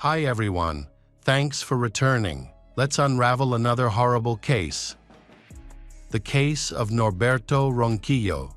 Hi everyone, thanks for returning. Let's unravel another horrible case. The case of Norberto Ronquillo.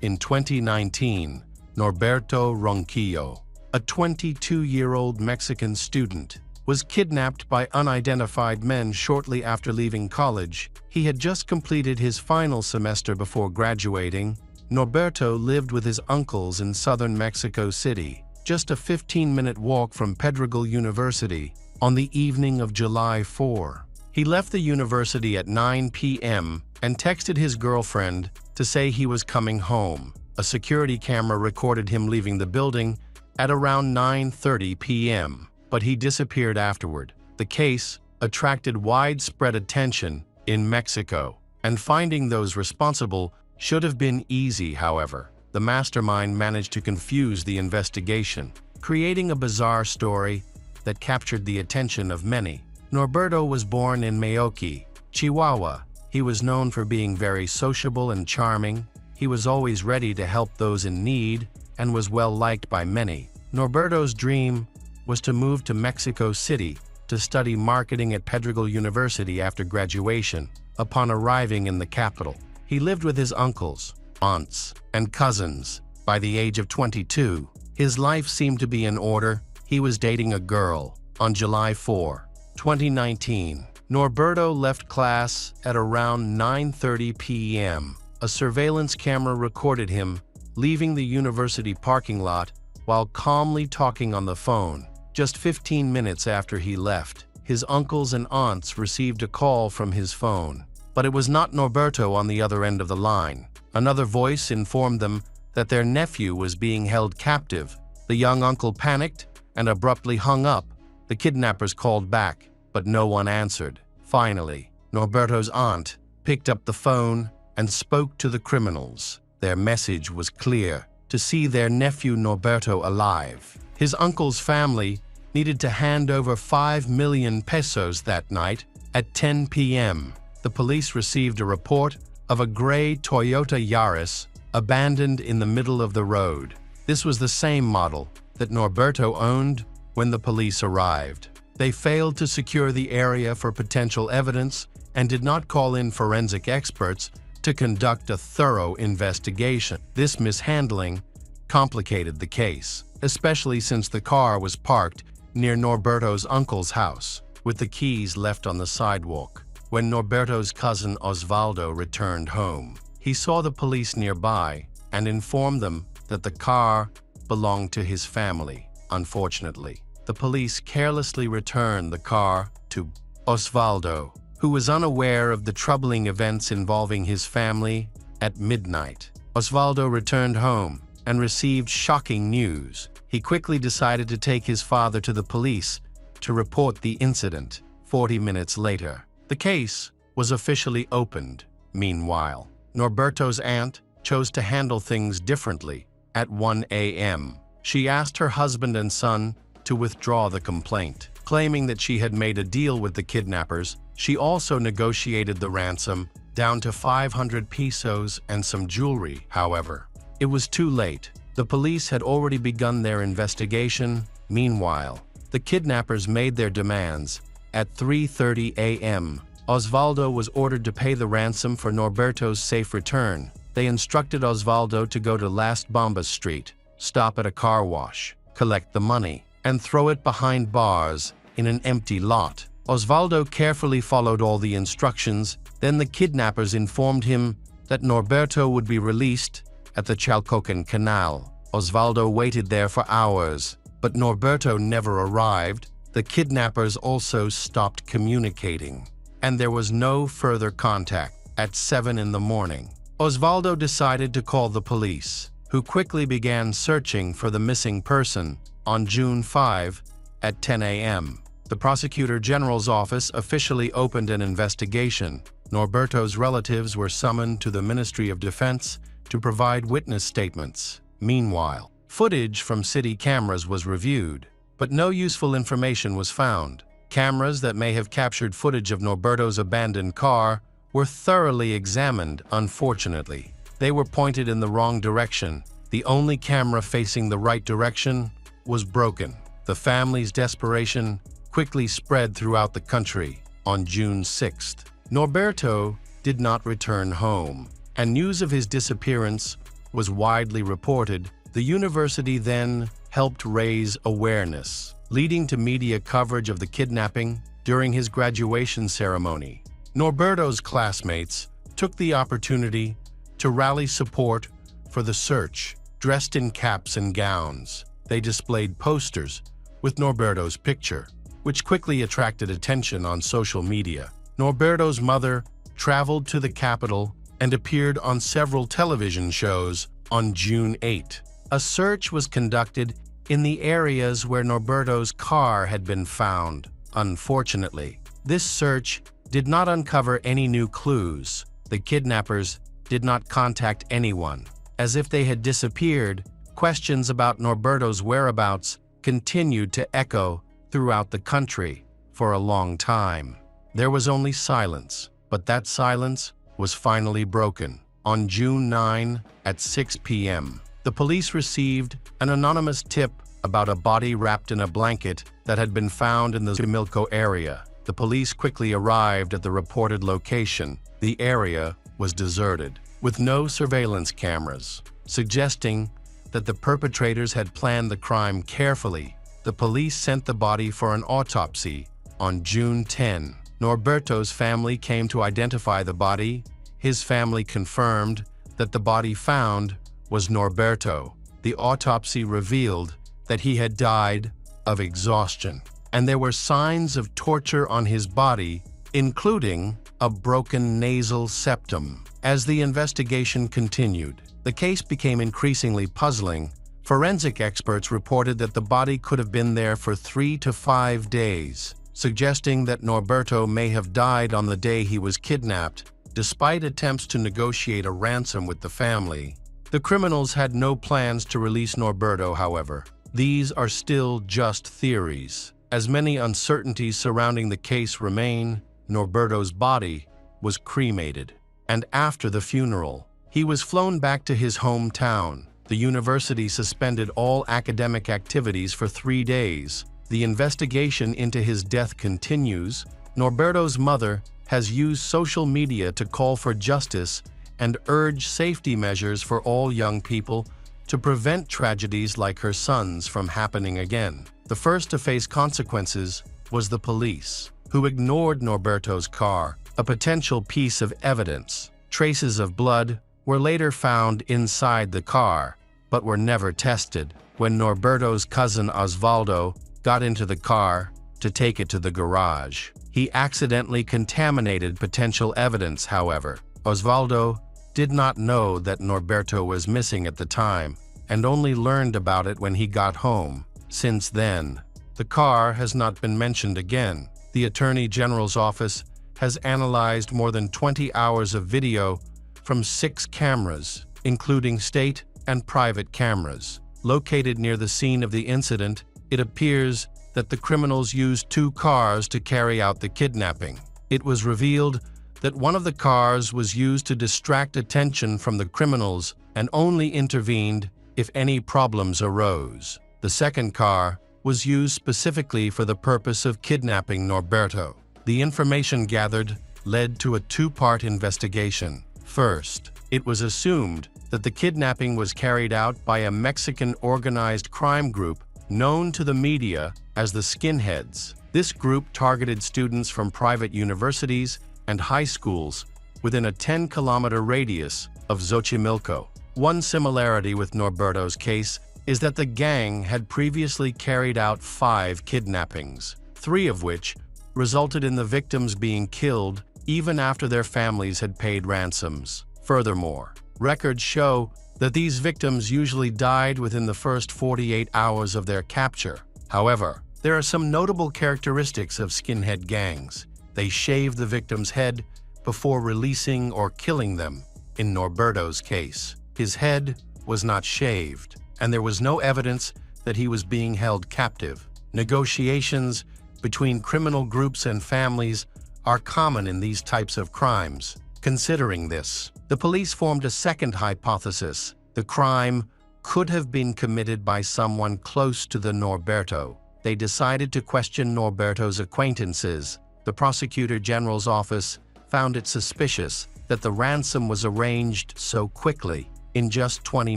In 2019, Norberto Ronquillo, a 22-year-old Mexican student, was kidnapped by unidentified men shortly after leaving college. He had just completed his final semester before graduating. Norberto lived with his uncles in southern Mexico City, just a 15-minute walk from Pedregal University, on the evening of July 4. He left the university at 9 p.m. and texted his girlfriend to say he was coming home. A security camera recorded him leaving the building at around 9:30 p.m., but he disappeared afterward. The case attracted widespread attention in Mexico, and finding those responsible should have been easy. However, the mastermind managed to confuse the investigation, creating a bizarre story that captured the attention of many. Norberto was born in Meoqui, Chihuahua. He was known for being very sociable and charming. He was always ready to help those in need and was well liked by many. Norberto's dream was to move to Mexico City to study marketing at Pedregal University after graduation. Upon arriving in the capital, he lived with his uncles, aunts, and cousins. By the age of 22, his life seemed to be in order. He was dating a girl. On July 4, 2019, Norberto left class at around 9:30 p.m. A surveillance camera recorded him leaving the university parking lot while calmly talking on the phone. Just 15 minutes after he left, his uncles and aunts received a call from his phone. But it was not Norberto on the other end of the line. Another voice informed them that their nephew was being held captive. The young uncle panicked and abruptly hung up. The kidnappers called back, but no one answered. Finally, Norberto's aunt picked up the phone and spoke to the criminals. Their message was clear: to see their nephew Norberto alive. His uncle's family needed to hand over 5 million pesos that night at 10 p.m. The police received a report of a gray Toyota Yaris abandoned in the middle of the road. This was the same model that Norberto owned when the police arrived. They failed to secure the area for potential evidence and did not call in forensic experts to conduct a thorough investigation. This mishandling complicated the case, especially since the car was parked near Norberto's uncle's house, with the keys left on the sidewalk. When Norberto's cousin Osvaldo returned home, he saw the police nearby and informed them that the car belonged to his family. Unfortunately, the police carelessly returned the car to Osvaldo, who was unaware of the troubling events involving his family. At midnight, Osvaldo returned home and received shocking news. He quickly decided to take his father to the police to report the incident. 40 minutes later, the case was officially opened. Meanwhile, Norberto's aunt chose to handle things differently. At 1 a.m., she asked her husband and son to withdraw the complaint, claiming that she had made a deal with the kidnappers. She also negotiated the ransom down to 500 pesos and some jewelry. However, it was too late. The police had already begun their investigation. Meanwhile, the kidnappers made their demands. At 3:30 a.m., Osvaldo was ordered to pay the ransom for Norberto's safe return. They instructed Osvaldo to go to Las Bombas Street, stop at a car wash, collect the money, and throw it behind bars in an empty lot. Osvaldo carefully followed all the instructions. Then the kidnappers informed him that Norberto would be released at the Chalcocan Canal. Osvaldo waited there for hours, but Norberto never arrived. The kidnappers also stopped communicating, and there was no further contact. At 7 in the morning, Osvaldo decided to call the police, who quickly began searching for the missing person. On June 5, at 10 a.m., the Prosecutor General's office officially opened an investigation. Norberto's relatives were summoned to the Ministry of Defense to provide witness statements. Meanwhile, footage from city cameras was reviewed, but no useful information was found. Cameras that may have captured footage of Norberto's abandoned car were thoroughly examined. Unfortunately, they were pointed in the wrong direction. The only camera facing the right direction was broken. The family's desperation quickly spread throughout the country. On June 6th, Norberto did not return home, and news of his disappearance was widely reported. The university then helped raise awareness, leading to media coverage of the kidnapping during his graduation ceremony. Norberto's classmates took the opportunity to rally support for the search. Dressed in caps and gowns, they displayed posters with Norberto's picture, which quickly attracted attention on social media. Norberto's mother traveled to the capital and appeared on several television shows. On June 8, a search was conducted in the areas where Norberto's car had been found. Unfortunately, this search did not uncover any new clues. The kidnappers did not contact anyone. As if they had disappeared, questions about Norberto's whereabouts continued to echo throughout the country for a long time. There was only silence, but that silence was finally broken. On June 9 at 6 p.m., the police received an anonymous tip about a body wrapped in a blanket that had been found in the Xochimilco area. The police quickly arrived at the reported location. The area was deserted, with no surveillance cameras, suggesting that the perpetrators had planned the crime carefully. The police sent the body for an autopsy. On June 10, Norberto's family came to identify the body. His family confirmed that the body found was Norberto. The autopsy revealed that he had died of exhaustion, and there were signs of torture on his body, including a broken nasal septum. As the investigation continued, the case became increasingly puzzling. Forensic experts reported that the body could have been there for 3 to 5 days, suggesting that Norberto may have died on the day he was kidnapped. Despite attempts to negotiate a ransom with the family, the criminals had no plans to release Norberto, however. These are still just theories. As many uncertainties surrounding the case remain, Norberto's body was cremated, and after the funeral, he was flown back to his hometown. The university suspended all academic activities for 3 days. The investigation into his death continues. Norberto's mother has used social media to call for justice and urge safety measures for all young people to prevent tragedies like her son's from happening again. The first to face consequences was the police, who ignored Norberto's car, a potential piece of evidence. Traces of blood were later found inside the car, but were never tested. When Norberto's cousin Osvaldo got into the car to take it to the garage, he accidentally contaminated potential evidence. However, Osvaldo did not know that Norberto was missing at the time and only learned about it when he got home. Since then, the car has not been mentioned again. The Attorney General's office has analyzed more than 20 hours of video from 6 cameras, including state and private cameras. Located near the scene of the incident, it appears that the criminals used 2 cars to carry out the kidnapping. It was revealed that one of the cars was used to distract attention from the criminals and only intervened if any problems arose. The second car was used specifically for the purpose of kidnapping Norberto. The information gathered led to a 2-part investigation. First, it was assumed that the kidnapping was carried out by a Mexican organized crime group known to the media as the Skinheads. This group targeted students from private universities and high schools within a 10-kilometer radius of Xochimilco. One similarity with Norberto's case is that the gang had previously carried out 5 kidnappings, 3 of which resulted in the victims being killed even after their families had paid ransoms. Furthermore, records show that these victims usually died within the first 48 hours of their capture. However, there are some notable characteristics of skinhead gangs. They shave the victim's head before releasing or killing them. In Norberto's case, his head was not shaved, and there was no evidence that he was being held captive. Negotiations between criminal groups and families are common in these types of crimes. Considering this, the police formed a second hypothesis. The crime could have been committed by someone close to the Norberto. they decided to question Norberto's acquaintances. The prosecutor general's office found it suspicious that the ransom was arranged so quickly, in just 20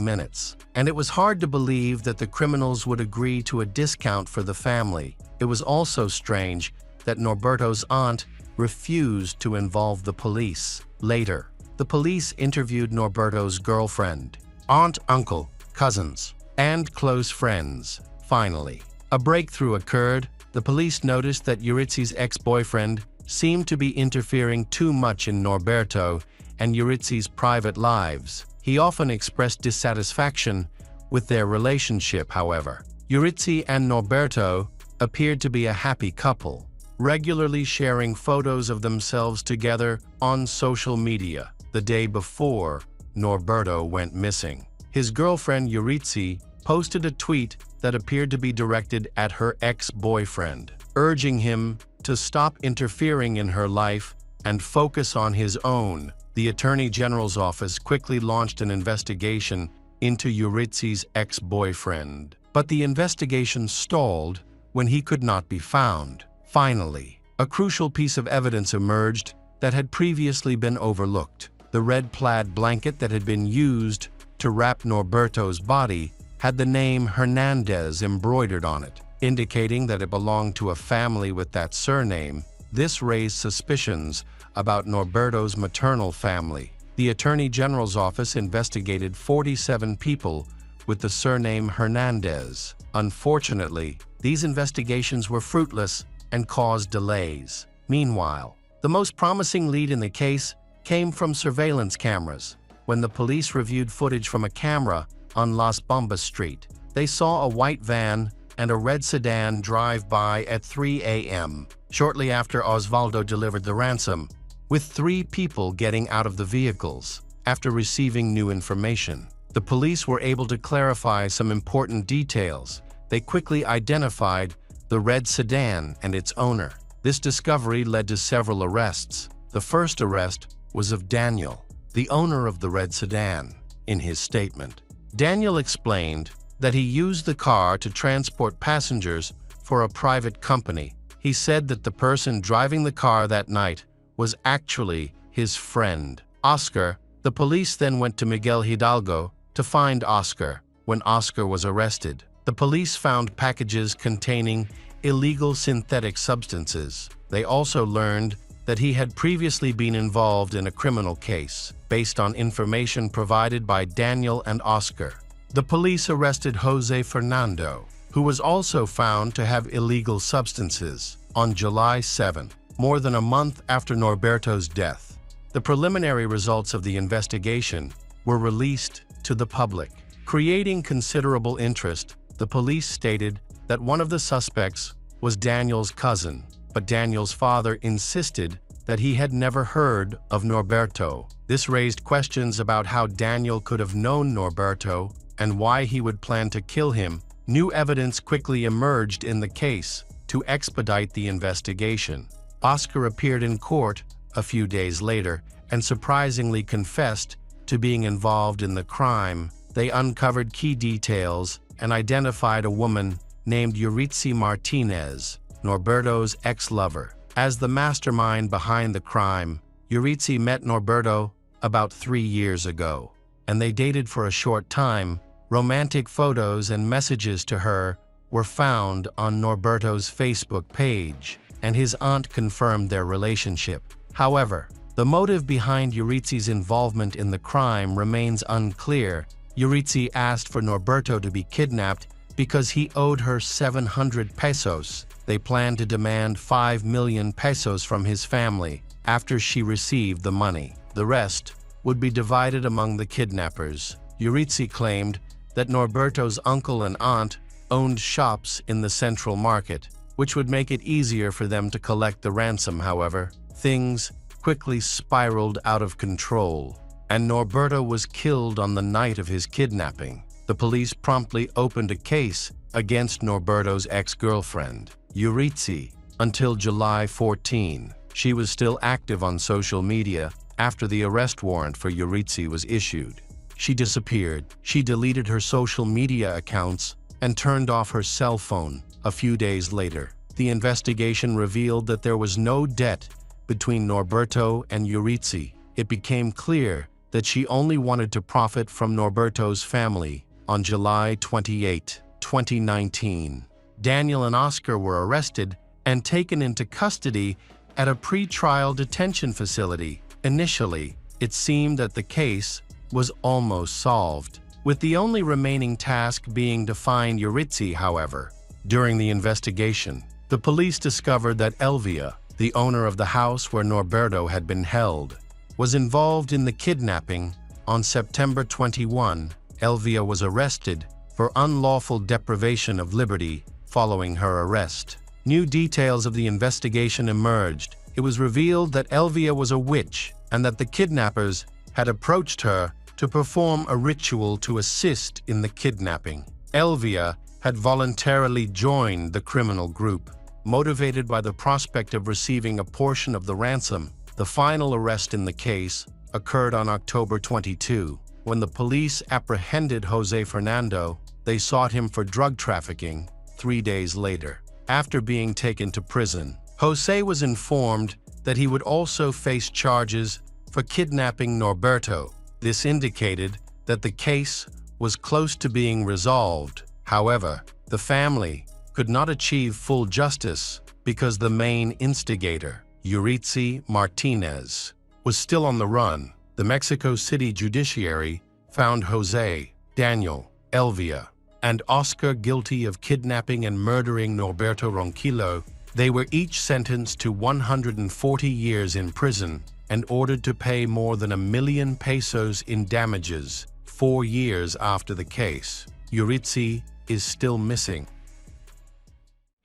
minutes. And it was hard to believe that the criminals would agree to a discount for the family. It was also strange that Norberto's aunt refused to involve the police. Later, the police interviewed Norberto's girlfriend, aunt, uncle, cousins, and close friends. Finally, a breakthrough occurred. The police noticed that Euritzi's ex-boyfriend seemed to be interfering too much in Norberto and Euritzi's private lives. He often expressed dissatisfaction with their relationship, however. Euritzi and Norberto appeared to be a happy couple, regularly sharing photos of themselves together on social media. The day before Norberto went missing, his girlfriend Euritzi posted a tweet that appeared to be directed at her ex-boyfriend, urging him to stop interfering in her life and focus on his own. The Attorney General's office quickly launched an investigation into Euritzi's ex-boyfriend, but the investigation stalled when he could not be found. Finally, a crucial piece of evidence emerged that had previously been overlooked. The red plaid blanket that had been used to wrap Norberto's body had the name Hernandez embroidered on it, indicating that it belonged to a family with that surname. This raised suspicions about Norberto's maternal family. The Attorney General's office investigated 47 people with the surname Hernandez. Unfortunately, these investigations were fruitless and caused delays. Meanwhile, the most promising lead in the case came from surveillance cameras. When the police reviewed footage from a camera on Las Bombas Street, they saw a white van and a red sedan drive by at 3 a.m. shortly after Osvaldo delivered the ransom, with 3 people getting out of the vehicles. After receiving new information, the police were able to clarify some important details. They quickly identified the red sedan and its owner. This discovery led to several arrests. The first arrest was of Daniel, the owner of the red sedan. In his statement, Daniel explained that he used the car to transport passengers for a private company. He said that the person driving the car that night was actually his friend, Oscar. The police then went to Miguel Hidalgo to find Oscar. When Oscar was arrested, the police found packages containing illegal synthetic substances. They also learned that he had previously been involved in a criminal case. Based on information provided by Daniel and Oscar, the police arrested Jose Fernando, who was also found to have illegal substances. On July 7, more than a month after Norberto's death, the preliminary results of the investigation were released to the public, creating considerable interest. The police stated that one of the suspects was Daniel's cousin, but Daniel's father insisted that he had never heard of Norberto. This raised questions about how Daniel could have known Norberto and why he would plan to kill him. New evidence quickly emerged in the case to expedite the investigation. Oscar appeared in court a few days later and surprisingly confessed to being involved in the crime. They uncovered key details and identified a woman named Euritzi Martinez, Norberto's ex-lover, as the mastermind behind the crime. Euritzi met Norberto about 3 years ago, and they dated for a short time. Romantic photos and messages to her were found on Norberto's Facebook page, and his aunt confirmed their relationship. However, the motive behind Euritzi's involvement in the crime remains unclear. Euritzi asked for Norberto to be kidnapped because he owed her 700 pesos. They planned to demand 5 million pesos from his family after she received the money. The rest would be divided among the kidnappers. Euritzi claimed that Norberto's uncle and aunt owned shops in the Central Market, which would make it easier for them to collect the ransom. However, things quickly spiraled out of control, and Norberto was killed on the night of his kidnapping. The police promptly opened a case against Norberto's ex-girlfriend, Euritzi. Until July 14, she was still active on social media after the arrest warrant for Euritzi was issued. She disappeared. She deleted her social media accounts and turned off her cell phone. A few days later, the investigation revealed that there was no debt between Norberto and Eurydice. It became clear that she only wanted to profit from Norberto's family. On July 28, 2019, Daniel and Oscar were arrested and taken into custody at a pre-trial detention facility. Initially, it seemed that the case was almost solved, with the only remaining task being to find Eurydice. However, during the investigation, the police discovered that Elvia, the owner of the house where Norberto had been held, was involved in the kidnapping. On September 21, Elvia was arrested for unlawful deprivation of liberty following her arrest. New details of the investigation emerged. It was revealed that Elvia was a witch and that the kidnappers had approached her to perform a ritual to assist in the kidnapping. Elvia had voluntarily joined the criminal group, motivated by the prospect of receiving a portion of the ransom. The final arrest in the case occurred on October 22. When the police apprehended Jose Fernando, they sought him for drug trafficking 3 days later. After being taken to prison, Jose was informed that he would also face charges for kidnapping Norberto. This indicated that the case was close to being resolved. However, the family could not achieve full justice because the main instigator, Eurydice Martinez, was still on the run. The Mexico City judiciary found Jose, Daniel, Elvia, and Oscar guilty of kidnapping and murdering Norberto Ronquillo. They were each sentenced to 140 years in prison and ordered to pay more than $1 million pesos in damages. 4 years after the case, Eurydice is still missing.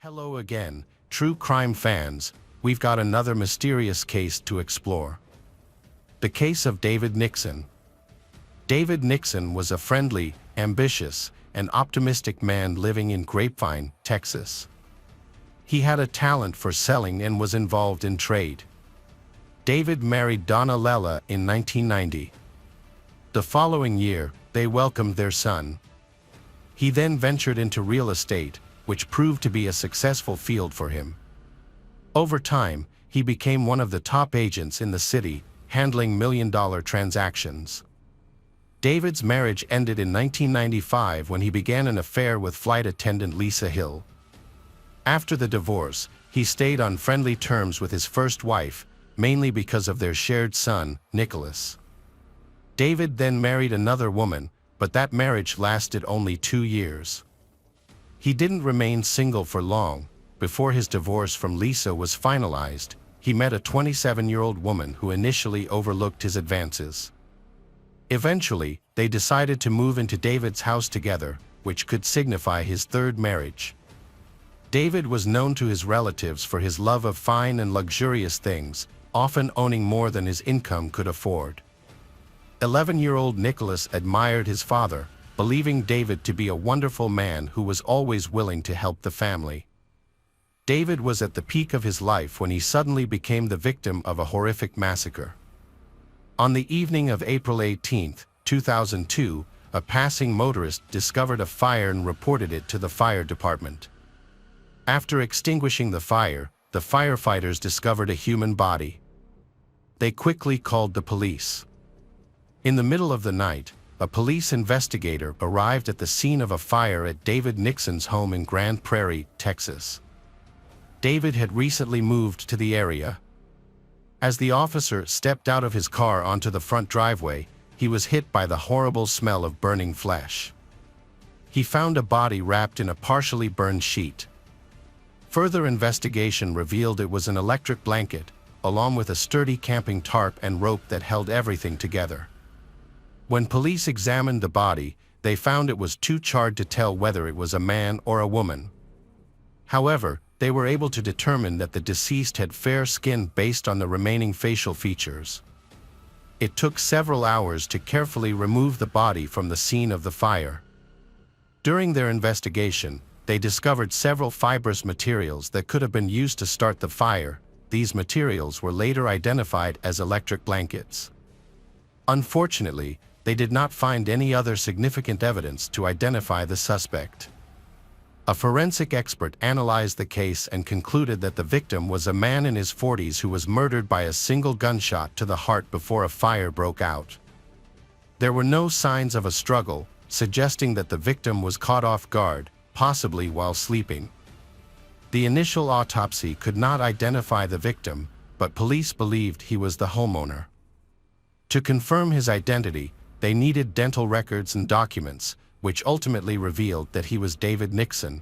Hello again, true crime fans. We've got another mysterious case to explore. The case of David Nixon. David Nixon was a friendly, ambitious, and optimistic man living in Grapevine, Texas. He had a talent for selling and was involved in trade. David married Donna Lela in 1990. The following year, they welcomed their son. He then ventured into real estate, which proved to be a successful field for him. Over time, he became one of the top agents in the city, handling million-dollar transactions. David's marriage ended in 1995 when he began an affair with flight attendant Lisa Hill. After the divorce, he stayed on friendly terms with his first wife, mainly because of their shared son, Nicholas. David then married another woman, but that marriage lasted only 2 years. He didn't remain single for long. Before his divorce from Lisa was finalized, he met a 27-year-old woman who initially overlooked his advances. Eventually, they decided to move into David's house together, which could signify his third marriage. David was known to his relatives for his love of fine and luxurious things, often owning more than his income could afford. 11-year-old Nicholas admired his father, believing David to be a wonderful man who was always willing to help the family. David was at the peak of his life when he suddenly became the victim of a horrific massacre. On the evening of April 18, 2002, a passing motorist discovered a fire and reported it to the fire department. After extinguishing the fire, the firefighters discovered a human body. They quickly called the police. In the middle of the night, a police investigator arrived at the scene of a fire at David Nixon's home in Grand Prairie, Texas. David had recently moved to the area. As the officer stepped out of his car onto the front driveway, he was hit by the horrible smell of burning flesh. He found a body wrapped in a partially burned sheet. Further investigation revealed it was an electric blanket, along with a sturdy camping tarp and rope that held everything together. When police examined the body, they found it was too charred to tell whether it was a man or a woman. However, they were able to determine that the deceased had fair skin based on the remaining facial features. It took several hours to carefully remove the body from the scene of the fire. During their investigation, they discovered several fibrous materials that could have been used to start the fire. These materials were later identified as electric blankets. Unfortunately, they did not find any other significant evidence to identify the suspect. A forensic expert analyzed the case and concluded that the victim was a man in his 40s who was murdered by a single gunshot to the heart before a fire broke out. There were no signs of a struggle, suggesting that the victim was caught off guard, possibly while sleeping. The initial autopsy could not identify the victim, but police believed he was the homeowner. To confirm his identity, they needed dental records and documents, which ultimately revealed that he was David Nixon,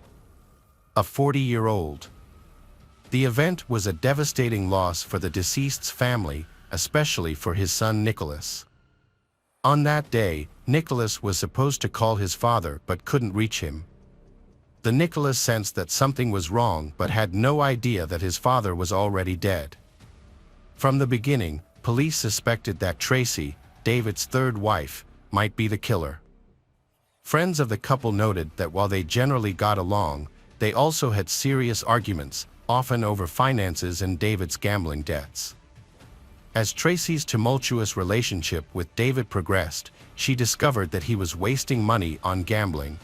a 40-year-old. The event was a devastating loss for the deceased's family, especially for his son Nicholas. On that day, Nicholas was supposed to call his father but couldn't reach him. The Nicholas sensed that something was wrong but had no idea that his father was already dead. From the beginning, police suspected that Tracy, David's third wife, might be the killer. Friends of the couple noted that while they generally got along, they also had serious arguments, often over finances and David's gambling debts. As Tracy's tumultuous relationship with David progressed, she discovered that he was wasting money on gambling.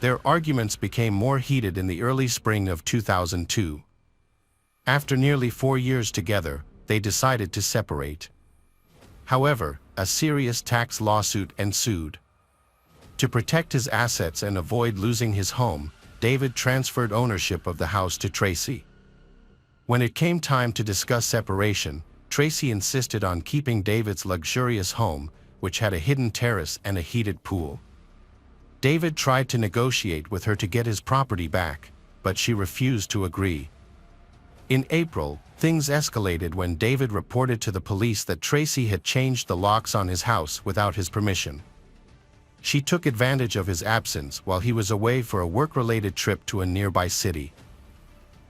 Their arguments became more heated in the early spring of 2002. After nearly 4 years together, they decided to separate. However, a serious tax lawsuit ensued. To protect his assets and avoid losing his home, David transferred ownership of the house to Tracy. When it came time to discuss separation, Tracy insisted on keeping David's luxurious home, which had a hidden terrace and a heated pool. David tried to negotiate with her to get his property back, but she refused to agree. In April, things escalated when David reported to the police that Tracy had changed the locks on his house without his permission. She took advantage of his absence while he was away for a work-related trip to a nearby city.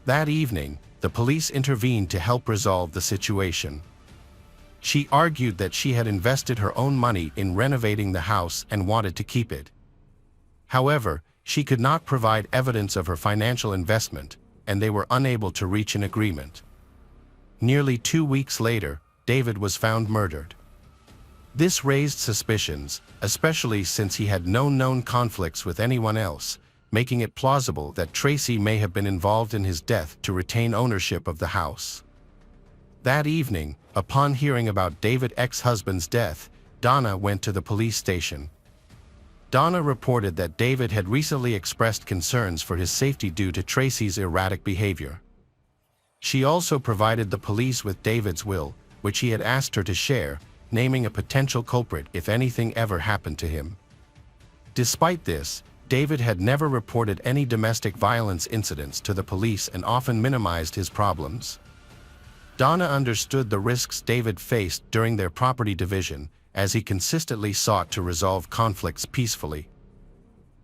That evening, the police intervened to help resolve the situation. She argued that she had invested her own money in renovating the house and wanted to keep it. However, she could not provide evidence of her financial investment, and they were unable to reach an agreement. Nearly 2 weeks later, David was found murdered. This raised suspicions, especially since he had no known conflicts with anyone else, making it plausible that Tracy may have been involved in his death to retain ownership of the house. That evening, upon hearing about David's ex-husband's death, Donna went to the police station. Donna reported that David had recently expressed concerns for his safety due to Tracy's erratic behavior. She also provided the police with David's will, which he had asked her to share, naming a potential culprit if anything ever happened to him. Despite this, David had never reported any domestic violence incidents to the police and often minimized his problems. Donna understood the risks David faced during their property division, as he consistently sought to resolve conflicts peacefully.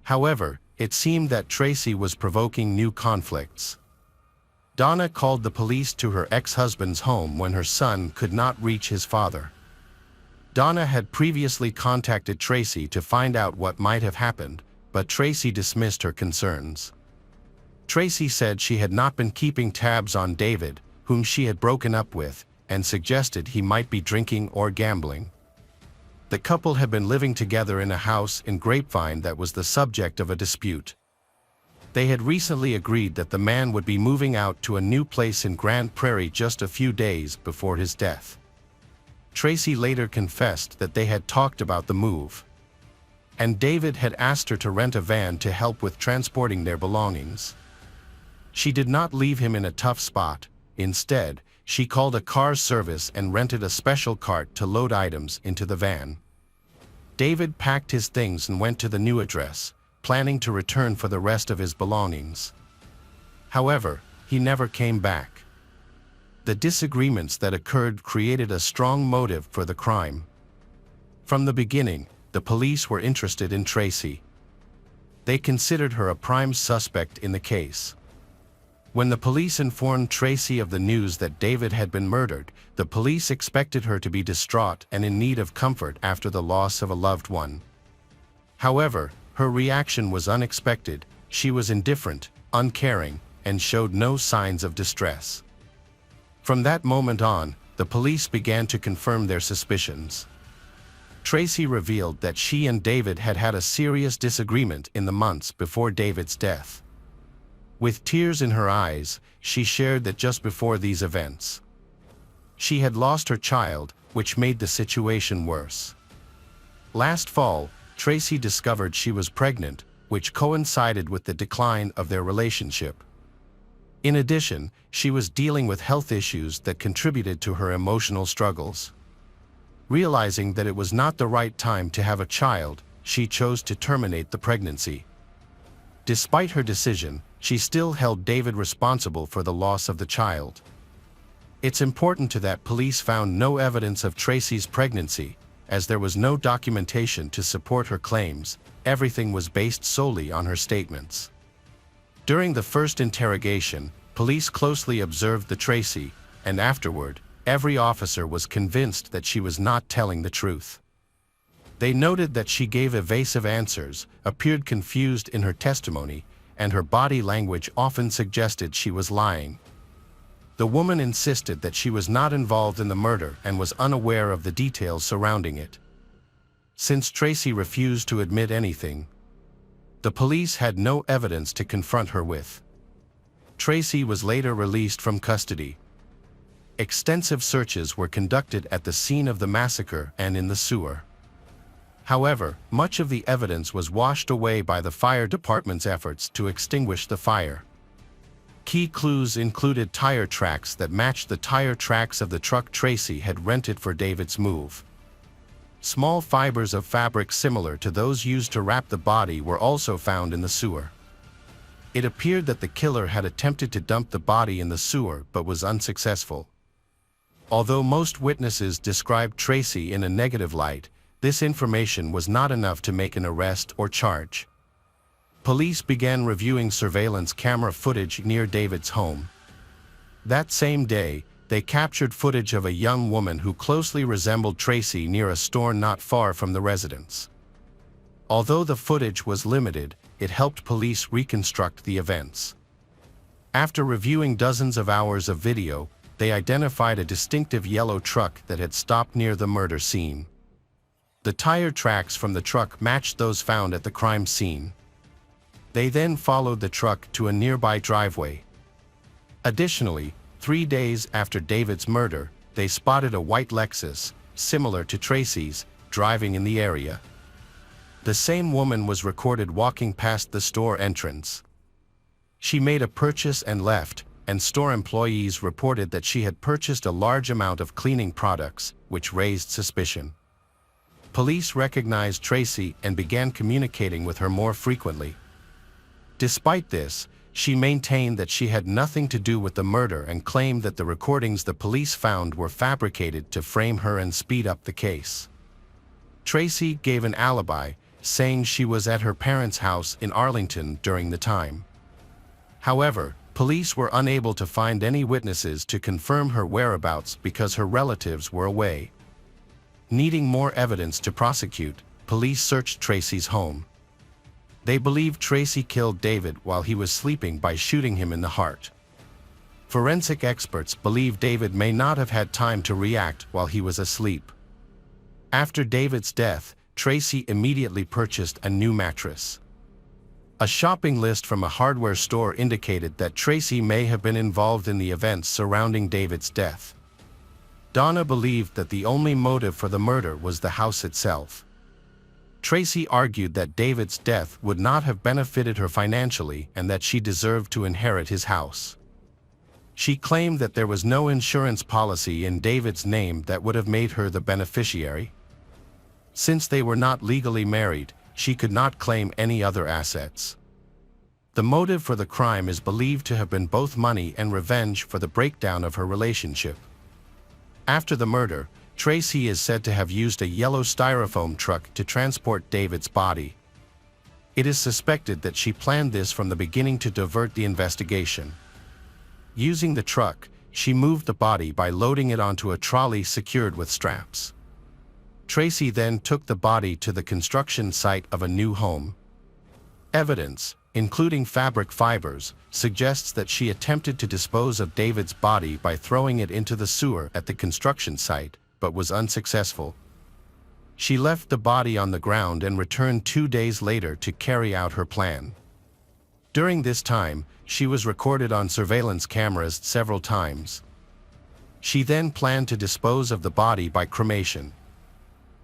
However, it seemed that Tracy was provoking new conflicts. Donna called the police to her ex-husband's home when her son could not reach his father. Donna had previously contacted Tracy to find out what might have happened, but Tracy dismissed her concerns. Tracy said she had not been keeping tabs on David, whom she had broken up with, and suggested he might be drinking or gambling. The couple had been living together in a house in Grapevine that was the subject of a dispute. They had recently agreed that the man would be moving out to a new place in Grand Prairie just a few days before his death. Tracy later confessed that they had talked about the move, and David had asked her to rent a van to help with transporting their belongings. She did not leave him in a tough spot. Instead, she called a car service and rented a special cart to load items into the van. David packed his things and went to the new address, planning to return for the rest of his belongings. However, he never came back. The disagreements that occurred created a strong motive for the crime. From the beginning, the police were interested in Tracy. They considered her a prime suspect in the case. When the police informed Tracy of the news that David had been murdered, the police expected her to be distraught and in need of comfort after the loss of a loved one. However, her reaction was unexpected. She was indifferent, uncaring, and showed no signs of distress. From that moment on, the police began to confirm their suspicions. Tracy revealed that she and David had had a serious disagreement in the months before David's death. With tears in her eyes, she shared that just before these events, she had lost her child, which made the situation worse. Last fall, Tracy discovered she was pregnant, which coincided with the decline of their relationship. In addition, she was dealing with health issues that contributed to her emotional struggles. Realizing that it was not the right time to have a child, she chose to terminate the pregnancy. Despite her decision, she still held David responsible for the loss of the child. It's important that police found no evidence of Tracy's pregnancy, as there was no documentation to support her claims. Everything was based solely on her statements. During the first interrogation, police closely observed the Tracy, and afterward, every officer was convinced that she was not telling the truth. They noted that she gave evasive answers, appeared confused in her testimony, and her body language often suggested she was lying. The woman insisted that she was not involved in the murder and was unaware of the details surrounding it. Since Tracy refused to admit anything, the police had no evidence to confront her with. Tracy was later released from custody. Extensive searches were conducted at the scene of the massacre and in the sewer. However, much of the evidence was washed away by the fire department's efforts to extinguish the fire. Key clues included tire tracks that matched the tire tracks of the truck Tracy had rented for David's move. Small fibers of fabric similar to those used to wrap the body were also found in the sewer. It appeared that the killer had attempted to dump the body in the sewer but was unsuccessful. Although most witnesses described Tracy in a negative light, this information was not enough to make an arrest or charge. Police began reviewing surveillance camera footage near David's home. That same day, they captured footage of a young woman who closely resembled Tracy near a store not far from the residence. Although the footage was limited, it helped police reconstruct the events. After reviewing dozens of hours of video, they identified a distinctive yellow truck that had stopped near the murder scene. The tire tracks from the truck matched those found at the crime scene. They then followed the truck to a nearby driveway. Additionally, 3 days after David's murder, they spotted a white Lexus, similar to Tracy's, driving in the area. The same woman was recorded walking past the store entrance. She made a purchase and left, and store employees reported that she had purchased a large amount of cleaning products, which raised suspicion. Police recognized Tracy and began communicating with her more frequently. Despite this, she maintained that she had nothing to do with the murder and claimed that the recordings the police found were fabricated to frame her and speed up the case. Tracy gave an alibi, saying she was at her parents' house in Arlington during the time. However, police were unable to find any witnesses to confirm her whereabouts because her relatives were away. Needing more evidence to prosecute, police searched Tracy's home. They believed Tracy killed David while he was sleeping by shooting him in the heart. Forensic experts believe David may not have had time to react while he was asleep. After David's death, Tracy immediately purchased a new mattress. A shopping list from a hardware store indicated that Tracy may have been involved in the events surrounding David's death. Donna believed that the only motive for the murder was the house itself. Tracy argued that David's death would not have benefited her financially and that she deserved to inherit his house. She claimed that there was no insurance policy in David's name that would have made her the beneficiary. Since they were not legally married, she could not claim any other assets. The motive for the crime is believed to have been both money and revenge for the breakdown of her relationship. After the murder, Tracy is said to have used a yellow styrofoam truck to transport David's body. It is suspected that she planned this from the beginning to divert the investigation. Using the truck, she moved the body by loading it onto a trolley secured with straps. Tracy then took the body to the construction site of a new home. Evidence, including fabric fibers, suggests that she attempted to dispose of David's body by throwing it into the sewer at the construction site, but was unsuccessful. She left the body on the ground and returned 2 days later to carry out her plan. During this time, she was recorded on surveillance cameras several times. She then planned to dispose of the body by cremation.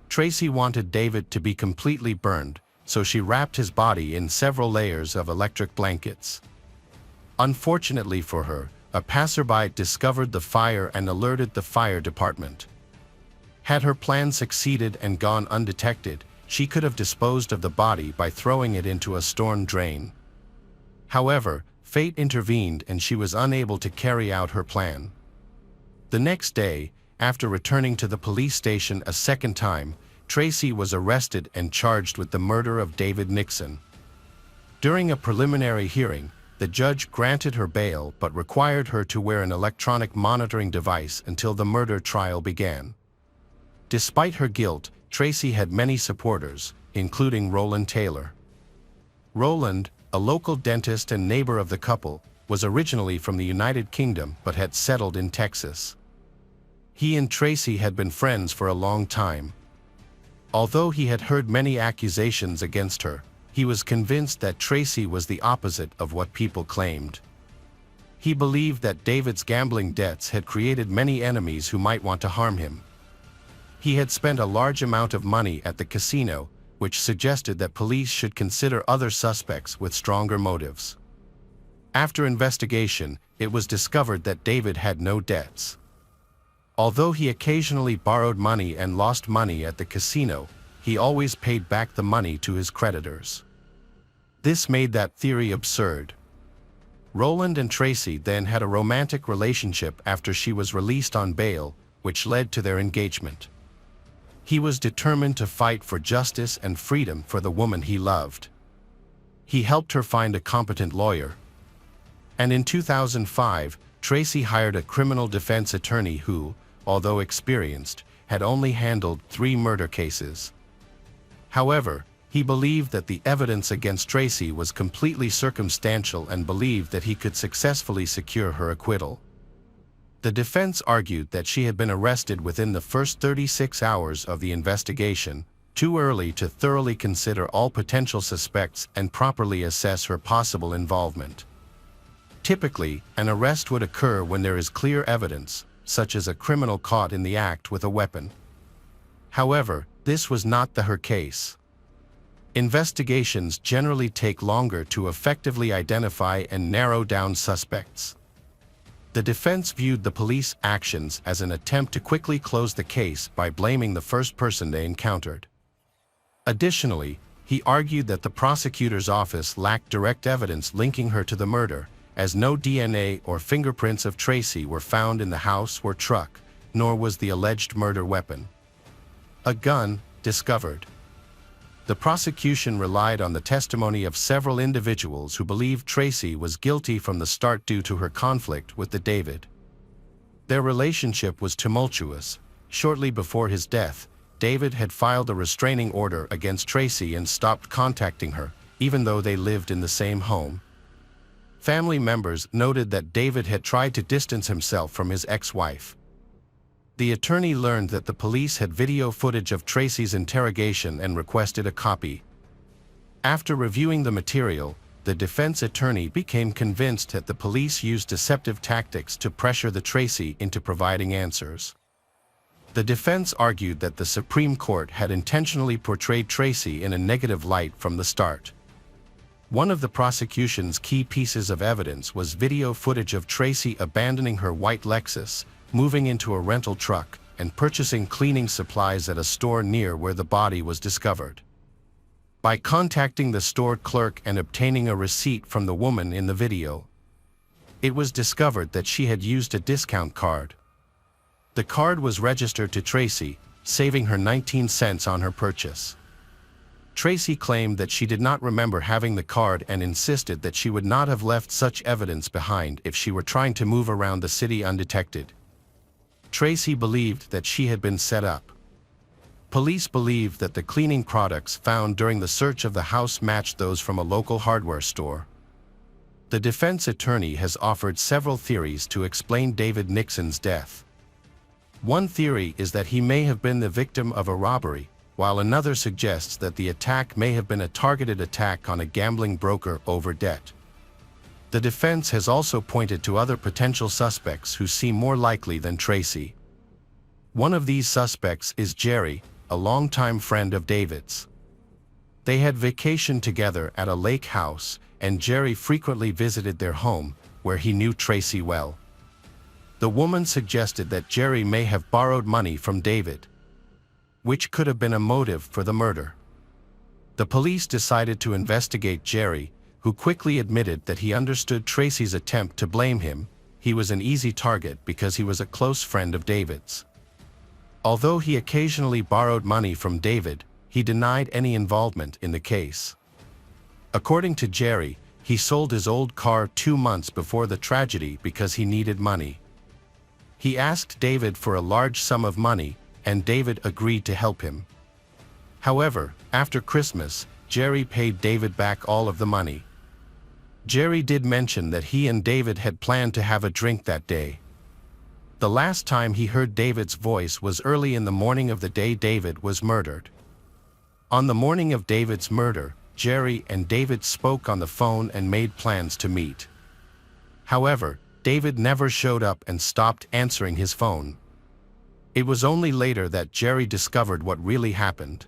Tracy wanted David to be completely burned, so she wrapped his body in several layers of electric blankets. Unfortunately for her, a passerby discovered the fire and alerted the fire department. Had her plan succeeded and gone undetected, she could have disposed of the body by throwing it into a storm drain. However, fate intervened and she was unable to carry out her plan. The next day, after returning to the police station a second time, Tracy was arrested and charged with the murder of David Nixon. During a preliminary hearing, the judge granted her bail but required her to wear an electronic monitoring device until the murder trial began. Despite her guilt, Tracy had many supporters, including Roland Taylor. Roland, a local dentist and neighbor of the couple, was originally from the United Kingdom but had settled in Texas. He and Tracy had been friends for a long time. Although he had heard many accusations against her, he was convinced that Tracy was the opposite of what people claimed. He believed that David's gambling debts had created many enemies who might want to harm him. He had spent a large amount of money at the casino, which suggested that police should consider other suspects with stronger motives. After investigation, it was discovered that David had no debts. Although he occasionally borrowed money and lost money at the casino, he always paid back the money to his creditors. This made that theory absurd. Roland and Tracy then had a romantic relationship after she was released on bail, which led to their engagement. He was determined to fight for justice and freedom for the woman he loved. He helped her find a competent lawyer. And in 2005, Tracy hired a criminal defense attorney who, although experienced, had only handled 3 murder cases. However, he believed that the evidence against Tracy was completely circumstantial and believed that he could successfully secure her acquittal. The defense argued that she had been arrested within the first 36 hours of the investigation, too early to thoroughly consider all potential suspects and properly assess her possible involvement. Typically, an arrest would occur when there is clear evidence, such as a criminal caught in the act with a weapon. However, this was not her case. Investigations generally take longer to effectively identify and narrow down suspects. The defense viewed the police actions as an attempt to quickly close the case by blaming the first person they encountered. Additionally, he argued that the prosecutor's office lacked direct evidence linking her to the murder, as no DNA or fingerprints of Tracy were found in the house or truck, nor was the alleged murder weapon. A gun discovered. The prosecution relied on the testimony of several individuals who believed Tracy was guilty from the start due to her conflict with David. Their relationship was tumultuous. Shortly before his death, David had filed a restraining order against Tracy and stopped contacting her, even though they lived in the same home. Family members noted that David had tried to distance himself from his ex-wife. The attorney learned that the police had video footage of Tracy's interrogation and requested a copy. After reviewing the material, the defense attorney became convinced that the police used deceptive tactics to pressure Tracy into providing answers. The defense argued that the Supreme Court had intentionally portrayed Tracy in a negative light from the start. One of the prosecution's key pieces of evidence was video footage of Tracy abandoning her white Lexus, moving into a rental truck, and purchasing cleaning supplies at a store near where the body was discovered. By contacting the store clerk and obtaining a receipt from the woman in the video, it was discovered that she had used a discount card. The card was registered to Tracy, saving her 19 cents on her purchase. Tracy claimed that she did not remember having the card and insisted that she would not have left such evidence behind if she were trying to move around the city undetected. Tracy believed that she had been set up. Police believed that the cleaning products found during the search of the house matched those from a local hardware store. The defense attorney has offered several theories to explain David Nixon's death. One theory is that he may have been the victim of a robbery, while another suggests that the attack may have been a targeted attack on a gambling broker over debt. The defense has also pointed to other potential suspects who seem more likely than Tracy. One of these suspects is Jerry, a longtime friend of David's. They had vacationed together at a lake house, and Jerry frequently visited their home, where he knew Tracy well. The woman suggested that Jerry may have borrowed money from David, which could have been a motive for the murder. The police decided to investigate Jerry, who quickly admitted that he understood Tracy's attempt to blame him. He was an easy target because he was a close friend of David's. Although he occasionally borrowed money from David, he denied any involvement in the case. According to Jerry, he sold his old car 2 months before the tragedy because he needed money. He asked David for a large sum of money, and David agreed to help him. However, after Christmas, Jerry paid David back all of the money. Jerry did mention that he and David had planned to have a drink that day. The last time he heard David's voice was early in the morning of the day David was murdered. On the morning of David's murder, Jerry and David spoke on the phone and made plans to meet. However, David never showed up and stopped answering his phone. It was only later that Jerry discovered what really happened.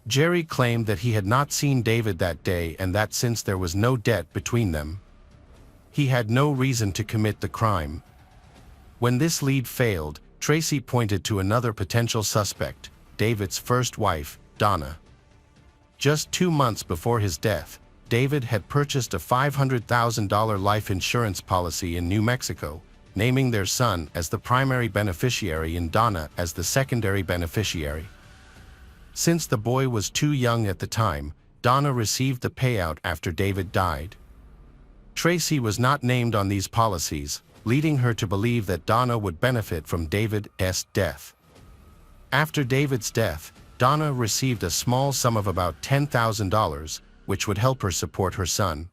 Jerry claimed that he had not seen David that day and that since there was no debt between them, he had no reason to commit the crime. When this lead failed, Tracy pointed to another potential suspect, David's first wife, Donna. Just 2 months before his death, David had purchased a $500,000 life insurance policy in New Mexico, naming their son as the primary beneficiary and Donna as the secondary beneficiary. Since the boy was too young at the time, Donna received the payout after David died. Tracy was not named on these policies, leading her to believe that Donna would benefit from David's death. After David's death, Donna received a small sum of about $10,000, which would help her support her son.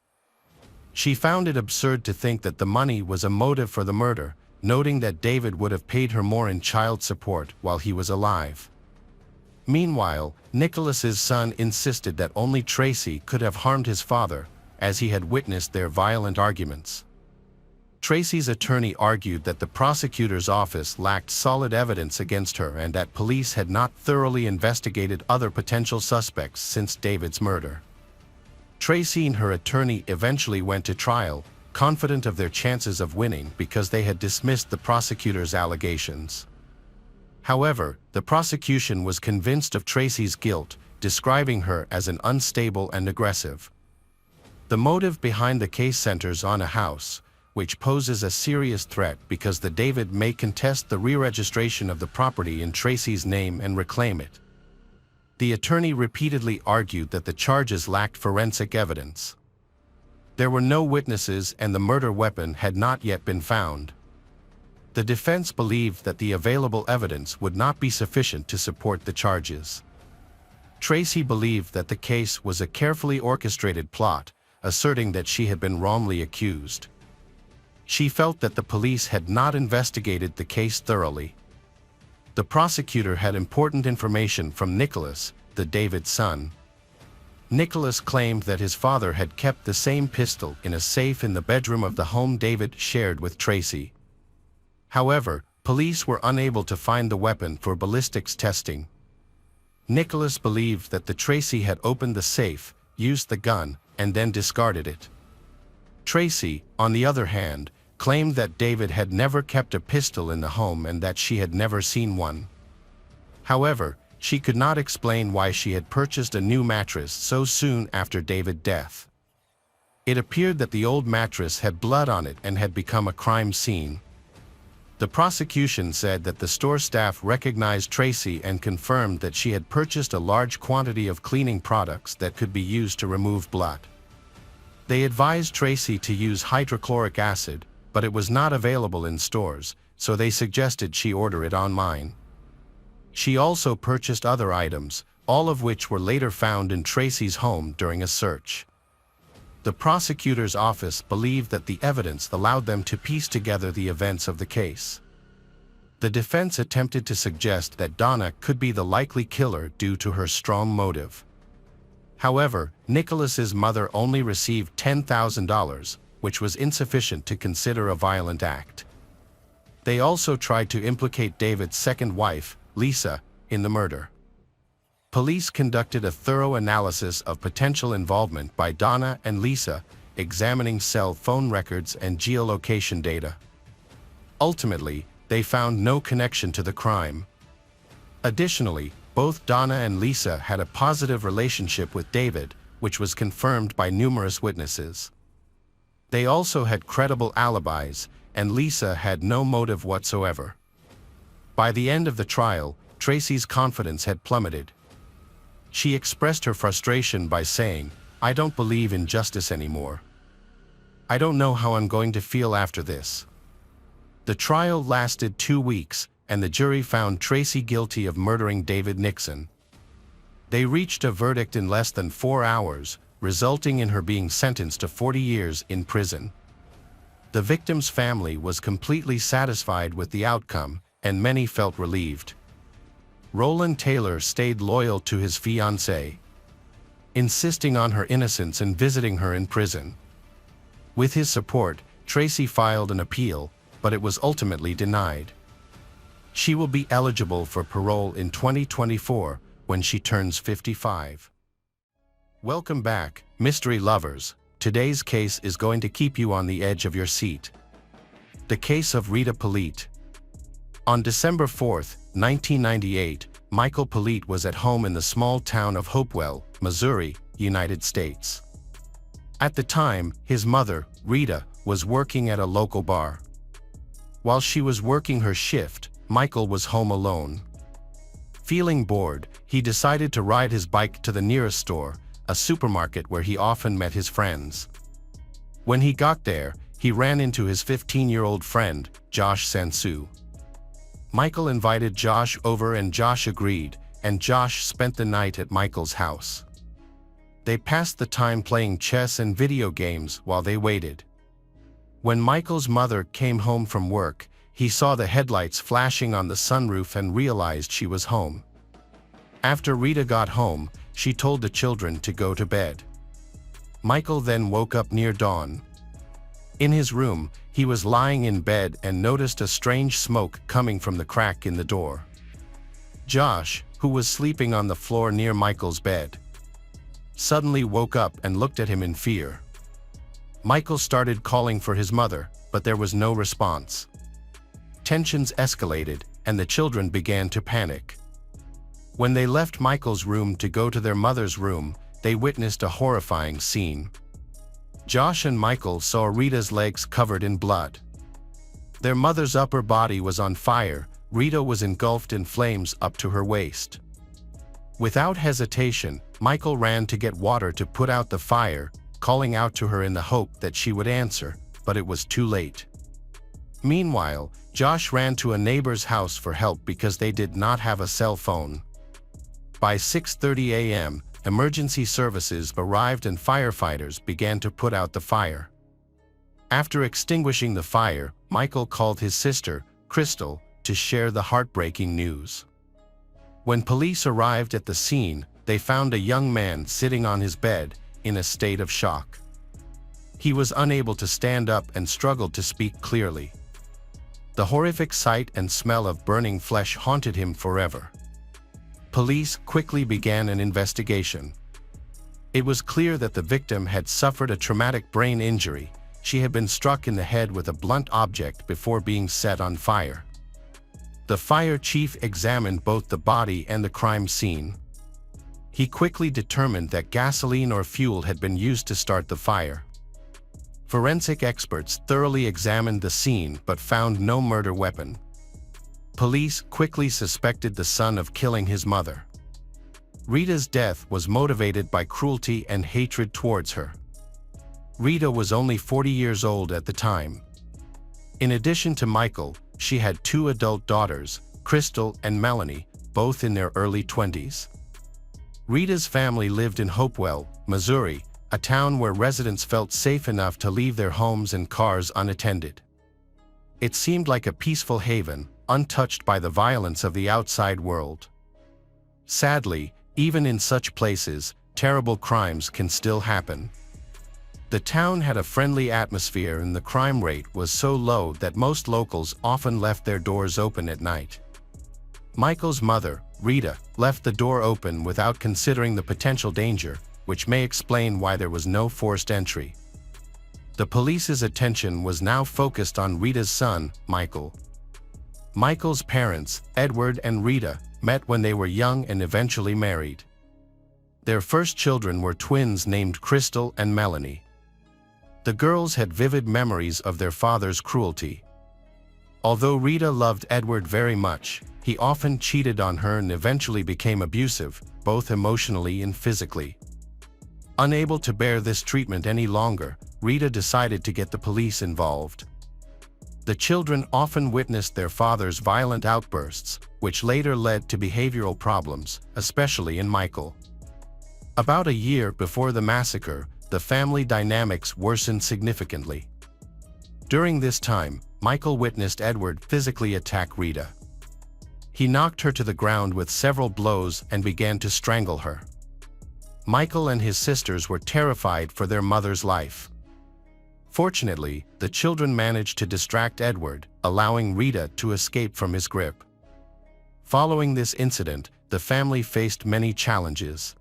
She found it absurd to think that the money was a motive for the murder, noting that David would have paid her more in child support while he was alive. Meanwhile, Nicholas's son insisted that only Tracy could have harmed his father, as he had witnessed their violent arguments. Tracy's attorney argued that the prosecutor's office lacked solid evidence against her and that police had not thoroughly investigated other potential suspects since David's murder. Tracy and her attorney eventually went to trial, confident of their chances of winning because they had dismissed the prosecutor's allegations. However, the prosecution was convinced of Tracy's guilt, describing her as an unstable and aggressive. The motive behind the case centers on a house, which poses a serious threat because the David may contest the re-registration of the property in Tracy's name and reclaim it. The attorney repeatedly argued that the charges lacked forensic evidence. There were no witnesses and the murder weapon had not yet been found. The defense believed that the available evidence would not be sufficient to support the charges. Tracy believed that the case was a carefully orchestrated plot, asserting that she had been wrongly accused. She felt that the police had not investigated the case thoroughly. The prosecutor had important information from Nicholas, the David's son. Nicholas claimed that his father had kept the same pistol in a safe in the bedroom of the home David shared with Tracy. However, police were unable to find the weapon for ballistics testing. Nicholas believed that the Tracy had opened the safe, used the gun, and then discarded it. Tracy, on the other hand, claimed that David had never kept a pistol in the home and that she had never seen one. However, she could not explain why she had purchased a new mattress so soon after David's death. It appeared that the old mattress had blood on it and had become a crime scene. The prosecution said that the store staff recognized Tracy and confirmed that she had purchased a large quantity of cleaning products that could be used to remove blood. They advised Tracy to use hydrochloric acid, but it was not available in stores, so they suggested she order it online. She also purchased other items, all of which were later found in Tracy's home during a search. The prosecutor's office believed that the evidence allowed them to piece together the events of the case. The defense attempted to suggest that Donna could be the likely killer due to her strong motive. However, Nicholas's mother only received $10,000, which was insufficient to consider a violent act. They also tried to implicate David's second wife, Lisa, in the murder. Police conducted a thorough analysis of potential involvement by Donna and Lisa, examining cell phone records and geolocation data. Ultimately, they found no connection to the crime. Additionally, both Donna and Lisa had a positive relationship with David, which was confirmed by numerous witnesses. They also had credible alibis, and Lisa had no motive whatsoever. By the end of the trial, Tracy's confidence had plummeted. She expressed her frustration by saying, "I don't believe in justice anymore. I don't know how I'm going to feel after this." The trial lasted 2 weeks, and the jury found Tracy guilty of murdering David Nixon. They reached a verdict in less than 4 hours, resulting in her being sentenced to 40 years in prison. The victim's family was completely satisfied with the outcome, and many felt relieved. Roland Taylor stayed loyal to his fiancée, insisting on her innocence and visiting her in prison. With his support, Tracy filed an appeal, but it was ultimately denied. She will be eligible for parole in 2024 when she turns 55. Welcome back, mystery lovers. Today's case is going to keep you on the edge of your seat. The case of Rita Politte. On December 4, 1998, Michael Politte was at home in the small town of Hopewell, Missouri, United States. At the time, his mother, Rita, was working at a local bar. While she was working her shift, Michael was home alone. Feeling bored, he decided to ride his bike to the nearest store, a supermarket where he often met his friends. When he got there, he ran into his 15-year-old friend, Josh Sansu. Michael invited Josh over and Josh agreed, and Josh spent the night at Michael's house. They passed the time playing chess and video games while they waited. When Michael's mother came home from work, he saw the headlights flashing on the sunroof and realized she was home. After Rita got home, she told the children to go to bed. Michael then woke up near dawn. In his room, he was lying in bed and noticed a strange smoke coming from the crack in the door. Josh, who was sleeping on the floor near Michael's bed, suddenly woke up and looked at him in fear. Michael started calling for his mother, but there was no response. Tensions escalated, and the children began to panic. When they left Michael's room to go to their mother's room, they witnessed a horrifying scene. Josh and Michael saw Rita's legs covered in blood. Their mother's upper body was on fire. Rita was engulfed in flames up to her waist. Without hesitation, Michael ran to get water to put out the fire, calling out to her in the hope that she would answer, but it was too late. Meanwhile, Josh ran to a neighbor's house for help because they did not have a cell phone. By 6:30 a.m., emergency services arrived and firefighters began to put out the fire. After extinguishing the fire, Michael called his sister, Crystal, to share the heartbreaking news. When police arrived at the scene, they found a young man sitting on his bed, in a state of shock. He was unable to stand up and struggled to speak clearly. The horrific sight and smell of burning flesh haunted him forever. Police quickly began an investigation. It was clear that the victim had suffered a traumatic brain injury. She had been struck in the head with a blunt object before being set on fire. The fire chief examined both the body and the crime scene. He quickly determined that gasoline or fuel had been used to start the fire. Forensic experts thoroughly examined the scene but found no murder weapon. Police quickly suspected the son of killing his mother. Rita's death was motivated by cruelty and hatred towards her. Rita was only 40 years old at the time. In addition to Michael, she had 2 adult daughters, Crystal and Melanie, both in their early 20s. Rita's family lived in Hopewell, Missouri, a town where residents felt safe enough to leave their homes and cars unattended. It seemed like a peaceful haven, untouched by the violence of the outside world. Sadly, even in such places, terrible crimes can still happen. The town had a friendly atmosphere and the crime rate was so low that most locals often left their doors open at night. Michael's mother, Rita, left the door open without considering the potential danger, which may explain why there was no forced entry. The police's attention was now focused on Rita's son, Michael. Michael's parents, Edward and Rita, met when they were young and eventually married. Their first children were twins named Crystal and Melanie. The girls had vivid memories of their father's cruelty. Although Rita loved Edward very much, he often cheated on her and eventually became abusive, both emotionally and physically. Unable to bear this treatment any longer, Rita decided to get the police involved. The children often witnessed their father's violent outbursts, which later led to behavioral problems, especially in Michael. About a year before the massacre, the family dynamics worsened significantly. During this time, Michael witnessed Edward physically attack Rita. He knocked her to the ground with several blows and began to strangle her. Michael and his sisters were terrified for their mother's life. Fortunately, the children managed to distract Edward, allowing Rita to escape from his grip. Following this incident, the family faced many challenges.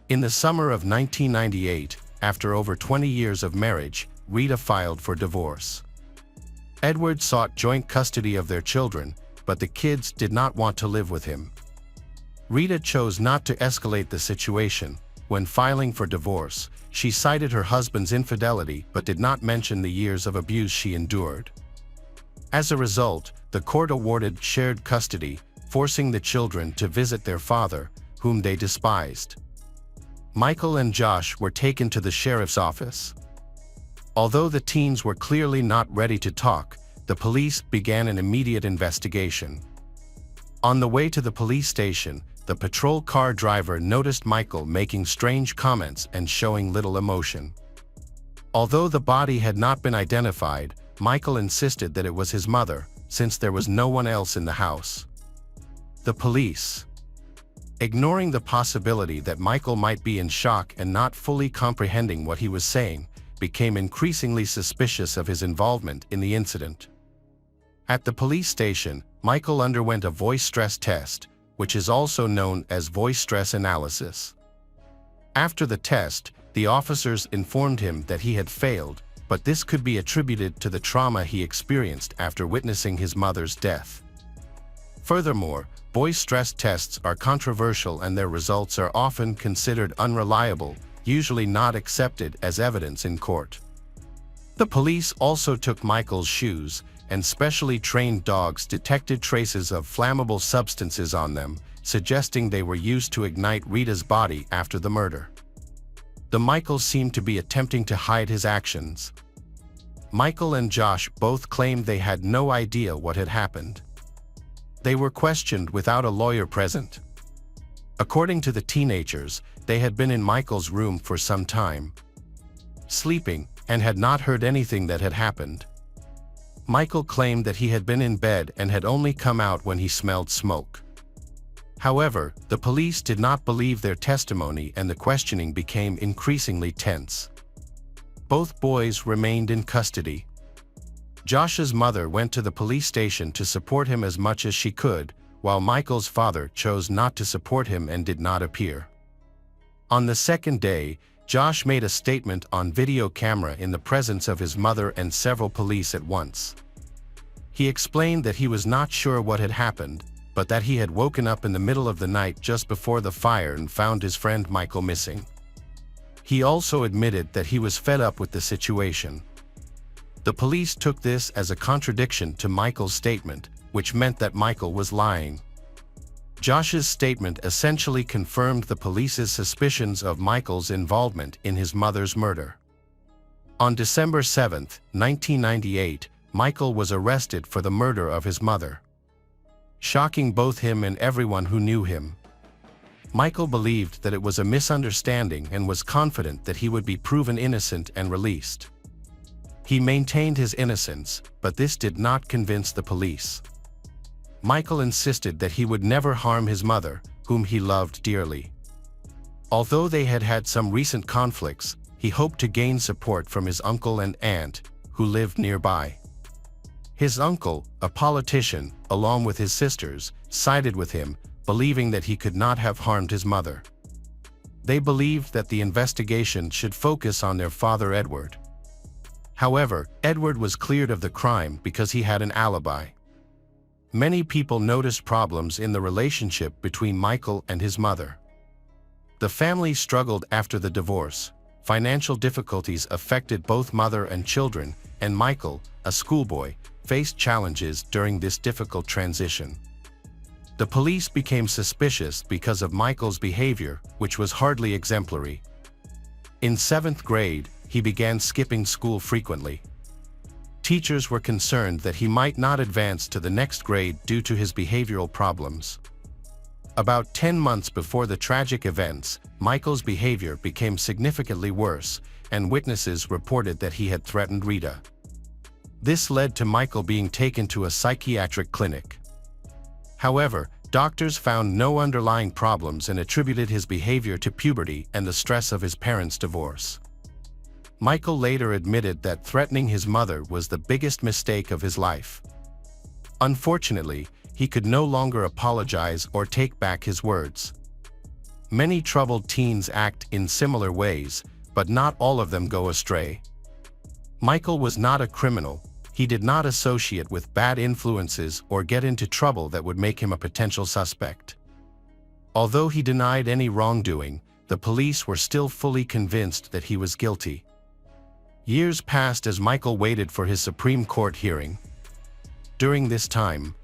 In the summer of 1998, after over 20 years of marriage, Rita filed for divorce. Edward sought joint custody of their children, but the kids did not want to live with him. Rita chose not to escalate the situation. When filing for divorce, she cited her husband's infidelity but did not mention the years of abuse she endured. As a result, the court awarded shared custody, forcing the children to visit their father, whom they despised. Michael and Josh were taken to the sheriff's office. Although the teens were clearly not ready to talk, the police began an immediate investigation. On the way to the police station, the patrol car driver noticed Michael making strange comments and showing little emotion. Although the body had not been identified, Michael insisted that it was his mother, since there was no one else in the house. The police, ignoring the possibility that Michael might be in shock and not fully comprehending what he was saying, became increasingly suspicious of his involvement in the incident. At the police station, Michael underwent a voice stress test, which is also known as voice stress analysis. After the test, the officers informed him that he had failed, but this could be attributed to the trauma he experienced after witnessing his mother's death. Furthermore, voice stress tests are controversial and their results are often considered unreliable, usually not accepted as evidence in court. The police also took Michael's shoes, and specially trained dogs detected traces of flammable substances on them, suggesting they were used to ignite Rita's body after the murder. The Michael seemed to be attempting to hide his actions. Michael and Josh both claimed they had no idea what had happened. They were questioned without a lawyer present. According to the teenagers, they had been in Michael's room for some time, sleeping, and had not heard anything that had happened. Michael claimed that he had been in bed and had only come out when he smelled smoke. However, the police did not believe their testimony and the questioning became increasingly tense. Both boys remained in custody. Josh's mother went to the police station to support him as much as she could, while Michael's father chose not to support him and did not appear. On the second day, Josh made a statement on video camera in the presence of his mother and several police at once. He explained that he was not sure what had happened, but that he had woken up in the middle of the night just before the fire and found his friend Michael missing. He also admitted that he was fed up with the situation. The police took this as a contradiction to Michael's statement, which meant that Michael was lying. Josh's statement essentially confirmed the police's suspicions of Michael's involvement in his mother's murder. On December 7, 1998, Michael was arrested for the murder of his mother, shocking both him and everyone who knew him. Michael believed that it was a misunderstanding and was confident that he would be proven innocent and released. He maintained his innocence, but this did not convince the police. Michael insisted that he would never harm his mother, whom he loved dearly. Although they had had some recent conflicts, he hoped to gain support from his uncle and aunt, who lived nearby. His uncle, a politician, along with his sisters, sided with him, believing that he could not have harmed his mother. They believed that the investigation should focus on their father Edward. However, Edward was cleared of the crime because he had an alibi. Many people noticed problems in the relationship between Michael and his mother. The family struggled after the divorce. Financial difficulties affected both mother and children, and Michael, a schoolboy, faced challenges during this difficult transition. The police became suspicious because of Michael's behavior, which was hardly exemplary. In 7th grade, he began skipping school frequently. Teachers were concerned that he might not advance to the next grade due to his behavioral problems. About 10 months before the tragic events, Michael's behavior became significantly worse, and witnesses reported that he had threatened Rita. This led to Michael being taken to a psychiatric clinic. However, doctors found no underlying problems and attributed his behavior to puberty and the stress of his parents' divorce. Michael later admitted that threatening his mother was the biggest mistake of his life. Unfortunately, he could no longer apologize or take back his words. Many troubled teens act in similar ways, but not all of them go astray. Michael was not a criminal. He did not associate with bad influences or get into trouble that would make him a potential suspect. Although he denied any wrongdoing, the police were still fully convinced that he was guilty. Years passed as Michael waited for his Supreme Court hearing. During this time,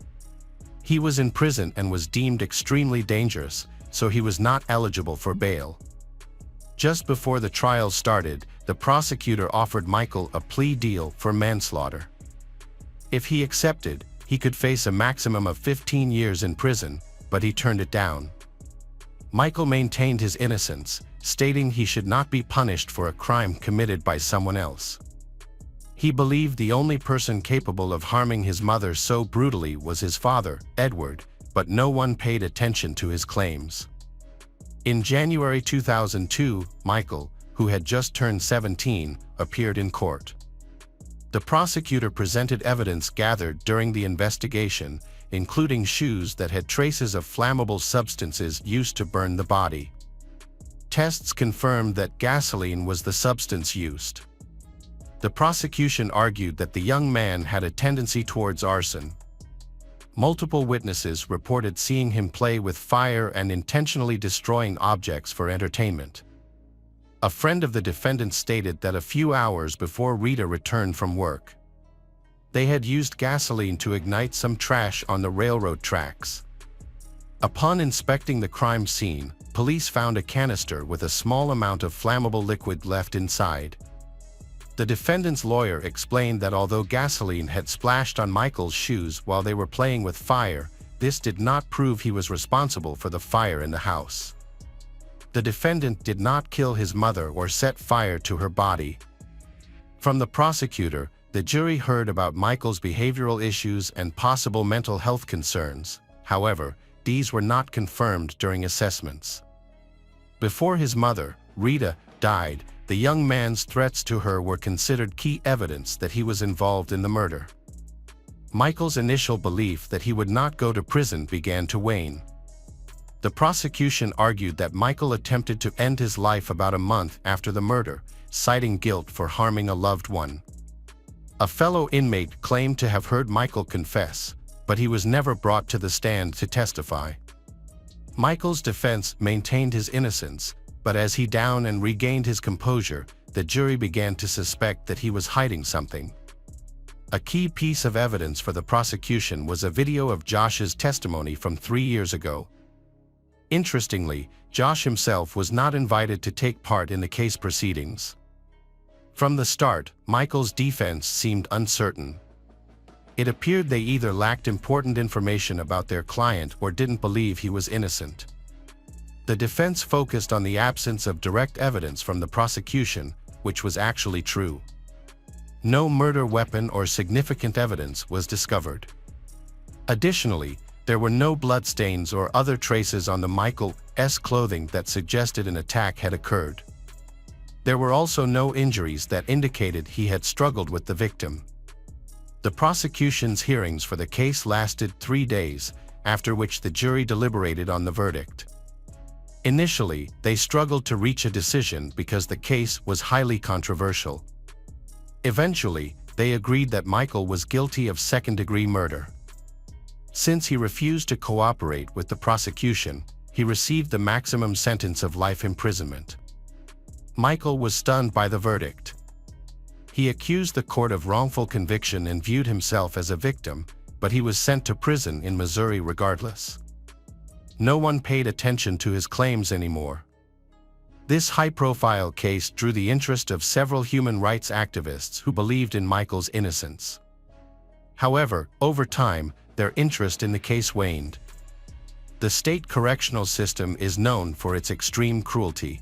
he was in prison and was deemed extremely dangerous, so he was not eligible for bail. Just before the trial started, the prosecutor offered Michael a plea deal for manslaughter. If he accepted, he could face a maximum of 15 years in prison, but he turned it down. Michael maintained his innocence, stating he should not be punished for a crime committed by someone else. He believed the only person capable of harming his mother so brutally was his father, Edward, but no one paid attention to his claims. In January 2002, Michael, who had just turned 17, appeared in court. The prosecutor presented evidence gathered during the investigation, including shoes that had traces of flammable substances used to burn the body. Tests confirmed that gasoline was the substance used. The prosecution argued that the young man had a tendency towards arson. Multiple witnesses reported seeing him play with fire and intentionally destroying objects for entertainment. A friend of the defendant stated that a few hours before Rita returned from work, they had used gasoline to ignite some trash on the railroad tracks. Upon inspecting the crime scene, police found a canister with a small amount of flammable liquid left inside. The defendant's lawyer explained that although gasoline had splashed on Michael's shoes while they were playing with fire, this did not prove he was responsible for the fire in the house. The defendant did not kill his mother or set fire to her body. From the prosecutor, the jury heard about Michael's behavioral issues and possible mental health concerns. However, these were not confirmed during assessments. Before his mother, Rita, died, the young man's threats to her were considered key evidence that he was involved in the murder. Michael's initial belief that he would not go to prison began to wane. The prosecution argued that Michael attempted to end his life about a month after the murder, citing guilt for harming a loved one. A fellow inmate claimed to have heard Michael confess, but he was never brought to the stand to testify. Michael's defense maintained his innocence, but as he down and regained his composure, the jury began to suspect that he was hiding something. A key piece of evidence for the prosecution was a video of Josh's testimony from 3 years ago. Interestingly, Josh himself was not invited to take part in the case proceedings. From the start, Michael's defense seemed uncertain. It appeared they either lacked important information about their client or didn't believe he was innocent. The defense focused on the absence of direct evidence from the prosecution, which was actually true. No murder weapon or significant evidence was discovered. Additionally, There were no bloodstains or other traces on the Michael's clothing that suggested an attack had occurred. There were also no injuries that indicated he had struggled with the victim. The prosecution's hearings for the case lasted 3 days, after which the jury deliberated on the verdict. Initially, they struggled to reach a decision because the case was highly controversial. Eventually, they agreed that Michael was guilty of second-degree murder. Since he refused to cooperate with the prosecution, he received the maximum sentence of life imprisonment. Michael was stunned by the verdict. He accused the court of wrongful conviction and viewed himself as a victim, but he was sent to prison in Missouri regardless. No one paid attention to his claims anymore. This high-profile case drew the interest of several human rights activists who believed in Michael's innocence. However, over time, their interest in the case waned. The state correctional system is known for its extreme cruelty.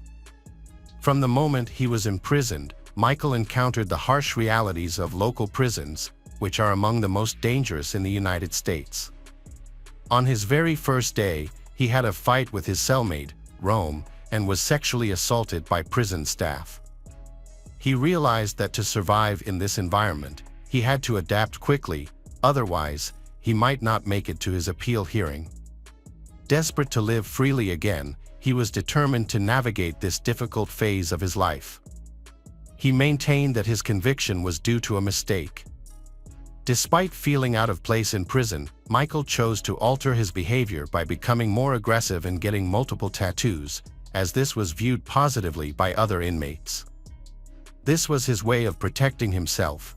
From the moment he was imprisoned, Michael encountered the harsh realities of local prisons, which are among the most dangerous in the United States. On his very first day, he had a fight with his cellmate, Rome, and was sexually assaulted by prison staff. He realized that to survive in this environment, he had to adapt quickly, otherwise, he might not make it to his appeal hearing. Desperate to live freely again, he was determined to navigate this difficult phase of his life. He maintained that his conviction was due to a mistake. Despite feeling out of place in prison, Michael chose to alter his behavior by becoming more aggressive and getting multiple tattoos, as this was viewed positively by other inmates. This was his way of protecting himself.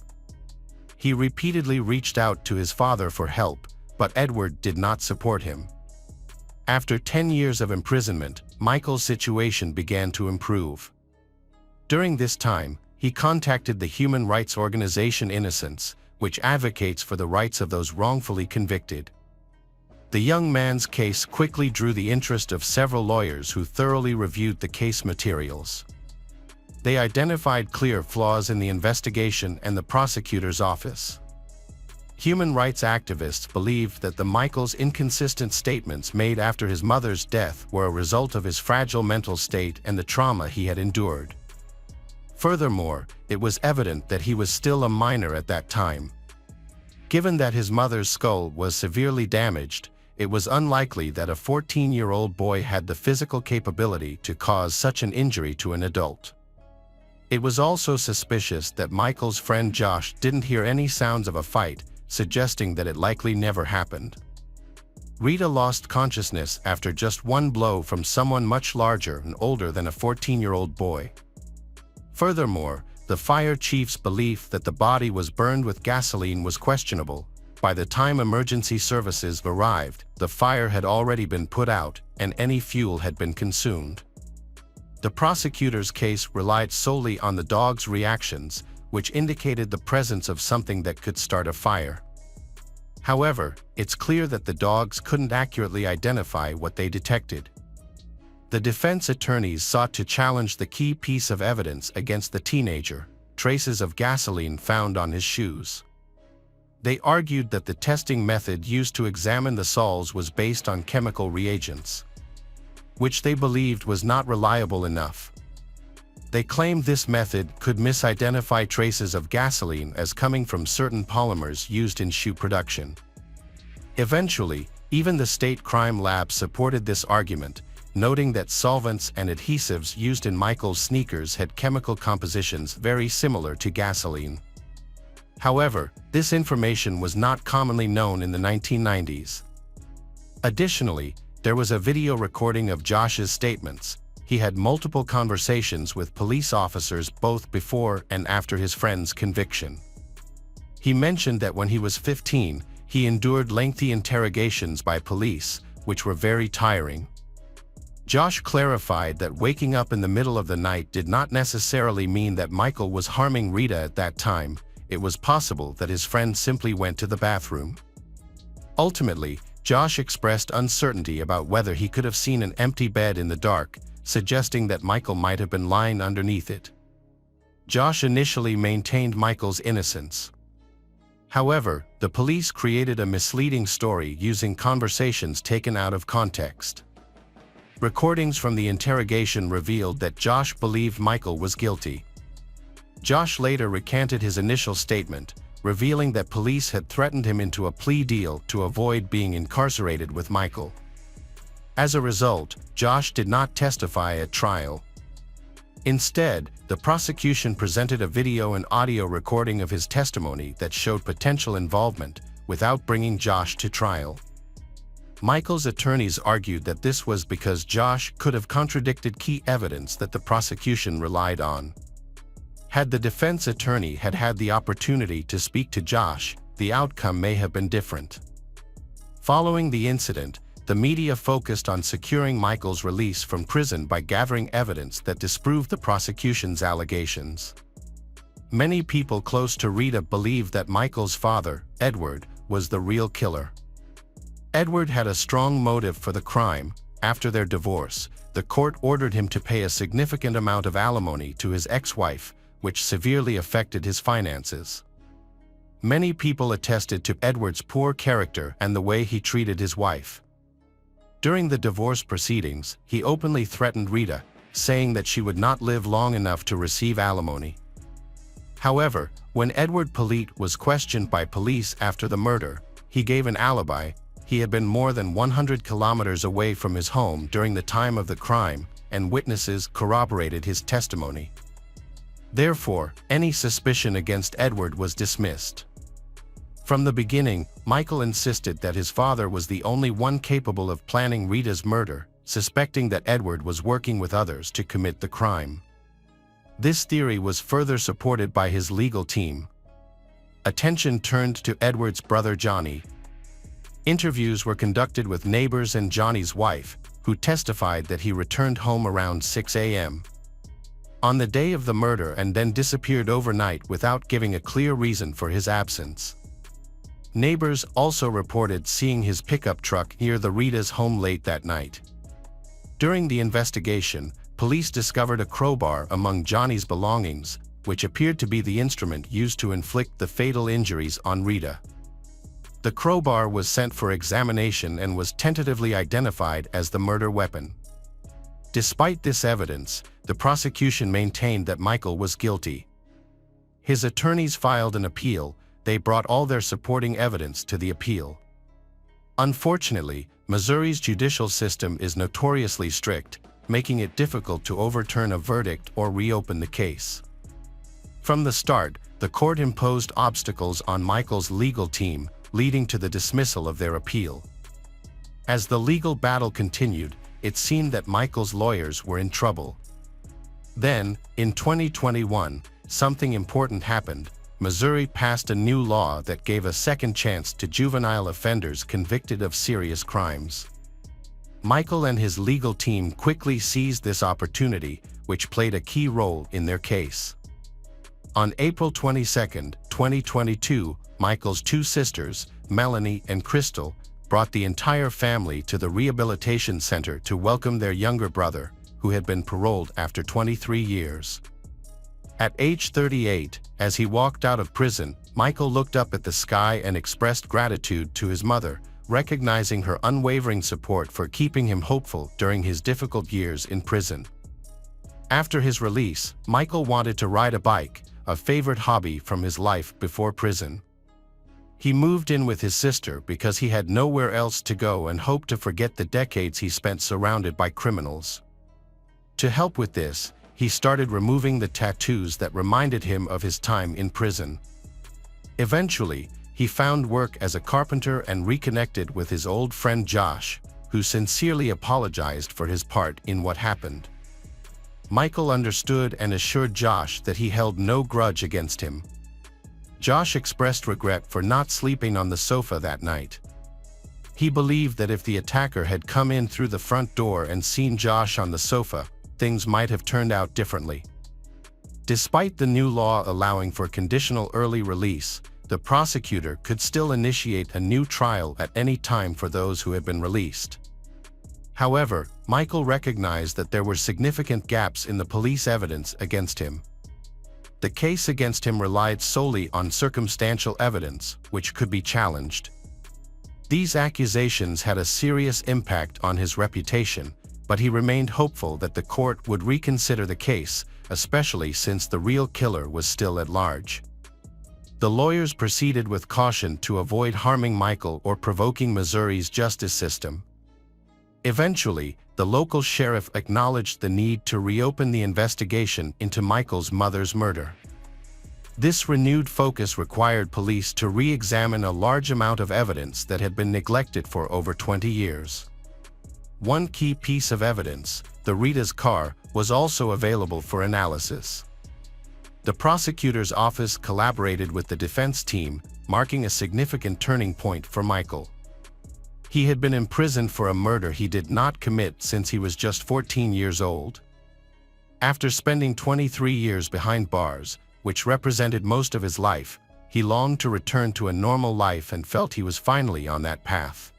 He repeatedly reached out to his father for help, but Edward did not support him. After 10 years of imprisonment, Michael's situation began to improve. During this time, he contacted the human rights organization Innocence, which advocates for the rights of those wrongfully convicted. The young man's case quickly drew the interest of several lawyers who thoroughly reviewed the case materials. They identified clear flaws in the investigation and the prosecutor's office. Human rights activists believed that the Michael's inconsistent statements made after his mother's death were a result of his fragile mental state and the trauma he had endured. Furthermore, it was evident that he was still a minor at that time. Given that his mother's skull was severely damaged, it was unlikely that a 14-year-old boy had the physical capability to cause such an injury to an adult. It was also suspicious that Michael's friend Josh didn't hear any sounds of a fight, suggesting that it likely never happened. Rita lost consciousness after just one blow from someone much larger and older than a 14-year-old boy. Furthermore, the fire chief's belief that the body was burned with gasoline was questionable. By the time emergency services arrived, the fire had already been put out, and any fuel had been consumed. The prosecutor's case relied solely on the dog's reactions, which indicated the presence of something that could start a fire. However, it's clear that the dogs couldn't accurately identify what they detected. The defense attorneys sought to challenge the key piece of evidence against the teenager, traces of gasoline found on his shoes. They argued that the testing method used to examine the soles was based on chemical reagents, which they believed was not reliable enough. They claimed this method could misidentify traces of gasoline as coming from certain polymers used in shoe production. Eventually, even the state crime lab supported this argument, noting that solvents and adhesives used in Michael's sneakers had chemical compositions very similar to gasoline. However, this information was not commonly known in the 1990s. Additionally, there was a video recording of Josh's statements. He had multiple conversations with police officers both before and after his friend's conviction. He mentioned that when he was 15, he endured lengthy interrogations by police, which were very tiring. Josh clarified that waking up in the middle of the night did not necessarily mean that Michael was harming Rita at that time. It was possible that his friend simply went to the bathroom. Ultimately, Josh expressed uncertainty about whether he could have seen an empty bed in the dark, suggesting that Michael might have been lying underneath it. Josh initially maintained Michael's innocence. However, the police created a misleading story using conversations taken out of context. Recordings from the interrogation revealed that Josh believed Michael was guilty. Josh later recanted his initial statement, revealing that police had threatened him into a plea deal to avoid being incarcerated with Michael. As a result, Josh did not testify at trial. Instead, the prosecution presented a video and audio recording of his testimony that showed potential involvement, without bringing Josh to trial. Michael's attorneys argued that this was because Josh could have contradicted key evidence that the prosecution relied on. Had the defense attorney had the opportunity to speak to Josh, the outcome may have been different. Following the incident, the media focused on securing Michael's release from prison by gathering evidence that disproved the prosecution's allegations. Many people close to Rita believed that Michael's father, Edward, was the real killer. Edward had a strong motive for the crime. After their divorce, the court ordered him to pay a significant amount of alimony to his ex-wife, which severely affected his finances. Many people attested to Edward's poor character and the way he treated his wife. During the divorce proceedings, he openly threatened Rita, saying that she would not live long enough to receive alimony. However, when Edward Politte was questioned by police after the murder, he gave an alibi. He had been more than 100 kilometers away from his home during the time of the crime, and witnesses corroborated his testimony. Therefore, any suspicion against Edward was dismissed. From the beginning, Michael insisted that his father was the only one capable of planning Rita's murder, suspecting that Edward was working with others to commit the crime. This theory was further supported by his legal team. Attention turned to Edward's brother Johnny. Interviews were conducted with neighbors and Johnny's wife, who testified that he returned home around 6 a.m. on the day of the murder and then disappeared overnight without giving a clear reason for his absence. Neighbors also reported seeing his pickup truck near the Rita's home late that night. During the investigation, police discovered a crowbar among Johnny's belongings, which appeared to be the instrument used to inflict the fatal injuries on Rita. The crowbar was sent for examination and was tentatively identified as the murder weapon. Despite this evidence, the prosecution maintained that Michael was guilty. His attorneys filed an appeal. They brought all their supporting evidence to the appeal. Unfortunately, Missouri's judicial system is notoriously strict, making it difficult to overturn a verdict or reopen the case. From the start, the court imposed obstacles on Michael's legal team, leading to the dismissal of their appeal. As the legal battle continued, it seemed that Michael's lawyers were in trouble. Then, in 2021, something important happened. Missouri passed a new law that gave a second chance to juvenile offenders convicted of serious crimes. Michael and his legal team quickly seized this opportunity, which played a key role in their case. On April 22, 2022, Michael's two sisters, Melanie and Crystal, brought the entire family to the rehabilitation center to welcome their younger brother, who had been paroled after 23 years. At age 38, as he walked out of prison, Michael looked up at the sky and expressed gratitude to his mother, recognizing her unwavering support for keeping him hopeful during his difficult years in prison. After his release, Michael wanted to ride a bike, a favorite hobby from his life before prison. He moved in with his sister because he had nowhere else to go and hoped to forget the decades he spent surrounded by criminals. To help with this, he started removing the tattoos that reminded him of his time in prison. Eventually, he found work as a carpenter and reconnected with his old friend Josh, who sincerely apologized for his part in what happened. Michael understood and assured Josh that he held no grudge against him. Josh expressed regret for not sleeping on the sofa that night. He believed that if the attacker had come in through the front door and seen Josh on the sofa, things might have turned out differently. Despite the new law allowing for conditional early release, the prosecutor could still initiate a new trial at any time for those who had been released. However, Michael recognized that there were significant gaps in the police evidence against him. The case against him relied solely on circumstantial evidence, which could be challenged. These accusations had a serious impact on his reputation, but he remained hopeful that the court would reconsider the case, especially since the real killer was still at large. The lawyers proceeded with caution to avoid harming Michael or provoking Missouri's justice system. Eventually, the local sheriff acknowledged the need to reopen the investigation into Michael's mother's murder. This renewed focus required police to re-examine a large amount of evidence that had been neglected for over 20 years. One key piece of evidence, the Rita's car, was also available for analysis. The prosecutor's office collaborated with the defense team, marking a significant turning point for Michael. He had been imprisoned for a murder he did not commit since he was just 14 years old. After spending 23 years behind bars, which represented most of his life, he longed to return to a normal life and felt he was finally on that path.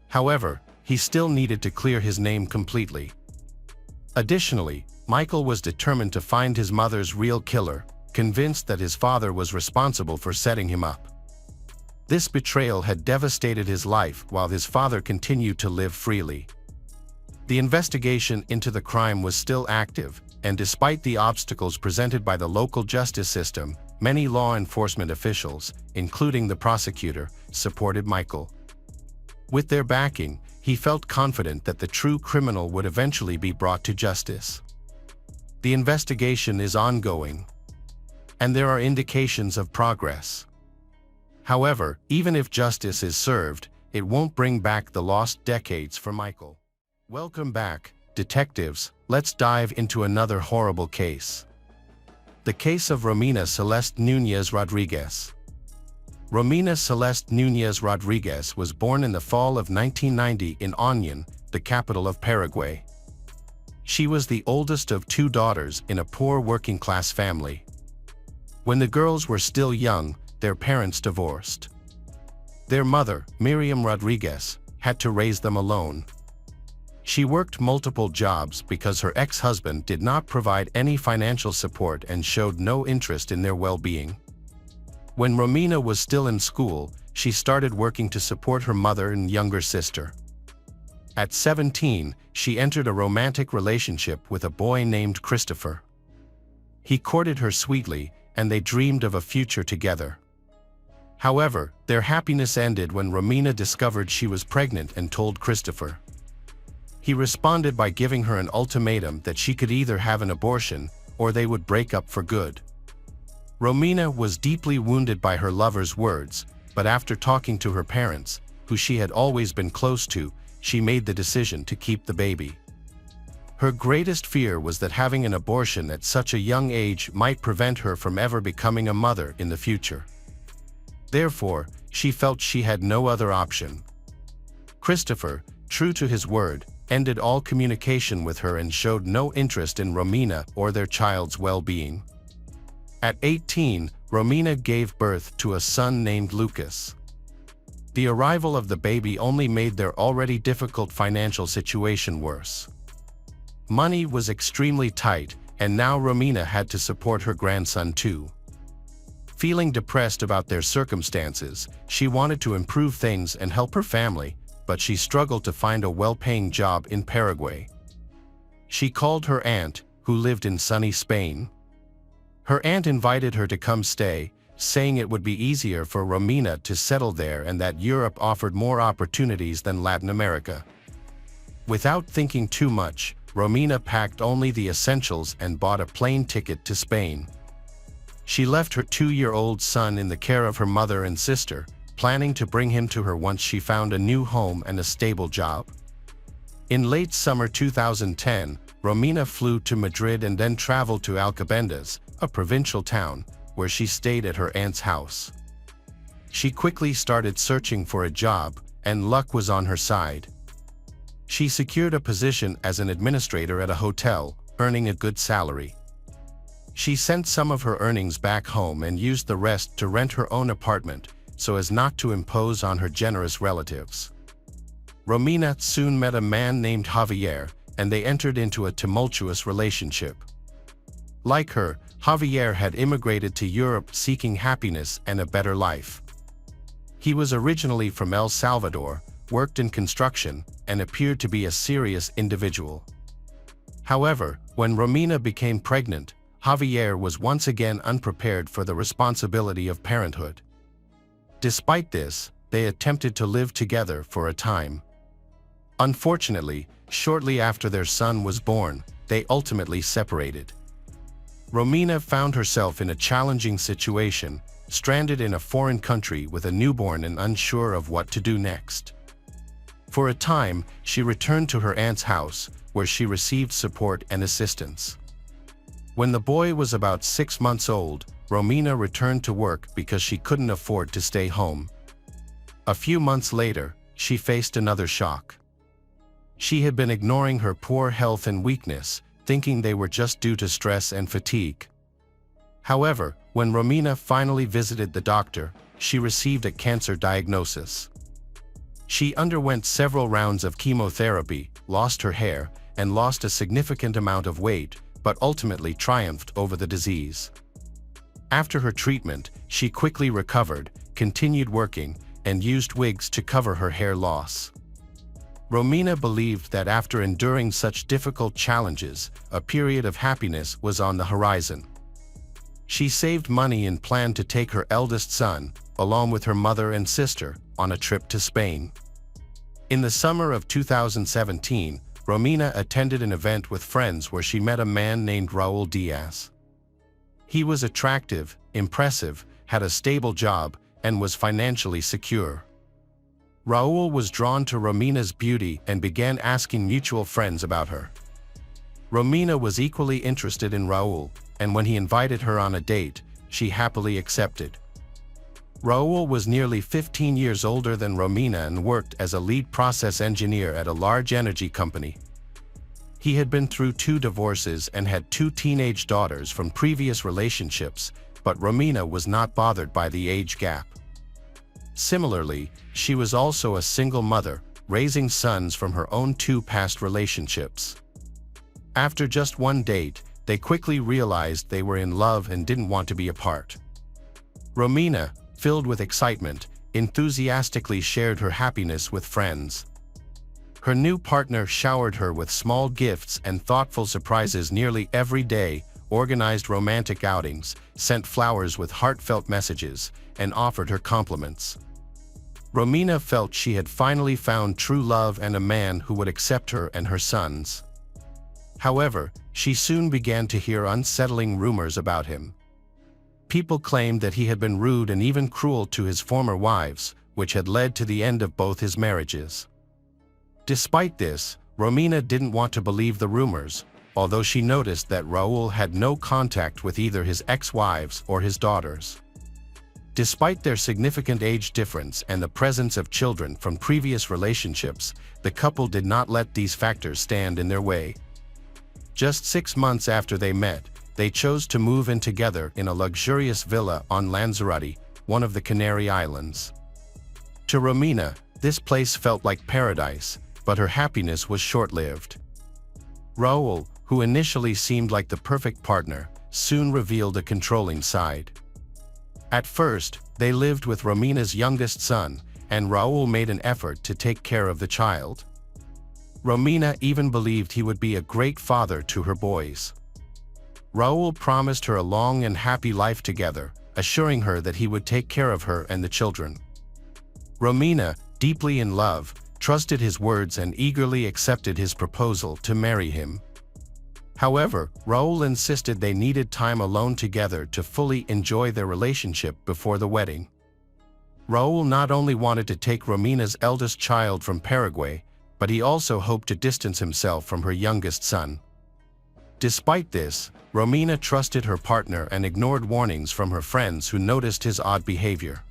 However, he still needed to clear his name completely. Additionally, Michael was determined to find his mother's real killer, convinced that his father was responsible for setting him up. This betrayal had devastated his life while his father continued to live freely. The investigation into the crime was still active, and despite the obstacles presented by the local justice system, many law enforcement officials, including the prosecutor, supported Michael. With their backing, he felt confident that the true criminal would eventually be brought to justice. The investigation is ongoing, and there are indications of progress. However, even if justice is served, it won't bring back the lost decades for Michael. Welcome back, detectives. Let's dive into another horrible case. The case of Romina Celeste Núñez Rodriguez. Romina Celeste Núñez Rodriguez was born in the fall of 1990 in Oñan, the capital of Paraguay. She was the oldest of two daughters in a poor working-class family. When the girls were still young, their parents divorced. Their mother, Miriam Rodriguez, had to raise them alone. She worked multiple jobs because her ex-husband did not provide any financial support and showed no interest in their well-being. When Romina was still in school, she started working to support her mother and younger sister. At 17, she entered a romantic relationship with a boy named Christopher. He courted her sweetly, and they dreamed of a future together. However, their happiness ended when Romina discovered she was pregnant and told Christopher. He responded by giving her an ultimatum that she could either have an abortion or they would break up for good. Romina was deeply wounded by her lover's words, but after talking to her parents, who she had always been close to, she made the decision to keep the baby. Her greatest fear was that having an abortion at such a young age might prevent her from ever becoming a mother in the future. Therefore, she felt she had no other option. Christopher, true to his word, ended all communication with her and showed no interest in Romina or their child's well-being. At 18, Romina gave birth to a son named Lucas. The arrival of the baby only made their already difficult financial situation worse. Money was extremely tight, and now Romina had to support her grandson too. Feeling depressed about their circumstances, she wanted to improve things and help her family, but she struggled to find a well-paying job in Paraguay. She called her aunt, who lived in sunny Spain. Her aunt invited her to come stay, saying it would be easier for Romina to settle there and that Europe offered more opportunities than Latin America. Without thinking too much, Romina packed only the essentials and bought a plane ticket to Spain. She left her 2-year-old son in the care of her mother and sister, planning to bring him to her once she found a new home and a stable job. In late summer 2010, Romina flew to Madrid and then traveled to Alcobendas, a provincial town, where she stayed at her aunt's house. She quickly started searching for a job, and luck was on her side. She secured a position as an administrator at a hotel, earning a good salary. She sent some of her earnings back home and used the rest to rent her own apartment, so as not to impose on her generous relatives. Romina soon met a man named Javier, and they entered into a tumultuous relationship. Like her, Javier had immigrated to Europe seeking happiness and a better life. He was originally from El Salvador, worked in construction, and appeared to be a serious individual. However, when Romina became pregnant, Javier was once again unprepared for the responsibility of parenthood. Despite this, they attempted to live together for a time. Unfortunately, shortly after their son was born, they ultimately separated. Romina found herself in a challenging situation, stranded in a foreign country with a newborn and unsure of what to do next. For a time, she returned to her aunt's house, where she received support and assistance. When the boy was about 6 months old, Romina returned to work because she couldn't afford to stay home. A few months later, she faced another shock. She had been ignoring her poor health and weakness, thinking they were just due to stress and fatigue. However, when Romina finally visited the doctor, she received a cancer diagnosis. She underwent several rounds of chemotherapy, lost her hair, and lost a significant amount of weight, but ultimately triumphed over the disease. After her treatment, she quickly recovered, continued working, and used wigs to cover her hair loss. Romina believed that after enduring such difficult challenges, a period of happiness was on the horizon. She saved money and planned to take her eldest son, along with her mother and sister, on a trip to Spain. In the summer of 2017, Romina attended an event with friends where she met a man named Raul Diaz. He was attractive, impressive, had a stable job, and was financially secure. Raul was drawn to Romina's beauty and began asking mutual friends about her. Romina was equally interested in Raul, and when he invited her on a date, she happily accepted. Raul was nearly 15 years older than Romina and worked as a lead process engineer at a large energy company. He had been through 2 divorces and had 2 teenage daughters from previous relationships, but Romina was not bothered by the age gap. Similarly, she was also a single mother, raising sons from her own 2 past relationships. After just one date, they quickly realized they were in love and didn't want to be apart. Romina, filled with excitement, enthusiastically shared her happiness with friends. Her new partner showered her with small gifts and thoughtful surprises nearly every day, organized romantic outings, sent flowers with heartfelt messages, and offered her compliments. Romina felt she had finally found true love and a man who would accept her and her sons. However, she soon began to hear unsettling rumors about him. People claimed that he had been rude and even cruel to his former wives, which had led to the end of both his marriages. Despite this, Romina didn't want to believe the rumors, although she noticed that Raul had no contact with either his ex-wives or his daughters. Despite their significant age difference and the presence of children from previous relationships, the couple did not let these factors stand in their way. Just 6 months after they met, they chose to move in together in a luxurious villa on Lanzarote, one of the Canary Islands. To Romina, this place felt like paradise, but her happiness was short-lived. Raul, who initially seemed like the perfect partner, soon revealed a controlling side. At first, they lived with Romina's youngest son, and Raul made an effort to take care of the child. Romina even believed he would be a great father to her boys. Raul promised her a long and happy life together, assuring her that he would take care of her and the children. Romina, deeply in love, trusted his words and eagerly accepted his proposal to marry him. However, Raul insisted they needed time alone together to fully enjoy their relationship before the wedding. Raul not only wanted to take Romina's eldest child from Paraguay, but he also hoped to distance himself from her youngest son. Despite this, Romina trusted her partner and ignored warnings from her friends who noticed his odd behavior.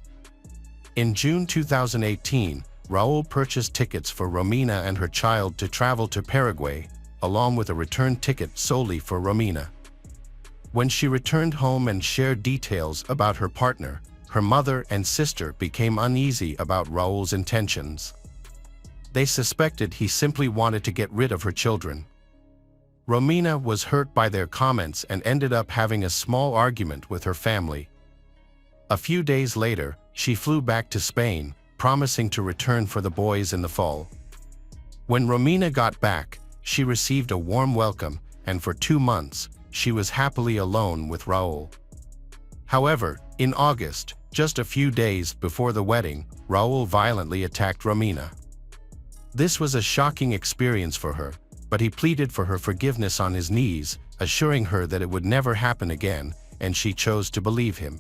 In June 2018, Raul purchased tickets for Romina and her child to travel to Paraguay, along with a return ticket solely for Romina. When she returned home and shared details about her partner, her mother and sister became uneasy about Raul's intentions. They suspected he simply wanted to get rid of her children. Romina was hurt by their comments and ended up having a small argument with her family. A few days later, she flew back to Spain, promising to return for the boys in the fall. When Romina got back, she received a warm welcome, and for 2 months, she was happily alone with Raul. However, in August, just a few days before the wedding, Raul violently attacked Romina. This was a shocking experience for her, but he pleaded for her forgiveness on his knees, assuring her that it would never happen again, and she chose to believe him.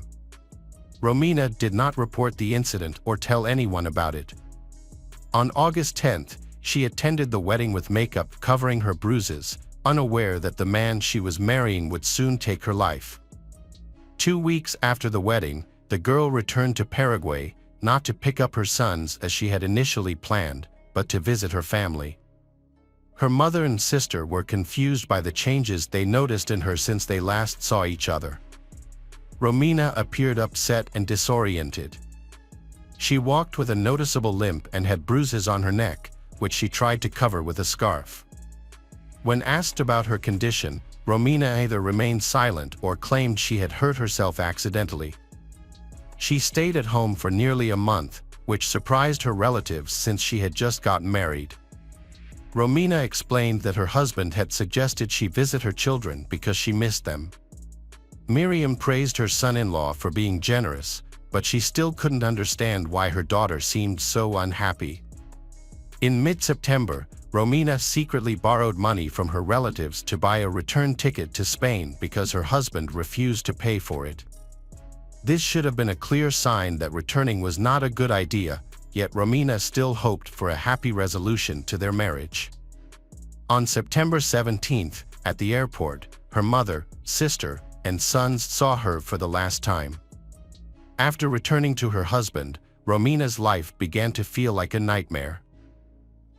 Romina did not report the incident or tell anyone about it. On August 10th, she attended the wedding with makeup covering her bruises, unaware that the man she was marrying would soon take her life. 2 weeks after the wedding, the girl returned to Paraguay, not to pick up her sons as she had initially planned, but to visit her family. Her mother and sister were confused by the changes they noticed in her since they last saw each other. Romina appeared upset and disoriented. She walked with a noticeable limp and had bruises on her neck, which she tried to cover with a scarf. When asked about her condition, Romina either remained silent or claimed she had hurt herself accidentally. She stayed at home for nearly a month, which surprised her relatives since she had just gotten married. Romina explained that her husband had suggested she visit her children because she missed them. Miriam praised her son-in-law for being generous, but she still couldn't understand why her daughter seemed so unhappy. In mid-September, Romina secretly borrowed money from her relatives to buy a return ticket to Spain because her husband refused to pay for it. This should have been a clear sign that returning was not a good idea, yet Romina still hoped for a happy resolution to their marriage. On September 17th, at the airport, her mother, sister, and sons saw her for the last time. After returning to her husband, Romina's life began to feel like a nightmare.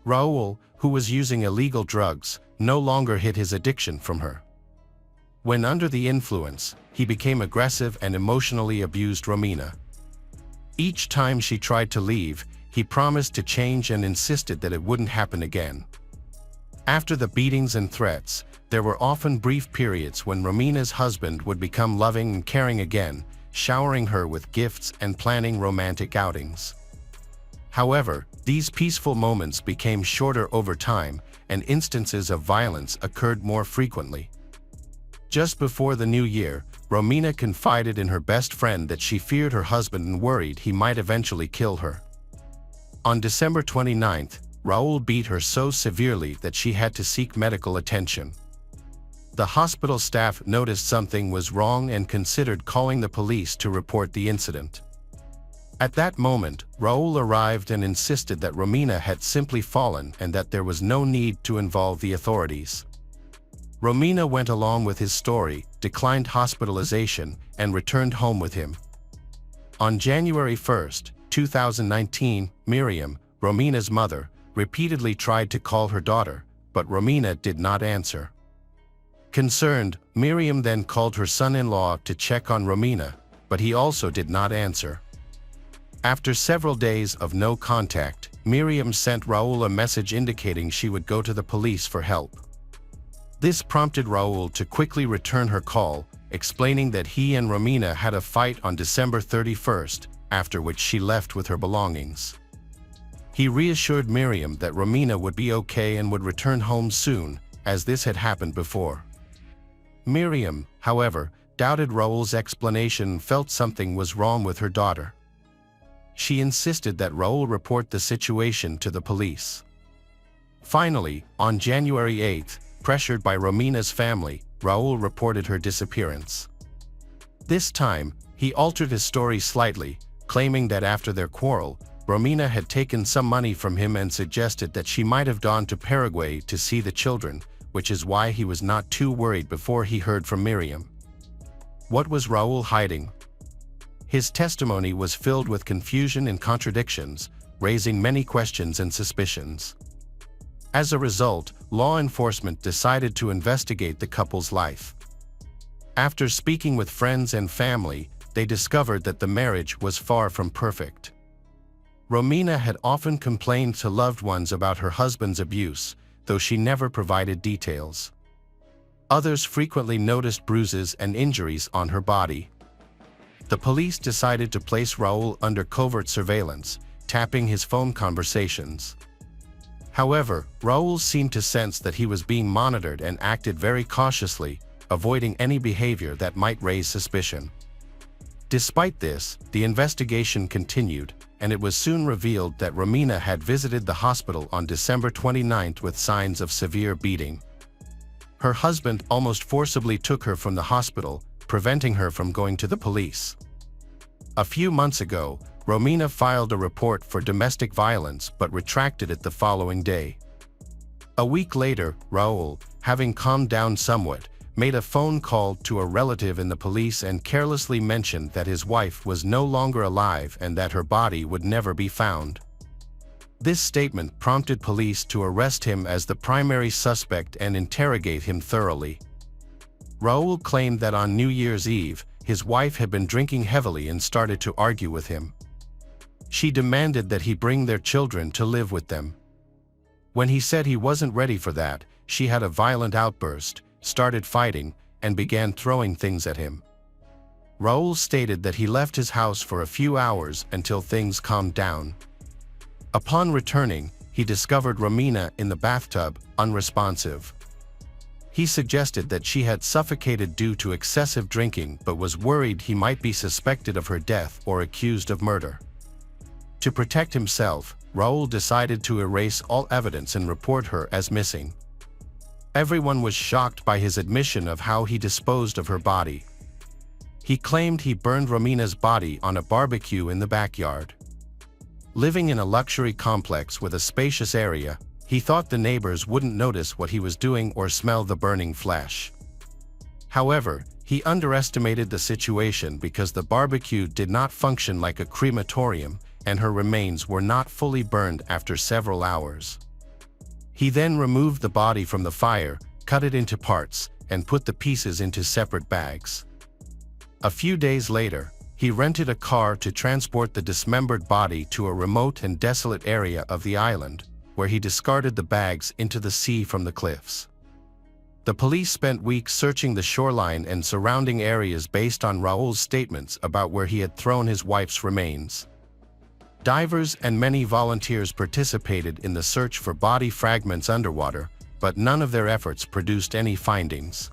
Raul, who was using illegal drugs, no longer hid his addiction from her. When under the influence, he became aggressive and emotionally abused Romina. Each time she tried to leave, he promised to change and insisted that it wouldn't happen again. After the beatings and threats, there were often brief periods when Romina's husband would become loving and caring again, showering her with gifts and planning romantic outings. However, these peaceful moments became shorter over time, and instances of violence occurred more frequently. Just before the new year, Romina confided in her best friend that she feared her husband and worried he might eventually kill her. On December 29th, Raul beat her so severely that she had to seek medical attention. The hospital staff noticed something was wrong and considered calling the police to report the incident. At that moment, Raul arrived and insisted that Romina had simply fallen and that there was no need to involve the authorities. Romina went along with his story, declined hospitalization, and returned home with him. On January 1, 2019, Miriam, Romina's mother, repeatedly tried to call her daughter, but Romina did not answer. Concerned, Miriam then called her son-in-law to check on Romina, but he also did not answer. After several days of no contact, Miriam sent Raul a message indicating she would go to the police for help. This prompted Raul to quickly return her call, explaining that he and Romina had a fight on December 31st, after which she left with her belongings. He reassured Miriam that Romina would be okay and would return home soon, as this had happened before. Miriam, however, doubted Raul's explanation and felt something was wrong with her daughter. She insisted that Raul report the situation to the police. Finally, on January 8th, pressured by Romina's family, Raul reported her disappearance. This time, he altered his story slightly, claiming that after their quarrel, Romina had taken some money from him and suggested that she might have gone to Paraguay to see the children, which is why he was not too worried before he heard from Miriam. What was Raul hiding? His testimony was filled with confusion and contradictions, raising many questions and suspicions. As a result, law enforcement decided to investigate the couple's life. After speaking with friends and family, they discovered that the marriage was far from perfect. Romina had often complained to loved ones about her husband's abuse, though she never provided details. Others frequently noticed bruises and injuries on her body. The police decided to place Raul under covert surveillance, tapping his phone conversations. However, Raul seemed to sense that he was being monitored and acted very cautiously, avoiding any behavior that might raise suspicion. Despite this, the investigation continued, and it was soon revealed that Romina had visited the hospital on December 29 with signs of severe beating. Her husband almost forcibly took her from the hospital, preventing her from going to the police. A few months ago, Romina filed a report for domestic violence but retracted it the following day. A week later, Raul, having calmed down somewhat, made a phone call to a relative in the police and carelessly mentioned that his wife was no longer alive and that her body would never be found. This statement prompted police to arrest him as the primary suspect and interrogate him thoroughly. Raul claimed that on New Year's Eve, his wife had been drinking heavily and started to argue with him. She demanded that he bring their children to live with them. When he said he wasn't ready for that, she had a violent outburst, started fighting, and began throwing things at him. Raul stated that he left his house for a few hours until things calmed down. Upon returning, he discovered Romina in the bathtub, unresponsive. He suggested that she had suffocated due to excessive drinking but was worried he might be suspected of her death or accused of murder. To protect himself, Raul decided to erase all evidence and report her as missing. Everyone was shocked by his admission of how he disposed of her body. He claimed he burned Romina's body on a barbecue in the backyard. Living in a luxury complex with a spacious area, he thought the neighbors wouldn't notice what he was doing or smell the burning flesh. However, he underestimated the situation because the barbecue did not function like a crematorium, and her remains were not fully burned after several hours. He then removed the body from the fire, cut it into parts, and put the pieces into separate bags. A few days later, he rented a car to transport the dismembered body to a remote and desolate area of the island, where he discarded the bags into the sea from the cliffs. The police spent weeks searching the shoreline and surrounding areas based on Raul's statements about where he had thrown his wife's remains. Divers and many volunteers participated in the search for body fragments underwater, but none of their efforts produced any findings.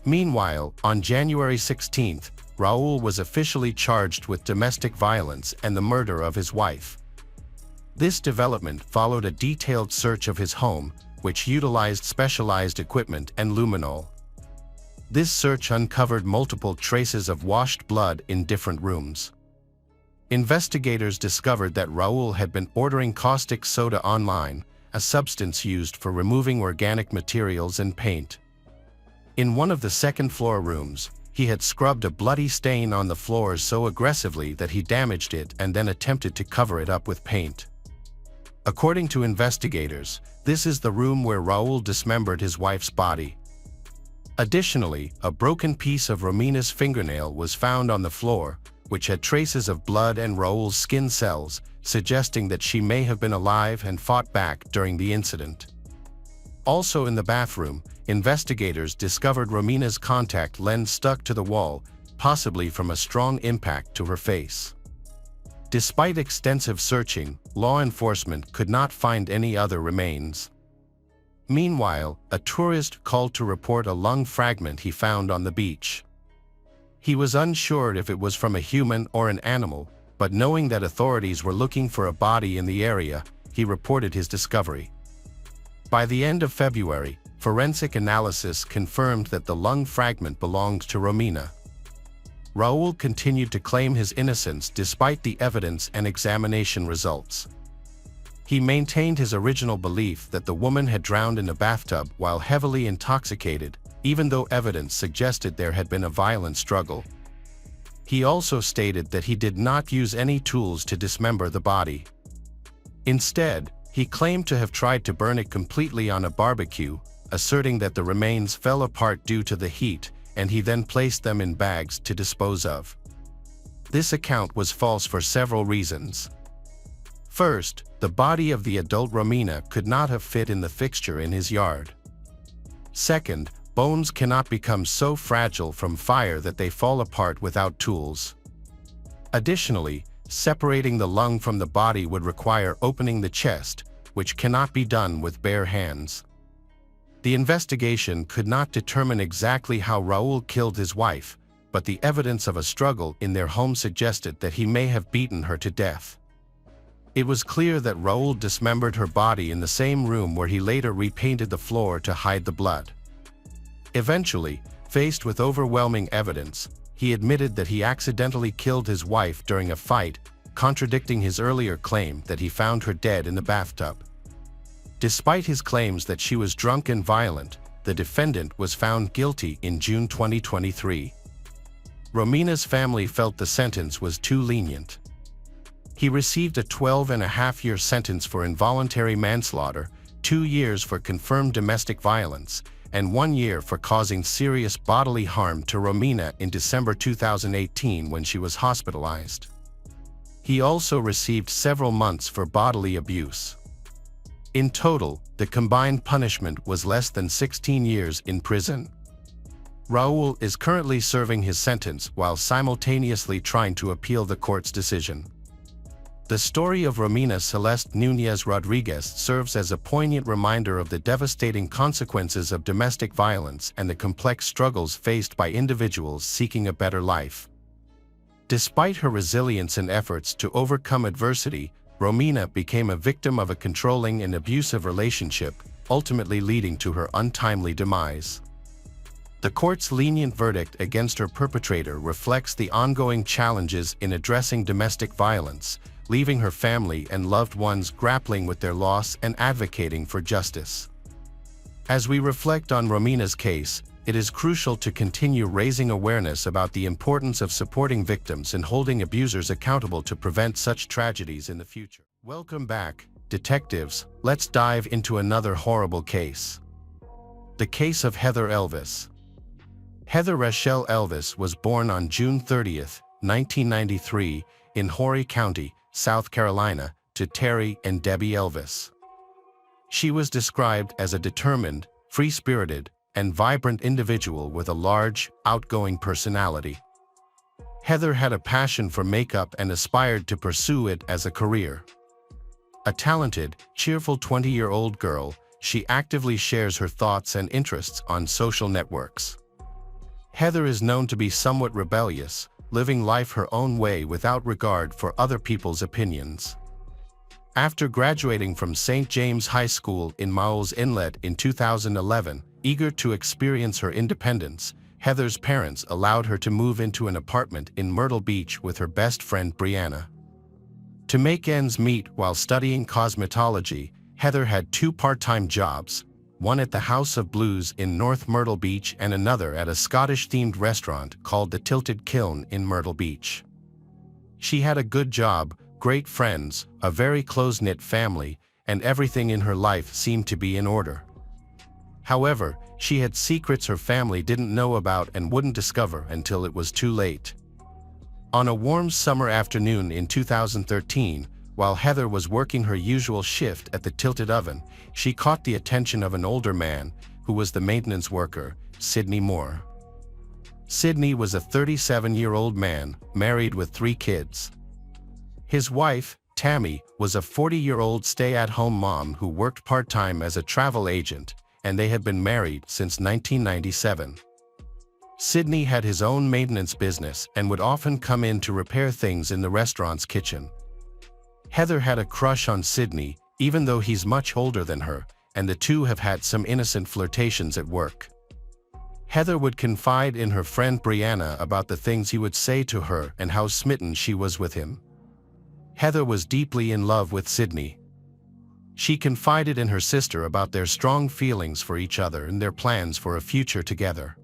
Meanwhile, on January 16th, Raul was officially charged with domestic violence and the murder of his wife. This development followed a detailed search of his home, which utilized specialized equipment and luminol. This search uncovered multiple traces of washed blood in different rooms. Investigators discovered that Raul had been ordering caustic soda online, a substance used for removing organic materials and paint. In one of the second-floor rooms, he had scrubbed a bloody stain on the floor so aggressively that he damaged it and then attempted to cover it up with paint. According to investigators, this is the room where Raul dismembered his wife's body. Additionally, a broken piece of Romina's fingernail was found on the floor, which had traces of blood and Raul's skin cells, suggesting that she may have been alive and fought back during the incident. Also in the bathroom, investigators discovered Romina's contact lens stuck to the wall, possibly from a strong impact to her face. Despite extensive searching, law enforcement could not find any other remains. Meanwhile, a tourist called to report a lung fragment he found on the beach. He was unsure if it was from a human or an animal, but knowing that authorities were looking for a body in the area, he reported his discovery. By the end of February, forensic analysis confirmed that the lung fragment belonged to Romina. Raul continued to claim his innocence despite the evidence and examination results. He maintained his original belief that the woman had drowned in a bathtub while heavily intoxicated, even though evidence suggested there had been a violent struggle. He also stated that he did not use any tools to dismember the body. Instead, he claimed to have tried to burn it completely on a barbecue, asserting that the remains fell apart due to the heat, and he then placed them in bags to dispose of. This account was false for several reasons. First, the body of the adult Romina could not have fit in the fixture in his yard. Second, Bones cannot become so fragile from fire that they fall apart without tools. Additionally, separating the lung from the body would require opening the chest, which cannot be done with bare hands. The investigation could not determine exactly how Raul killed his wife, but the evidence of a struggle in their home suggested that he may have beaten her to death. It was clear that Raul dismembered her body in the same room where he later repainted the floor to hide the blood. Eventually, faced with overwhelming evidence, he admitted that he accidentally killed his wife during a fight, contradicting his earlier claim that he found her dead in the bathtub. Despite his claims that she was drunk and violent, the defendant was found guilty in June 2023. Romina's family felt the sentence was too lenient. He received a 12.5-year sentence for involuntary manslaughter, 2 years for confirmed domestic violence, and 1 year for causing serious bodily harm to Romina in December 2018 when she was hospitalized. He also received several months for bodily abuse. In total, the combined punishment was less than 16 years in prison. Raul is currently serving his sentence while simultaneously trying to appeal the court's decision. The story of Romina Celeste Núñez Rodriguez serves as a poignant reminder of the devastating consequences of domestic violence and the complex struggles faced by individuals seeking a better life. Despite her resilience and efforts to overcome adversity, Romina became a victim of a controlling and abusive relationship, ultimately leading to her untimely demise. The court's lenient verdict against her perpetrator reflects the ongoing challenges in addressing domestic violence, leaving her family and loved ones grappling with their loss and advocating for justice. As we reflect on Romina's case, it is crucial to continue raising awareness about the importance of supporting victims and holding abusers accountable to prevent such tragedies in the future. Welcome back, detectives. Let's dive into another horrible case. The case of Heather Elvis. Heather Rachel Elvis was born on June 30, 1993, in Horry County, South Carolina, to Terry and Debbie Elvis. She was described as a determined, free-spirited, and vibrant individual with a large, outgoing personality. Heather had a passion for makeup and aspired to pursue it as a career. A talented, cheerful 20-year-old girl, she actively shares her thoughts and interests on social networks. Heather is known to be somewhat rebellious, living life her own way without regard for other people's opinions. After graduating from St. James High School in Maules Inlet in 2011, eager to experience her independence, Heather's parents allowed her to move into an apartment in Myrtle Beach with her best friend Brianna. To make ends meet while studying cosmetology, Heather had 2 part-time jobs, one at the House of Blues in North Myrtle Beach and another at a Scottish-themed restaurant called the Tilted Kiln in Myrtle Beach. She had a good job, great friends, a very close-knit family, and everything in her life seemed to be in order. However, she had secrets her family didn't know about and wouldn't discover until it was too late. On a warm summer afternoon in 2013, while Heather was working her usual shift at the Tilted Oven, she caught the attention of an older man, who was the maintenance worker, Sidney Moore. Sidney was a 37-year-old man, married with 3 kids. His wife, Tammy, was a 40-year-old stay-at-home mom who worked part-time as a travel agent, and they had been married since 1997. Sidney had his own maintenance business and would often come in to repair things in the restaurant's kitchen. Heather had a crush on Sidney, even though he's much older than her, and the two have had some innocent flirtations at work. Heather would confide in her friend Brianna about the things he would say to her and how smitten she was with him. Heather was deeply in love with Sidney. She confided in her sister about their strong feelings for each other and their plans for a future together.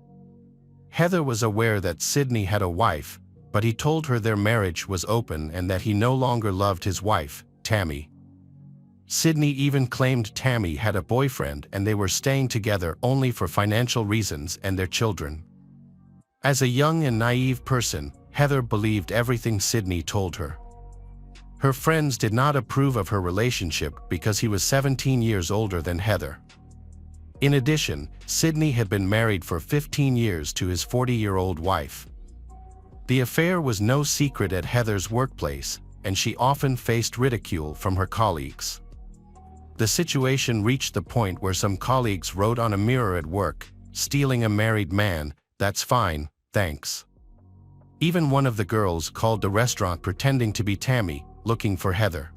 Heather was aware that Sidney had a wife, but he told her their marriage was open and that he no longer loved his wife, Tammy. Sidney even claimed Tammy had a boyfriend and they were staying together only for financial reasons and their children. As a young and naive person, Heather believed everything Sidney told her. Her friends did not approve of her relationship because he was 17 years older than Heather. In addition, Sidney had been married for 15 years to his 40-year-old wife. The affair was no secret at Heather's workplace, and she often faced ridicule from her colleagues. The situation reached the point where some colleagues wrote on a mirror at work, "Stealing a married man, that's fine, thanks." Even one of the girls called the restaurant pretending to be Tammy, looking for Heather.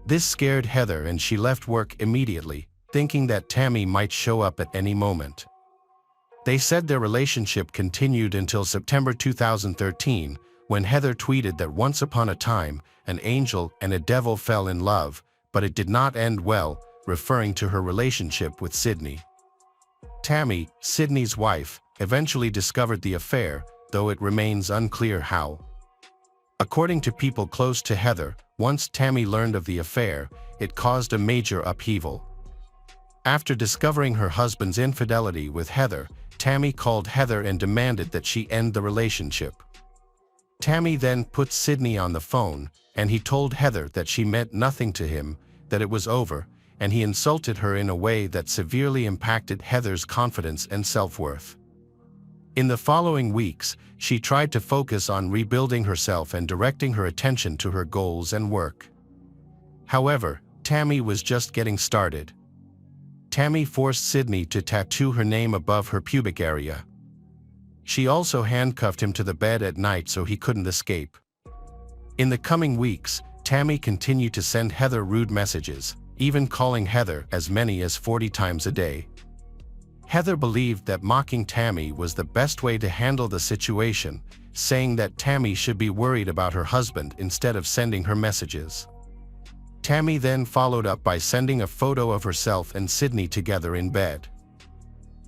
This scared Heather and she left work immediately, thinking that Tammy might show up at any moment. They said their relationship continued until September 2013, when Heather tweeted that once upon a time, an angel and a devil fell in love, but it did not end well, referring to her relationship with Sidney. Tammy, Sidney's wife, eventually discovered the affair, though it remains unclear how. According to people close to Heather, once Tammy learned of the affair, it caused a major upheaval. After discovering her husband's infidelity with Heather, Tammy called Heather and demanded that she end the relationship. Tammy then put Sidney on the phone, and he told Heather that she meant nothing to him, that it was over, and he insulted her in a way that severely impacted Heather's confidence and self-worth. In the following weeks, she tried to focus on rebuilding herself and directing her attention to her goals and work. However, Tammy was just getting started. Tammy forced Sidney to tattoo her name above her pubic area. She also handcuffed him to the bed at night so he couldn't escape. In the coming weeks, Tammy continued to send Heather rude messages, even calling Heather as many as 40 times a day. Heather believed that mocking Tammy was the best way to handle the situation, saying that Tammy should be worried about her husband instead of sending her messages. Tammy then followed up by sending a photo of herself and Sidney together in bed.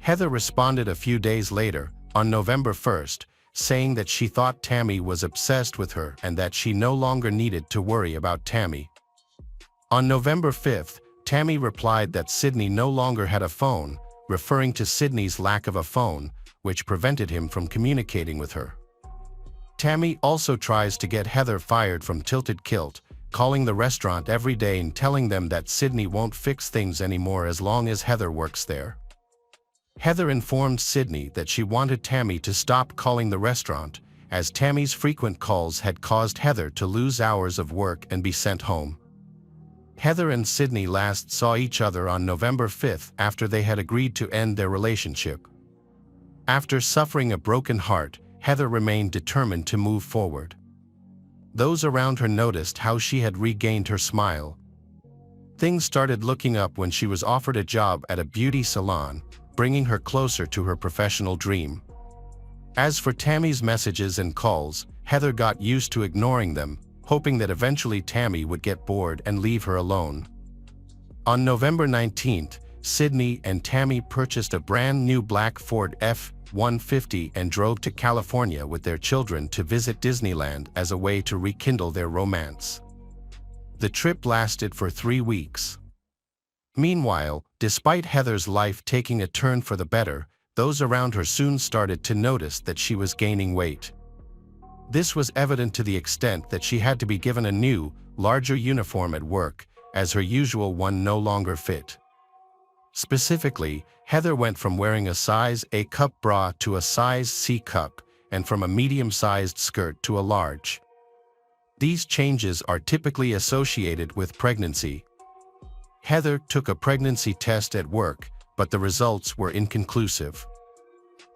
Heather responded a few days later, on November 1st, saying that she thought Tammy was obsessed with her and that she no longer needed to worry about Tammy. On November 5th, Tammy replied that Sidney no longer had a phone, referring to Sidney's lack of a phone, which prevented him from communicating with her. Tammy also tries to get Heather fired from Tilted Kilt, calling the restaurant every day and telling them that Sidney won't fix things anymore as long as Heather works there. Heather informed Sidney that she wanted Tammy to stop calling the restaurant, as Tammy's frequent calls had caused Heather to lose hours of work and be sent home. Heather and Sidney last saw each other on November 5th after they had agreed to end their relationship. After suffering a broken heart, Heather remained determined to move forward. Those around her noticed how she had regained her smile. Things started looking up when she was offered a job at a beauty salon, bringing her closer to her professional dream. As for Tammy's messages and calls, Heather got used to ignoring them, hoping that eventually Tammy would get bored and leave her alone. On November 19th, Sidney and Tammy purchased a brand new black Ford F-150 and drove to California with their children to visit Disneyland as a way to rekindle their romance. The trip lasted for 3 weeks. Meanwhile, despite Heather's life taking a turn for the better, those around her soon started to notice that she was gaining weight. This was evident to the extent that she had to be given a new, larger uniform at work, as her usual one no longer fit. Specifically, Heather went from wearing a size A cup bra to a size C cup, and from a medium-sized skirt to a large. These changes are typically associated with pregnancy. Heather took a pregnancy test at work, but the results were inconclusive.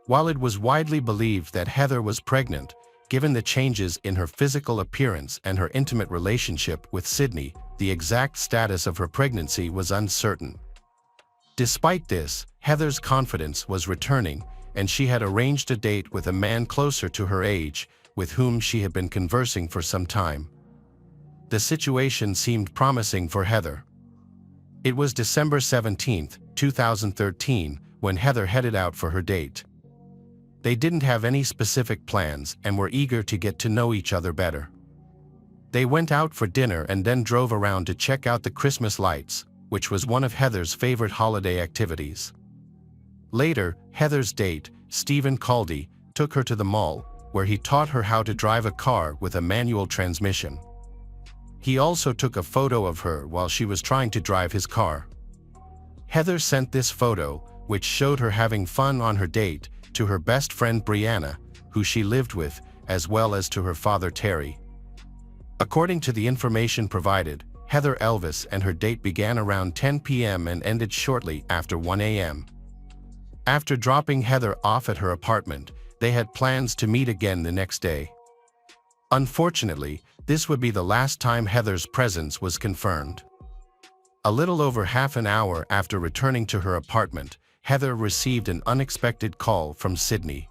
While it was widely believed that Heather was pregnant, given the changes in her physical appearance and her intimate relationship with Sidney, the exact status of her pregnancy was uncertain. Despite this, Heather's confidence was returning, and she had arranged a date with a man closer to her age, with whom she had been conversing for some time. The situation seemed promising for Heather. It was December 17, 2013, when Heather headed out for her date. They didn't have any specific plans and were eager to get to know each other better. They went out for dinner and then drove around to check out the Christmas lights, which was one of Heather's favorite holiday activities. Later, Heather's date, Stephen Caldy, took her to the mall, where he taught her how to drive a car with a manual transmission. He also took a photo of her while she was trying to drive his car. Heather sent this photo, which showed her having fun on her date, to her best friend Brianna, who she lived with, as well as to her father Terry. According to the information provided, Heather Elvis and her date began around 10 p.m. and ended shortly after 1 a.m. After dropping Heather off at her apartment, they had plans to meet again the next day. Unfortunately, this would be the last time Heather's presence was confirmed. A little over half an hour after returning to her apartment, Heather received an unexpected call from Sydney.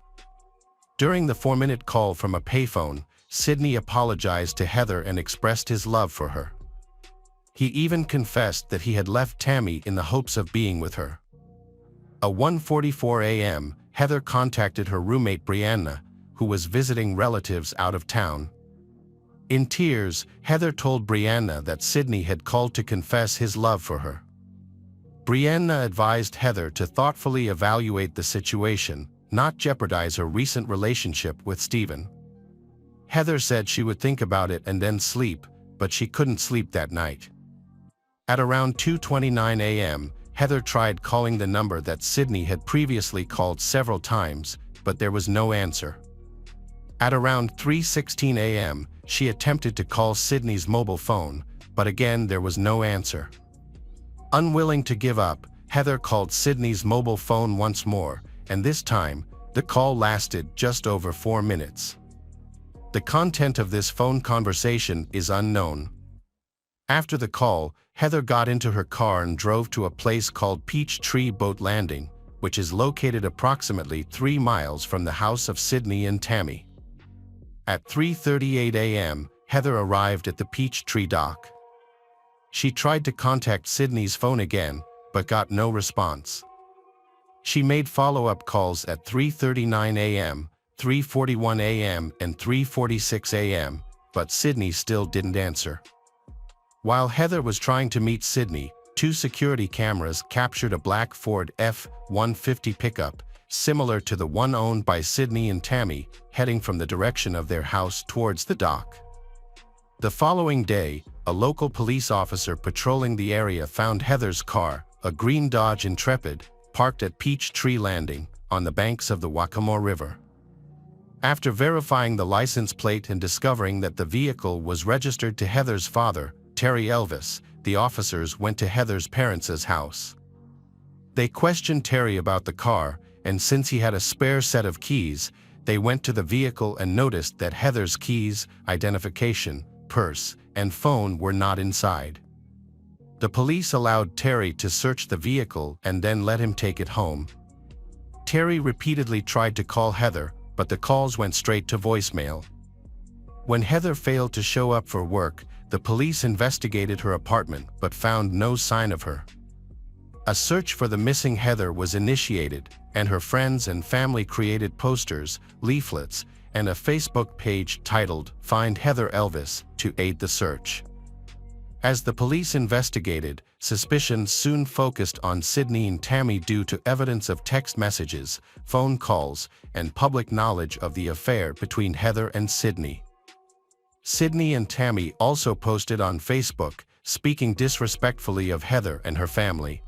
During the 4-minute call from a payphone, Sydney apologized to Heather and expressed his love for her. He even confessed that he had left Tammy in the hopes of being with her. At 1:44 a.m., Heather contacted her roommate Brianna, who was visiting relatives out of town. In tears, Heather told Brianna that Sydney had called to confess his love for her. Brianna advised Heather to thoughtfully evaluate the situation, not jeopardize her recent relationship with Stephen. Heather said she would think about it and then sleep, but she couldn't sleep that night. At around 2:29 a.m., Heather tried calling the number that Sydney had previously called several times, but there was no answer. At around 3:16 a.m., she attempted to call Sydney's mobile phone, but again there was no answer. Unwilling to give up, Heather called Sydney's mobile phone once more, and this time, the call lasted just over 4 minutes. The content of this phone conversation is unknown. After the call, Heather got into her car and drove to a place called Peachtree Boat Landing, which is located approximately 3 miles from the house of Sydney and Tammy. At 3:38 a.m., Heather arrived at the Peachtree dock. She tried to contact Sydney's phone again, but got no response. She made follow-up calls at 3:39 a.m., 3:41 a.m., and 3:46 a.m., but Sydney still didn't answer. While Heather was trying to meet Sydney, 2 security cameras captured a black Ford F-150 pickup, similar to the one owned by Sydney and Tammy, heading from the direction of their house towards the dock. The following day, a local police officer patrolling the area found Heather's car, a green Dodge Intrepid, parked at Peachtree Landing, on the banks of the Waccamaw River. After verifying the license plate and discovering that the vehicle was registered to Heather's father, Terry Elvis, the officers went to Heather's parents' house. They questioned Terry about the car, and since he had a spare set of keys, they went to the vehicle and noticed that Heather's keys, identification, purse, and phone were not inside. The police allowed Terry to search the vehicle and then let him take it home. Terry repeatedly tried to call Heather, but the calls went straight to voicemail. When Heather failed to show up for work, the police investigated her apartment but found no sign of her. A search for the missing Heather was initiated, and her friends and family created posters, leaflets, and a Facebook page titled "Find Heather Elvis" to aid the search. As the police investigated, suspicion soon focused on Sydney and Tammy due to evidence of text messages, phone calls, and public knowledge of the affair between Heather and Sydney. Sydney and Tammy also posted on Facebook, speaking disrespectfully of Heather and her family.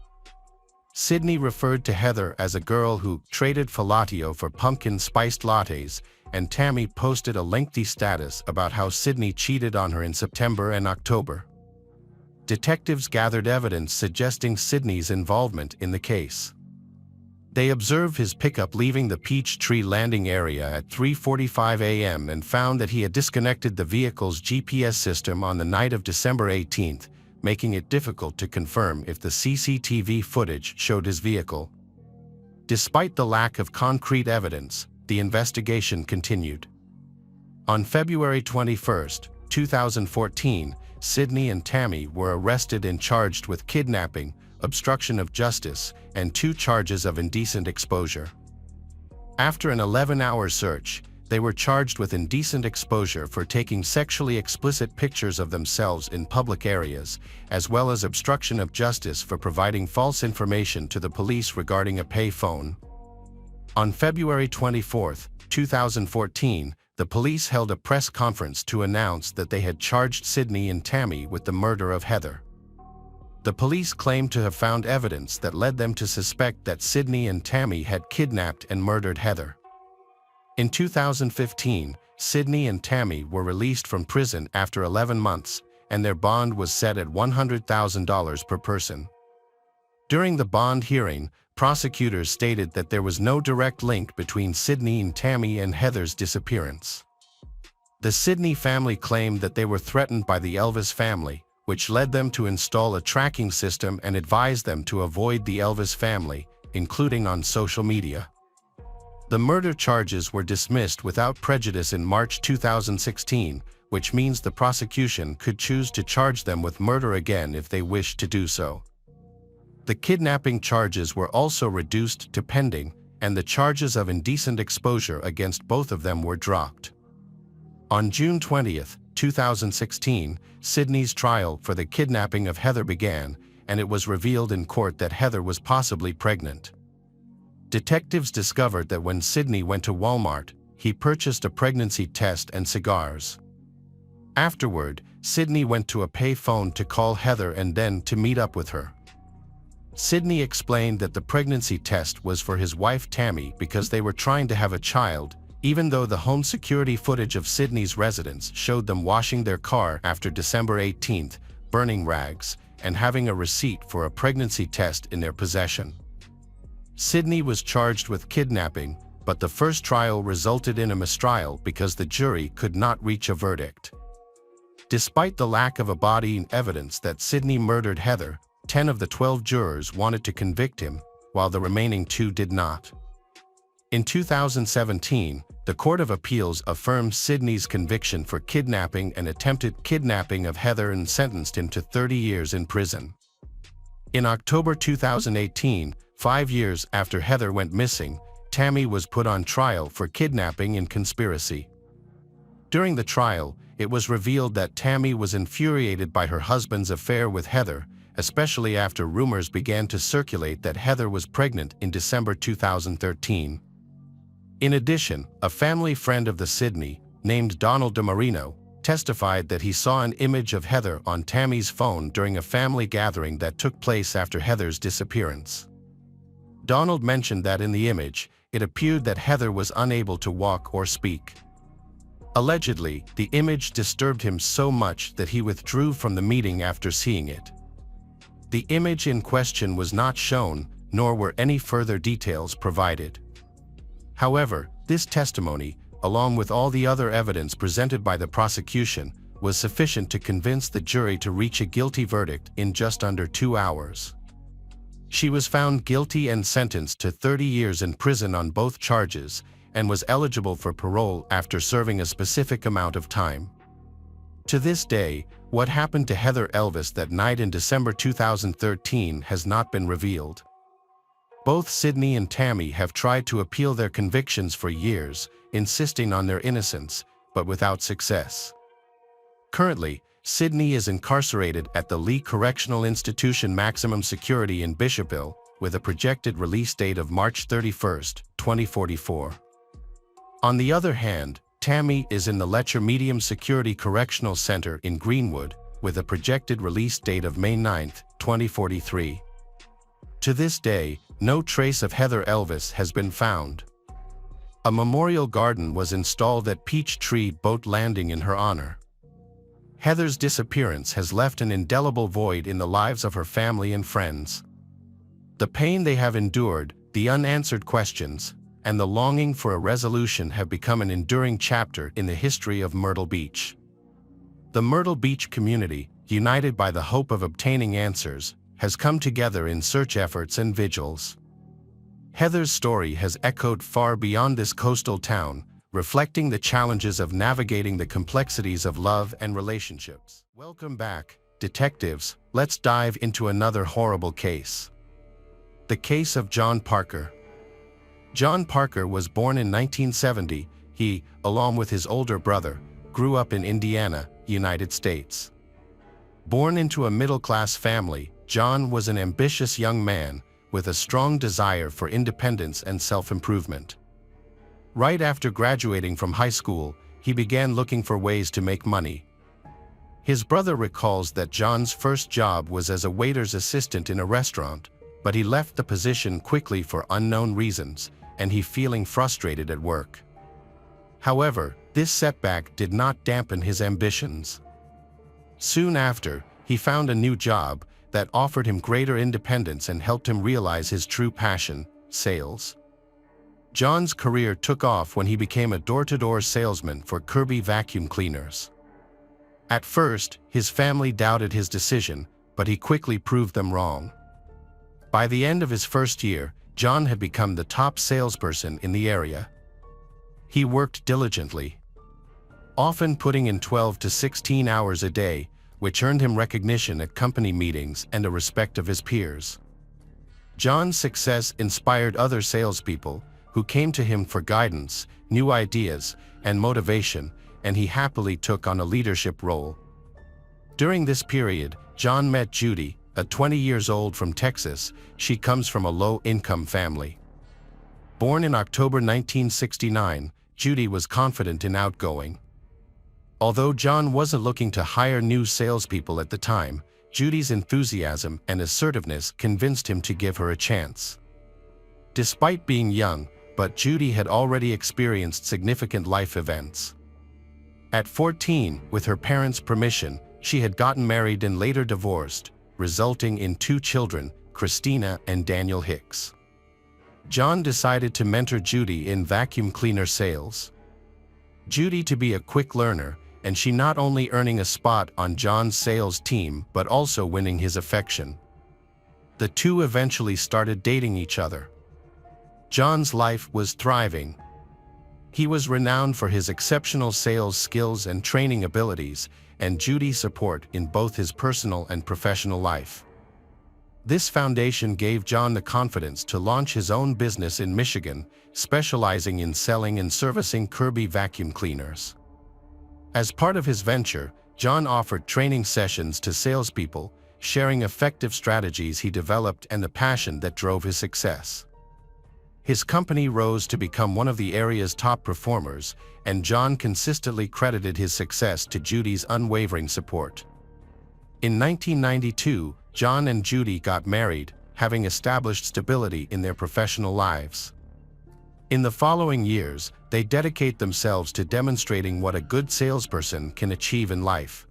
Sydney referred to Heather as a girl who traded fellatio for pumpkin-spiced lattes, and Tammy posted a lengthy status about how Sydney cheated on her in September and October. Detectives gathered evidence suggesting Sydney's involvement in the case. They observed his pickup leaving the Peachtree Landing area at 3:45 a.m. and found that he had disconnected the vehicle's GPS system on the night of December 18th, making it difficult to confirm if the CCTV footage showed his vehicle. Despite the lack of concrete evidence, the investigation continued. On February 21, 2014, Sydney and Tammy were arrested and charged with kidnapping, obstruction of justice, and 2 charges of indecent exposure. After an 11-hour search, they were charged with indecent exposure for taking sexually explicit pictures of themselves in public areas, as well as obstruction of justice for providing false information to the police regarding a pay phone. On February 24, 2014, the police held a press conference to announce that they had charged Sydney and Tammy with the murder of Heather. The police claimed to have found evidence that led them to suspect that Sydney and Tammy had kidnapped and murdered Heather. In 2015, Sydney and Tammy were released from prison after 11 months, and their bond was set at $100,000 per person. During the bond hearing, prosecutors stated that there was no direct link between Sydney and Tammy and Heather's disappearance. The Sydney family claimed that they were threatened by the Elvis family, which led them to install a tracking system and advised them to avoid the Elvis family, including on social media. The murder charges were dismissed without prejudice in March 2016, which means the prosecution could choose to charge them with murder again if they wished to do so. The kidnapping charges were also reduced to pending, and the charges of indecent exposure against both of them were dropped. On June 20, 2016, Sydney's trial for the kidnapping of Heather began, and it was revealed in court that Heather was possibly pregnant. Detectives discovered that when Sydney went to Walmart, he purchased a pregnancy test and cigars. Afterward, Sydney went to a pay phone to call Heather and then to meet up with her. Sydney explained that the pregnancy test was for his wife Tammy because they were trying to have a child, even though the home security footage of Sydney's residence showed them washing their car after December 18, burning rags, and having a receipt for a pregnancy test in their possession. Sydney was charged with kidnapping, but the first trial resulted in a mistrial because the jury could not reach a verdict. Despite the lack of abiding evidence that Sydney murdered Heather, 10 of the 12 jurors wanted to convict him, while the remaining 2 did not. In 2017, the Court of Appeals affirmed Sydney's conviction for kidnapping and attempted kidnapping of Heather and sentenced him to 30 years in prison. In October 2018, 5 years after Heather went missing, Tammy was put on trial for kidnapping and conspiracy. During the trial, it was revealed that Tammy was infuriated by her husband's affair with Heather, especially after rumors began to circulate that Heather was pregnant in December 2013. In addition, a family friend of the Sydney, named Donald DeMarino, testified that he saw an image of Heather on Tammy's phone during a family gathering that took place after Heather's disappearance. Donald mentioned that in the image, it appeared that Heather was unable to walk or speak. Allegedly, the image disturbed him so much that he withdrew from the meeting after seeing it. The image in question was not shown, nor were any further details provided. However, this testimony, along with all the other evidence presented by the prosecution, was sufficient to convince the jury to reach a guilty verdict in just under 2 hours. She was found guilty and sentenced to 30 years in prison on both charges, and was eligible for parole after serving a specific amount of time. To this day, what happened to Heather Elvis that night in December 2013 has not been revealed. Both Sydney and Tammy have tried to appeal their convictions for years, insisting on their innocence, but without success. Currently, Sydney is incarcerated at the Lee Correctional Institution Maximum Security in Bishopville, with a projected release date of March 31, 2044. On the other hand, Tammy is in the Letcher Medium Security Correctional Center in Greenwood, with a projected release date of May 9, 2043. To this day, no trace of Heather Elvis has been found. A memorial garden was installed at Peachtree Boat Landing in her honor. Heather's disappearance has left an indelible void in the lives of her family and friends. The pain they have endured, the unanswered questions, and the longing for a resolution have become an enduring chapter in the history of Myrtle Beach. The Myrtle Beach community, united by the hope of obtaining answers, has come together in search efforts and vigils. Heather's story has echoed far beyond this coastal town, reflecting the challenges of navigating the complexities of love and relationships. Welcome back, detectives. Let's dive into another horrible case. The case of John Parker. John Parker was born in 1970. He, along with his older brother, grew up in Indiana, United States. Born into a middle-class family, John was an ambitious young man with a strong desire for independence and self-improvement. Right after graduating from high school, he began looking for ways to make money. His brother recalls that John's first job was as a waiter's assistant in a restaurant, but he left the position quickly for unknown reasons, and he feeling frustrated at work. However, this setback did not dampen his ambitions. Soon after, he found a new job that offered him greater independence and helped him realize his true passion, sales. John's career took off when he became a door-to-door salesman for Kirby vacuum cleaners. At first, his family doubted his decision, but he quickly proved them wrong. By the end of his first year, John had become the top salesperson in the area. He worked diligently, often putting in 12 to 16 hours a day, which earned him recognition at company meetings and the respect of his peers. John's success inspired other salespeople, who came to him for guidance, new ideas, and motivation, and he happily took on a leadership role. During this period, John met Judy, a 20 years old from Texas. She comes from a low-income family. Born in October 1969, Judy was confident and outgoing. Although John wasn't looking to hire new salespeople at the time, Judy's enthusiasm and assertiveness convinced him to give her a chance. Despite being young, but Judy had already experienced significant life events. At 14, with her parents' permission, she had gotten married and later divorced, resulting in 2 children, Christina and Daniel Hicks. John decided to mentor Judy in vacuum cleaner sales. Judy to be a quick learner, and she not only earning a spot on John's sales team but also winning his affection. The two eventually started dating each other. John's life was thriving. He was renowned for his exceptional sales skills and training abilities, and Judy's support in both his personal and professional life. This foundation gave John the confidence to launch his own business in Michigan, specializing in selling and servicing Kirby vacuum cleaners. As part of his venture, John offered training sessions to salespeople, sharing effective strategies he developed and the passion that drove his success. His company rose to become one of the area's top performers, and John consistently credited his success to Judy's unwavering support. In 1992, John and Judy got married, having established stability in their professional lives. In the following years, they dedicate themselves to demonstrating what a good salesperson can achieve in life.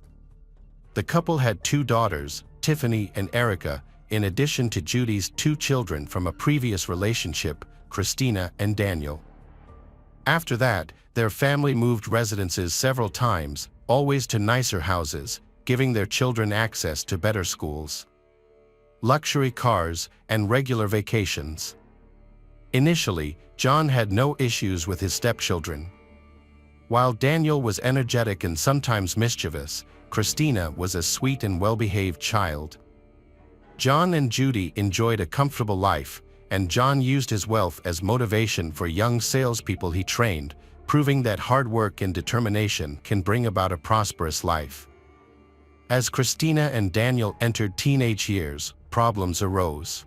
The couple had 2 daughters, Tiffany and Erica, in addition to Judy's 2 children from a previous relationship, Christina and Daniel. After that, their family moved residences several times, always to nicer houses, giving their children access to better schools, luxury cars, and regular vacations. Initially, John had no issues with his stepchildren. While Daniel was energetic and sometimes mischievous, Christina was a sweet and well-behaved child. John and Judy enjoyed a comfortable life, and John used his wealth as motivation for young salespeople he trained, proving that hard work and determination can bring about a prosperous life. As Christina and Daniel entered teenage years, problems arose.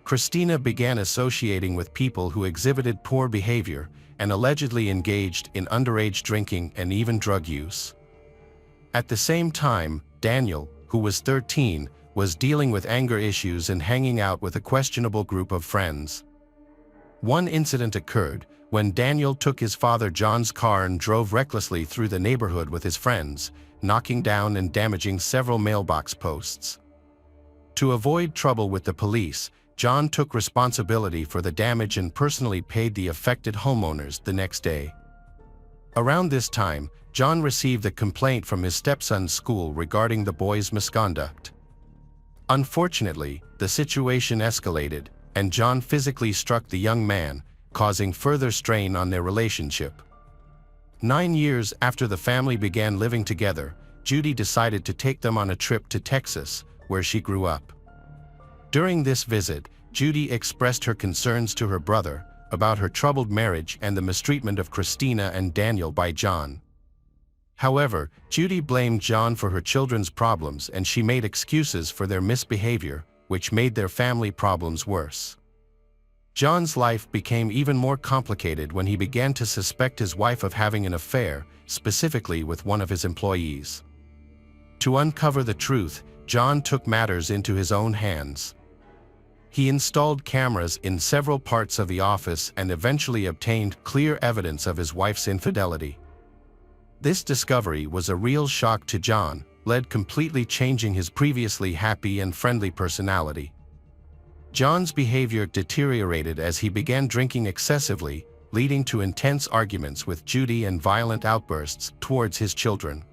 Christina began associating with people who exhibited poor behavior and allegedly engaged in underage drinking and even drug use. At the same time, Daniel, who was 13, was dealing with anger issues and hanging out with a questionable group of friends. One incident occurred when Daniel took his father John's car and drove recklessly through the neighborhood with his friends, knocking down and damaging several mailbox posts. To avoid trouble with the police, John took responsibility for the damage and personally paid the affected homeowners the next day. Around this time, John received a complaint from his stepson's school regarding the boy's misconduct. Unfortunately, the situation escalated, and John physically struck the young man, causing further strain on their relationship. 9 years after the family began living together, Judy decided to take them on a trip to Texas, where she grew up. During this visit, Judy expressed her concerns to her brother about her troubled marriage and the mistreatment of Christina and Daniel by John. However, Judy blamed John for her children's problems, and she made excuses for their misbehavior, which made their family problems worse. John's life became even more complicated when he began to suspect his wife of having an affair, specifically with one of his employees. To uncover the truth, John took matters into his own hands. He installed cameras in several parts of the office and eventually obtained clear evidence of his wife's infidelity. This discovery was a real shock to John, completely changing his previously happy and friendly personality. John's behavior deteriorated as he began drinking excessively, leading to intense arguments with Judy and violent outbursts towards his children.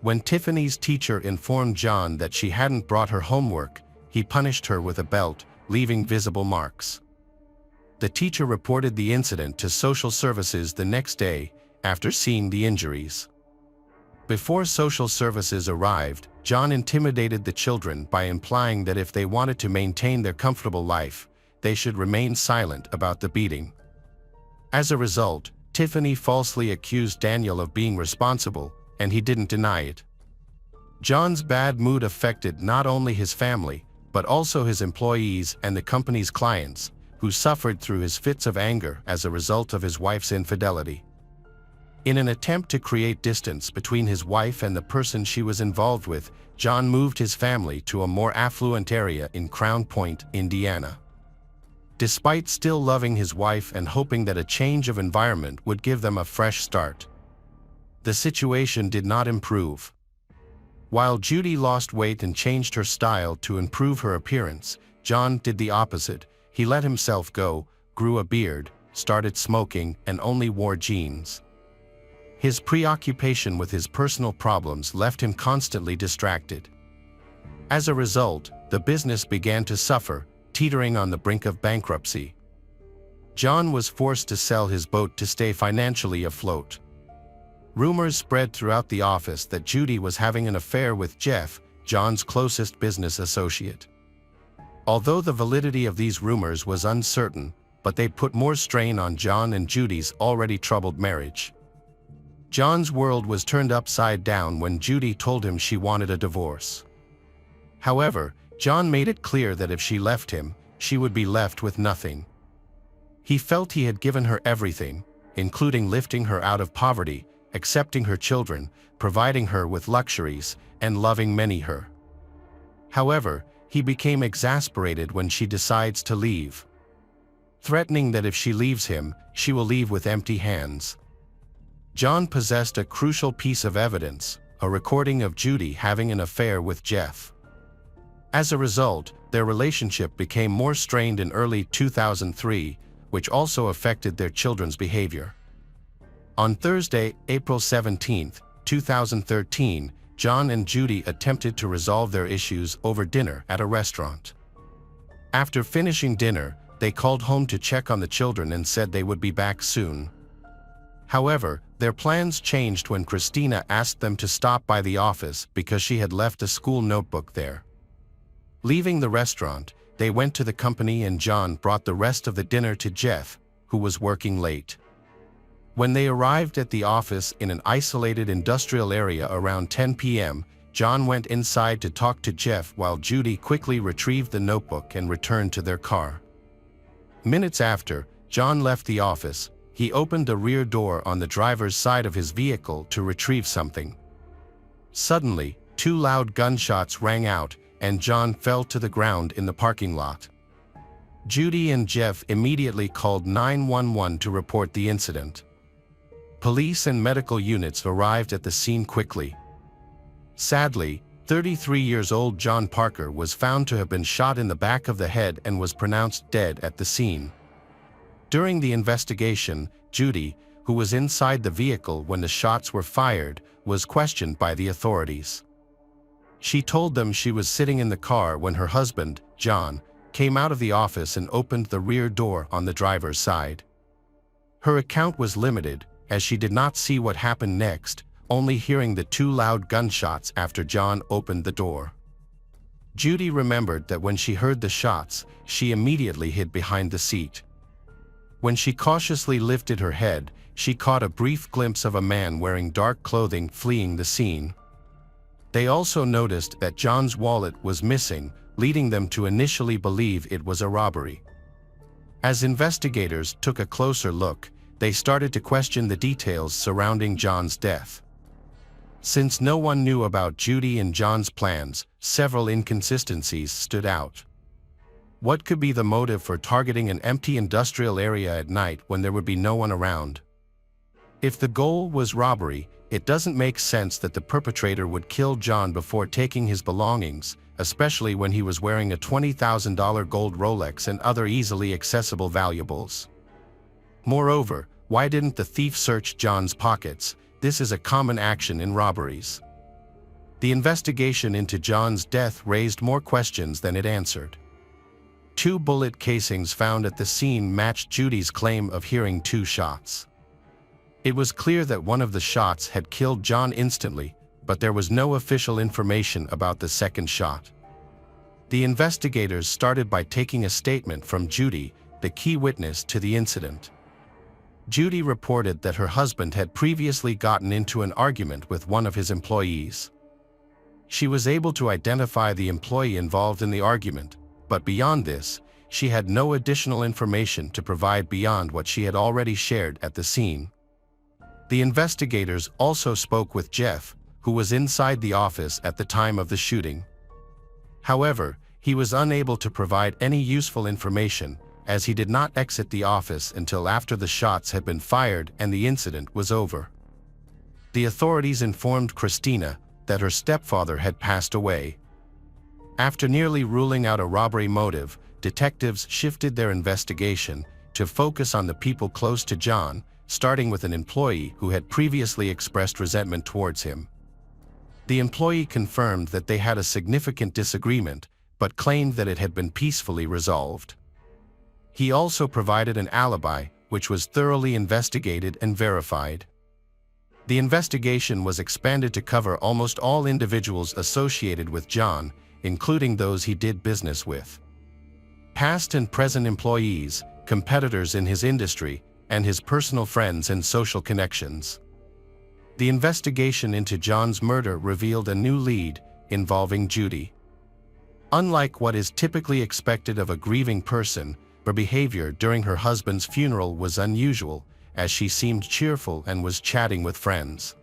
When Tiffany's teacher informed John that she hadn't brought her homework, he punished her with a belt, leaving visible marks. The teacher reported the incident to social services the next day after seeing the injuries. Before social services arrived, John intimidated the children by implying that if they wanted to maintain their comfortable life, they should remain silent about the beating. As a result, Tiffany falsely accused Daniel of being responsible, and he didn't deny it. John's bad mood affected not only his family, but also his employees and the company's clients, who suffered through his fits of anger as a result of his wife's infidelity. In an attempt to create distance between his wife and the person she was involved with, John moved his family to a more affluent area in Crown Point, Indiana. Despite still loving his wife and hoping that a change of environment would give them a fresh start, the situation did not improve. While Judy lost weight and changed her style to improve her appearance, John did the opposite. He let himself go, grew a beard, started smoking, and only wore jeans. His preoccupation with his personal problems left him constantly distracted. As a result, the business began to suffer, teetering on the brink of bankruptcy. John was forced to sell his boat to stay financially afloat. Rumors spread throughout the office that Judy was having an affair with Jeff, John's closest business associate. Although the validity of these rumors was uncertain, but they put more strain on John and Judy's already troubled marriage. John's world was turned upside down when Judy told him she wanted a divorce. However, John made it clear that if she left him, she would be left with nothing. He felt he had given her everything, including lifting her out of poverty, accepting her children, providing her with luxuries, and loving her. However, he became exasperated when she decides to leave, threatening that if she leaves him, she will leave with empty hands. John possessed a crucial piece of evidence, a recording of Judy having an affair with Jeff. As a result, their relationship became more strained in early 2003, which also affected their children's behavior. On Thursday, April 17, 2013, John and Judy attempted to resolve their issues over dinner at a restaurant. After finishing dinner, they called home to check on the children and said they would be back soon. However, their plans changed when Christina asked them to stop by the office because she had left a school notebook there. Leaving the restaurant, they went to the company and John brought the rest of the dinner to Jeff, who was working late. When they arrived at the office in an isolated industrial area around 10 p.m., John went inside to talk to Jeff while Judy quickly retrieved the notebook and returned to their car. Minutes after, John left the office. He opened the rear door on the driver's side of his vehicle to retrieve something. Suddenly, 2 loud gunshots rang out, and John fell to the ground in the parking lot. Judy and Jeff immediately called 911 to report the incident. Police and medical units arrived at the scene quickly. Sadly, 33-year-old John Parker was found to have been shot in the back of the head and was pronounced dead at the scene. During the investigation, Judy, who was inside the vehicle when the shots were fired, was questioned by the authorities. She told them she was sitting in the car when her husband, John, came out of the office and opened the rear door on the driver's side. Her account was limited, as she did not see what happened next, only hearing the 2 loud gunshots after John opened the door. Judy remembered that when she heard the shots, she immediately hid behind the seat. When she cautiously lifted her head, she caught a brief glimpse of a man wearing dark clothing fleeing the scene. They also noticed that John's wallet was missing, leading them to initially believe it was a robbery. As investigators took a closer look, they started to question the details surrounding John's death. Since no one knew about Judy and John's plans, several inconsistencies stood out. What could be the motive for targeting an empty industrial area at night when there would be no one around? If the goal was robbery, it doesn't make sense that the perpetrator would kill John before taking his belongings, especially when he was wearing a $20,000 gold Rolex and other easily accessible valuables. Moreover, why didn't the thief search John's pockets? This is a common action in robberies. The investigation into John's death raised more questions than it answered. 2 bullet casings found at the scene matched Judy's claim of hearing 2 shots. It was clear that one of the shots had killed John instantly, but there was no official information about the second shot. The investigators started by taking a statement from Judy, the key witness to the incident. Judy reported that her husband had previously gotten into an argument with one of his employees. She was able to identify the employee involved in the argument, but beyond this, she had no additional information to provide beyond what she had already shared at the scene. The investigators also spoke with Jeff, who was inside the office at the time of the shooting. However, he was unable to provide any useful information, as he did not exit the office until after the shots had been fired and the incident was over. The authorities informed Christina that her stepfather had passed away. After nearly ruling out a robbery motive, detectives shifted their investigation to focus on the people close to John, starting with an employee who had previously expressed resentment towards him. The employee confirmed that they had a significant disagreement, but claimed that it had been peacefully resolved. He also provided an alibi, which was thoroughly investigated and verified. The investigation was expanded to cover almost all individuals associated with John, including those he did business with. Past and present employees, competitors in his industry, and his personal friends and social connections. The investigation into John's murder revealed a new lead involving Judy. Unlike what is typically expected of a grieving person, her behavior during her husband's funeral was unusual, as she seemed cheerful and was chatting with friends.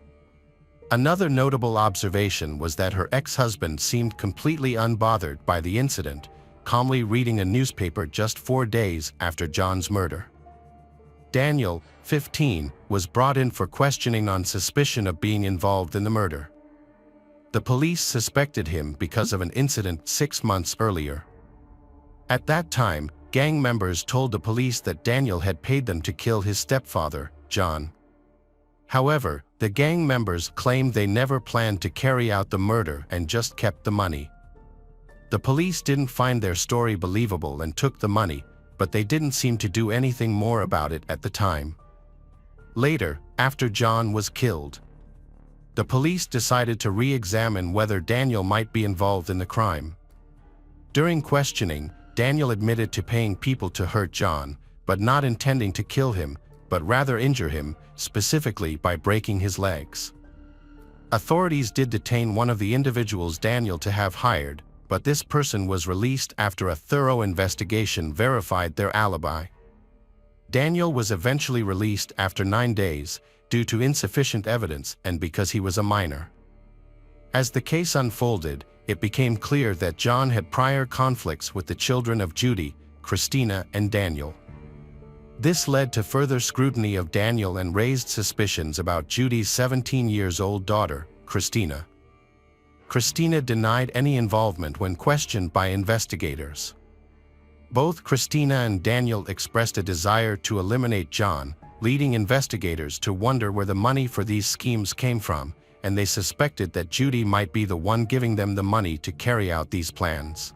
Another notable observation was that her ex-husband seemed completely unbothered by the incident, calmly reading a newspaper just 4 days after John's murder. Daniel, 15, was brought in for questioning on suspicion of being involved in the murder. The police suspected him because of an incident 6 months earlier. At that time, gang members told the police that Daniel had paid them to kill his stepfather, John. However, the gang members claimed they never planned to carry out the murder and just kept the money. The police didn't find their story believable and took the money, but they didn't seem to do anything more about it at the time. Later, after John was killed, the police decided to re-examine whether Daniel might be involved in the crime. During questioning, Daniel admitted to paying people to hurt John, but not intending to kill him, but rather injure him, specifically by breaking his legs. Authorities did detain one of the individuals Daniel to have hired, but this person was released after a thorough investigation verified their alibi. Daniel was eventually released after 9 days, due to insufficient evidence and because he was a minor. As the case unfolded, it became clear that John had prior conflicts with the children of Judy, Christina, and Daniel. This led to further scrutiny of Daniel and raised suspicions about Judy's 17-year-old daughter, Christina. Christina denied any involvement when questioned by investigators. Both Christina and Daniel expressed a desire to eliminate John, leading investigators to wonder where the money for these schemes came from, and they suspected that Judy might be the one giving them the money to carry out these plans.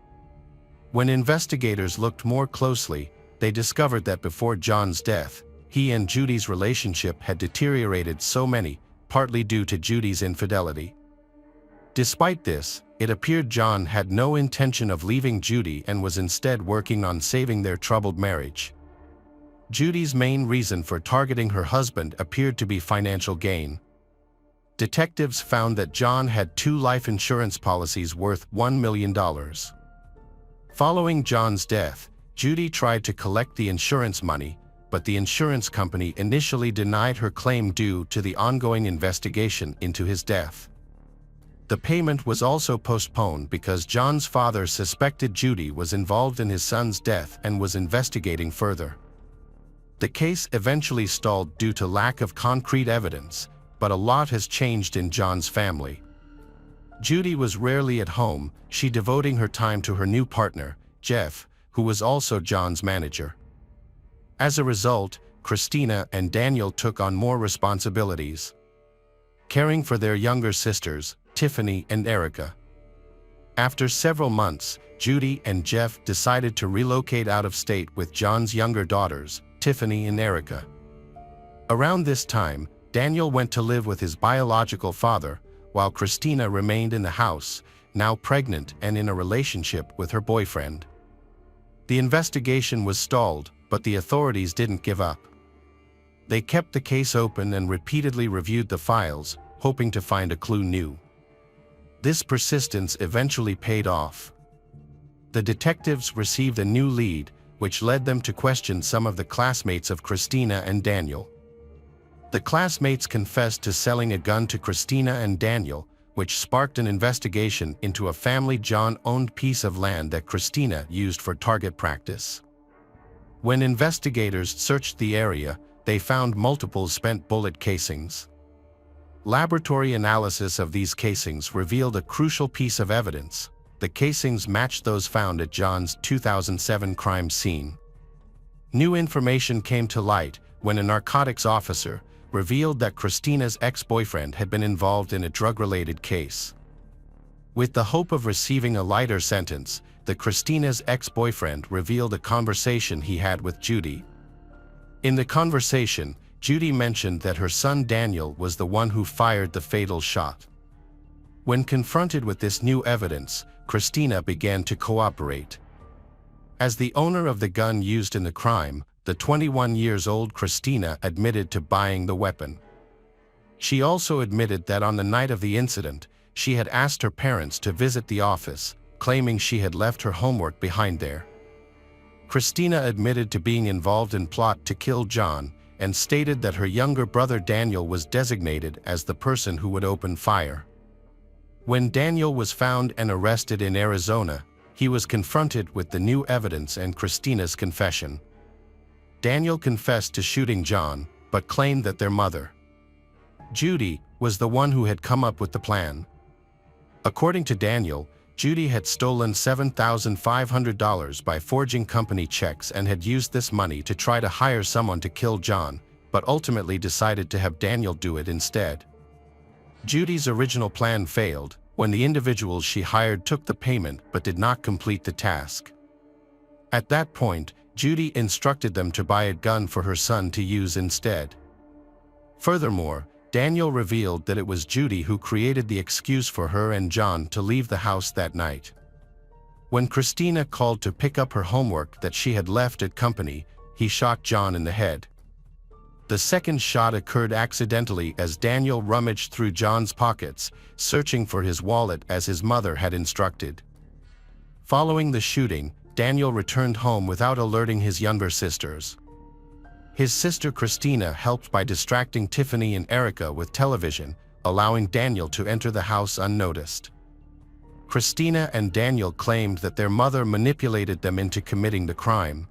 When investigators looked more closely, they discovered that before John's death, he and Judy's relationship had deteriorated partly due to Judy's infidelity. Despite this, it appeared John had no intention of leaving Judy and was instead working on saving their troubled marriage. Judy's main reason for targeting her husband appeared to be financial gain. Detectives found that John had 2 life insurance policies worth $1 million. Following John's death, Judy tried to collect the insurance money, but the insurance company initially denied her claim due to the ongoing investigation into his death. The payment was also postponed because John's father suspected Judy was involved in his son's death and was investigating further. The case eventually stalled due to lack of concrete evidence, but a lot has changed in John's family. Judy was rarely at home, she devoting her time to her new partner, Jeff, who was also John's manager. As a result, Christina and Daniel took on more responsibilities, caring for their younger sisters, Tiffany and Erica. After several months, Judy and Jeff decided to relocate out of state with John's younger daughters, Tiffany and Erica. Around this time, Daniel went to live with his biological father, while Christina remained in the house, now pregnant and in a relationship with her boyfriend. The investigation was stalled, but the authorities didn't give up. They kept the case open and repeatedly reviewed the files, hoping to find a clue new. This persistence eventually paid off. The detectives received a new lead, which led them to question some of the classmates of Christina and Daniel. The classmates confessed to selling a gun to Christina and Daniel, which sparked an investigation into a family John-owned piece of land that Christina used for target practice. When investigators searched the area, they found multiple spent bullet casings. Laboratory analysis of these casings revealed a crucial piece of evidence. The casings matched those found at John's 2007 crime scene. New information came to light when a narcotics officer revealed that Christina's ex-boyfriend had been involved in a drug-related case. With the hope of receiving a lighter sentence, Christina's ex-boyfriend revealed a conversation he had with Judy. In the conversation, Judy mentioned that her son Daniel was the one who fired the fatal shot. When confronted with this new evidence, Christina began to cooperate. As the owner of the gun used in the crime, the 21-year-old Christina admitted to buying the weapon. She also admitted that on the night of the incident, she had asked her parents to visit the office, claiming she had left her homework behind there. Christina admitted to being involved in plot to kill John, and stated that her younger brother Daniel was designated as the person who would open fire. When Daniel was found and arrested in Arizona, he was confronted with the new evidence and Christina's confession. Daniel confessed to shooting John, but claimed that their mother, Judy, was the one who had come up with the plan. According to Daniel, Judy had stolen $7,500 by forging company checks and had used this money to try to hire someone to kill John, but ultimately decided to have Daniel do it instead. Judy's original plan failed when the individuals she hired took the payment but did not complete the task. At that point, Judy instructed them to buy a gun for her son to use instead. Furthermore, Daniel revealed that it was Judy who created the excuse for her and John to leave the house that night. When Christina called to pick up her homework that she had left at company, he shot John in the head. The second shot occurred accidentally as Daniel rummaged through John's pockets, searching for his wallet as his mother had instructed. Following the shooting, Daniel returned home without alerting his younger sisters. His sister Christina helped by distracting Tiffany and Erica with television, allowing Daniel to enter the house unnoticed. Christina and Daniel claimed that their mother manipulated them into committing the crime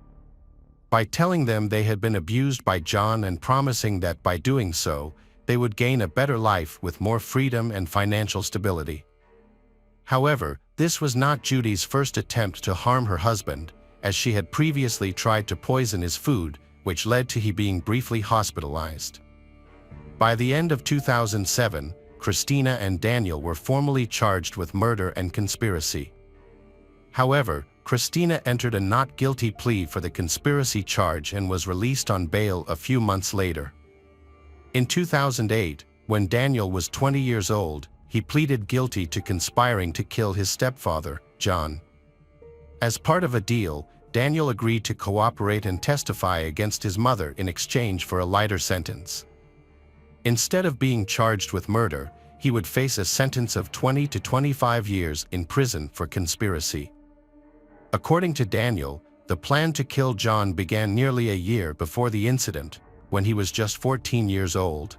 by telling them they had been abused by John and promising that by doing so, they would gain a better life with more freedom and financial stability. However, this was not Judy's first attempt to harm her husband, as she had previously tried to poison his food, which led to he being briefly hospitalized. By the end of 2007, Christina and Daniel were formally charged with murder and conspiracy. However, Christina entered a not guilty plea for the conspiracy charge and was released on bail a few months later. In 2008, when Daniel was 20 years old, he pleaded guilty to conspiring to kill his stepfather, John. As part of a deal, Daniel agreed to cooperate and testify against his mother in exchange for a lighter sentence. Instead of being charged with murder, he would face a sentence of 20 to 25 years in prison for conspiracy. According to Daniel, the plan to kill John began nearly a year before the incident, when he was just 14 years old.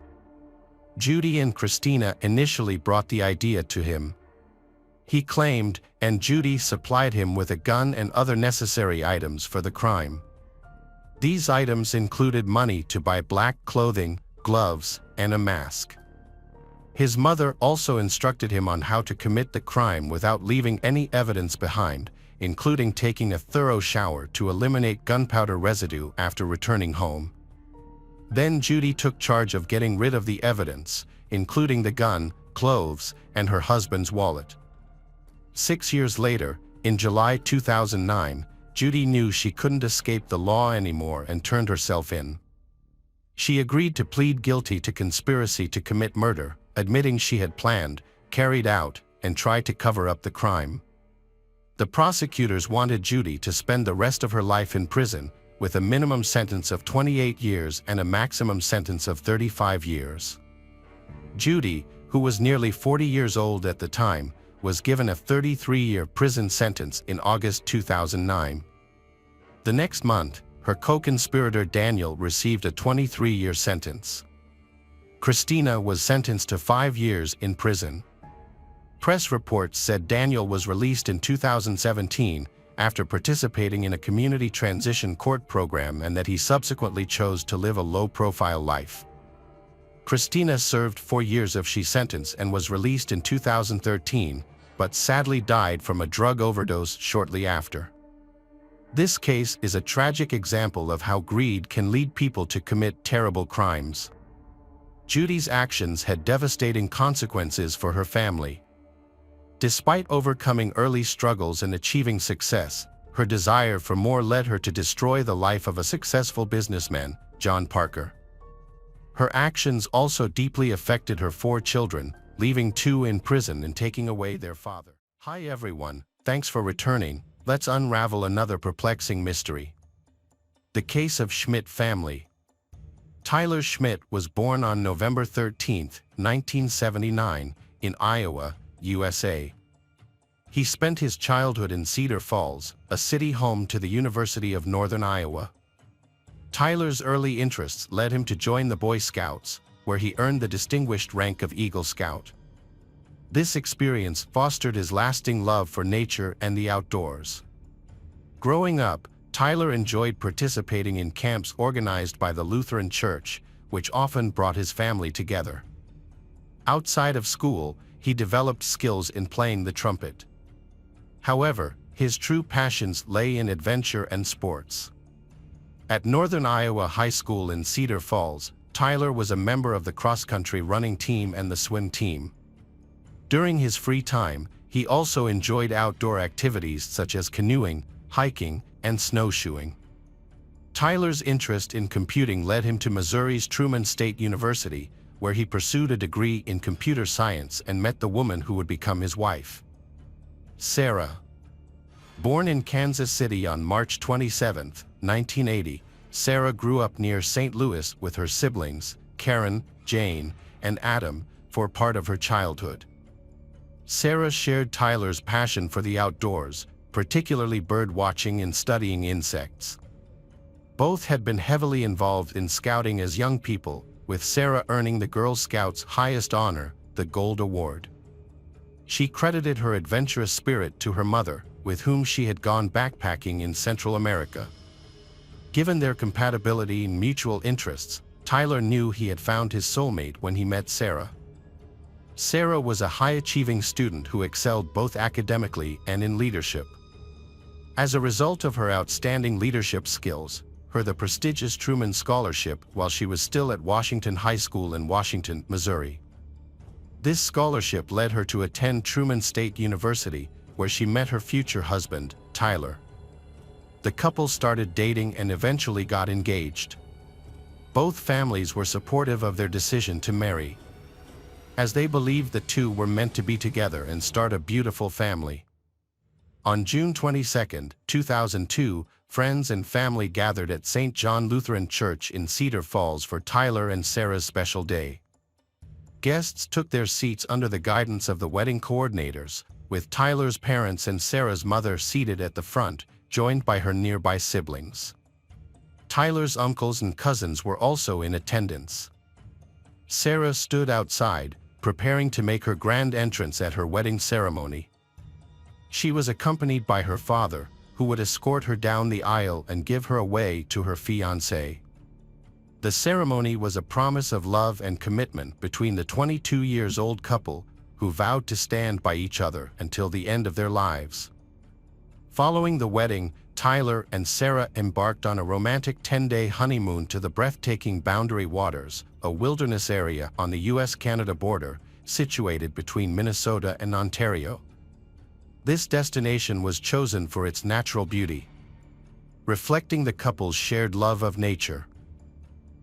Judy and Christina initially brought the idea to him. He claimed, and Judy supplied him with a gun and other necessary items for the crime. These items included money to buy black clothing, gloves, and a mask. His mother also instructed him on how to commit the crime without leaving any evidence behind, including taking a thorough shower to eliminate gunpowder residue after returning home. Then Judy took charge of getting rid of the evidence, including the gun, clothes, and her husband's wallet. 6 years later, in July 2009, Judy knew she couldn't escape the law anymore and turned herself in. She agreed to plead guilty to conspiracy to commit murder, admitting she had planned, carried out, and tried to cover up the crime. The prosecutors wanted Judy to spend the rest of her life in prison, with a minimum sentence of 28 years and a maximum sentence of 35 years. Judy, who was nearly 40 years old at the time, was given a 33-year prison sentence in August 2009. The next month, her co-conspirator Daniel received a 23-year sentence. Christina was sentenced to 5 years in prison. Press reports said Daniel was released in 2017 after participating in a community transition court program and that he subsequently chose to live a low-profile life. Christina served 4 years of her sentence and was released in 2013, but sadly died from a drug overdose shortly after. This case is a tragic example of how greed can lead people to commit terrible crimes. Judy's actions had devastating consequences for her family. Despite overcoming early struggles and achieving success, her desire for more led her to destroy the life of a successful businessman, John Parker. Her actions also deeply affected her 4 children, leaving 2 in prison and taking away their father. Hi everyone, thanks for returning. Let's unravel another perplexing mystery. The case of Schmidt family. Tyler Schmidt was born on November 13, 1979, in Iowa, USA. He spent his childhood in Cedar Falls, a city home to the University of Northern Iowa. Tyler's early interests led him to join the Boy Scouts, where he earned the distinguished rank of Eagle Scout. This experience fostered his lasting love for nature and the outdoors. Growing up, Tyler enjoyed participating in camps organized by the Lutheran Church, which often brought his family together. Outside of school, he developed skills in playing the trumpet. However, his true passions lay in adventure and sports. At Northern Iowa High School in Cedar Falls, Tyler was a member of the cross-country running team and the swim team. During his free time, he also enjoyed outdoor activities such as canoeing, hiking, and snowshoeing. Tyler's interest in computing led him to Missouri's Truman State University, where he pursued a degree in computer science and met the woman who would become his wife, Sarah. Born in Kansas City on March 27, 1980, Sarah grew up near St. Louis with her siblings, Karen, Jane, and Adam, for part of her childhood. Sarah shared Tyler's passion for the outdoors, particularly bird watching and studying insects. Both had been heavily involved in scouting as young people, with Sarah earning the Girl Scouts' highest honor, the Gold Award. She credited her adventurous spirit to her mother, with whom she had gone backpacking in Central America. Given their compatibility and mutual interests, Tyler knew he had found his soulmate when he met Sarah. Sarah was a high-achieving student who excelled both academically and in leadership. As a result of her outstanding leadership skills, the prestigious Truman Scholarship while she was still at Washington High School in Washington, Missouri. This scholarship led her to attend Truman State University, where she met her future husband, Tyler. The couple started dating and eventually got engaged. Both families were supportive of their decision to marry, as they believed the two were meant to be together and start a beautiful family. On June 22, 2002, friends and family gathered at St. John Lutheran Church in Cedar Falls for Tyler and Sarah's special day. Guests took their seats under the guidance of the wedding coordinators, with Tyler's parents and Sarah's mother seated at the front, joined by her nearby siblings. Tyler's uncles and cousins were also in attendance. Sarah stood outside, preparing to make her grand entrance at her wedding ceremony. She was accompanied by her father, who would escort her down the aisle and give her away to her fiancé. The ceremony was a promise of love and commitment between the 22-year-old couple, who vowed to stand by each other until the end of their lives. Following the wedding, Tyler and Sarah embarked on a romantic 10-day honeymoon to the breathtaking Boundary Waters, a wilderness area on the US-Canada border, situated between Minnesota and Ontario. This destination was chosen for its natural beauty, reflecting the couple's shared love of nature.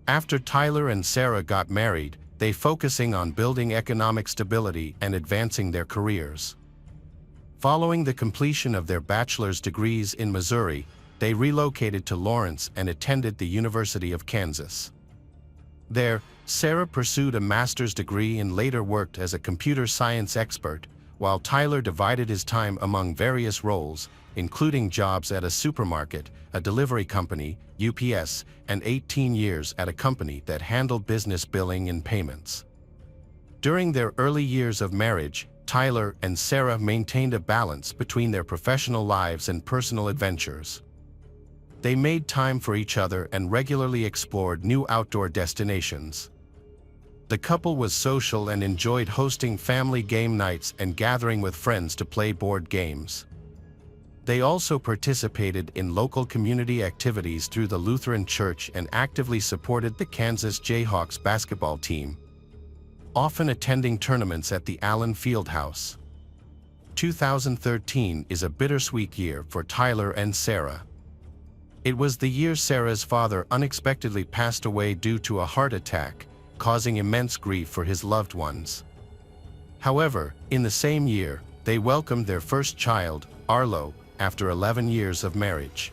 After Tyler and Sarah got married, they focusing on building economic stability and advancing their careers. Following the completion of their bachelor's degrees in Missouri, they relocated to Lawrence and attended the University of Kansas. There, Sarah pursued a master's degree and later worked as a computer science expert, while Tyler divided his time among various roles, including jobs at a supermarket, a delivery company, UPS, and 18 years at a company that handled business billing and payments. During their early years of marriage, Tyler and Sarah maintained a balance between their professional lives and personal adventures. They made time for each other and regularly explored new outdoor destinations. The couple was social and enjoyed hosting family game nights and gathering with friends to play board games. They also participated in local community activities through the Lutheran Church and actively supported the Kansas Jayhawks basketball team, often attending tournaments at the Allen Fieldhouse. 2013 is a bittersweet year for Tyler and Sarah. It was the year Sarah's father unexpectedly passed away due to a heart attack, causing immense grief for his loved ones. However, in the same year, they welcomed their first child, Arlo, after 11 years of marriage.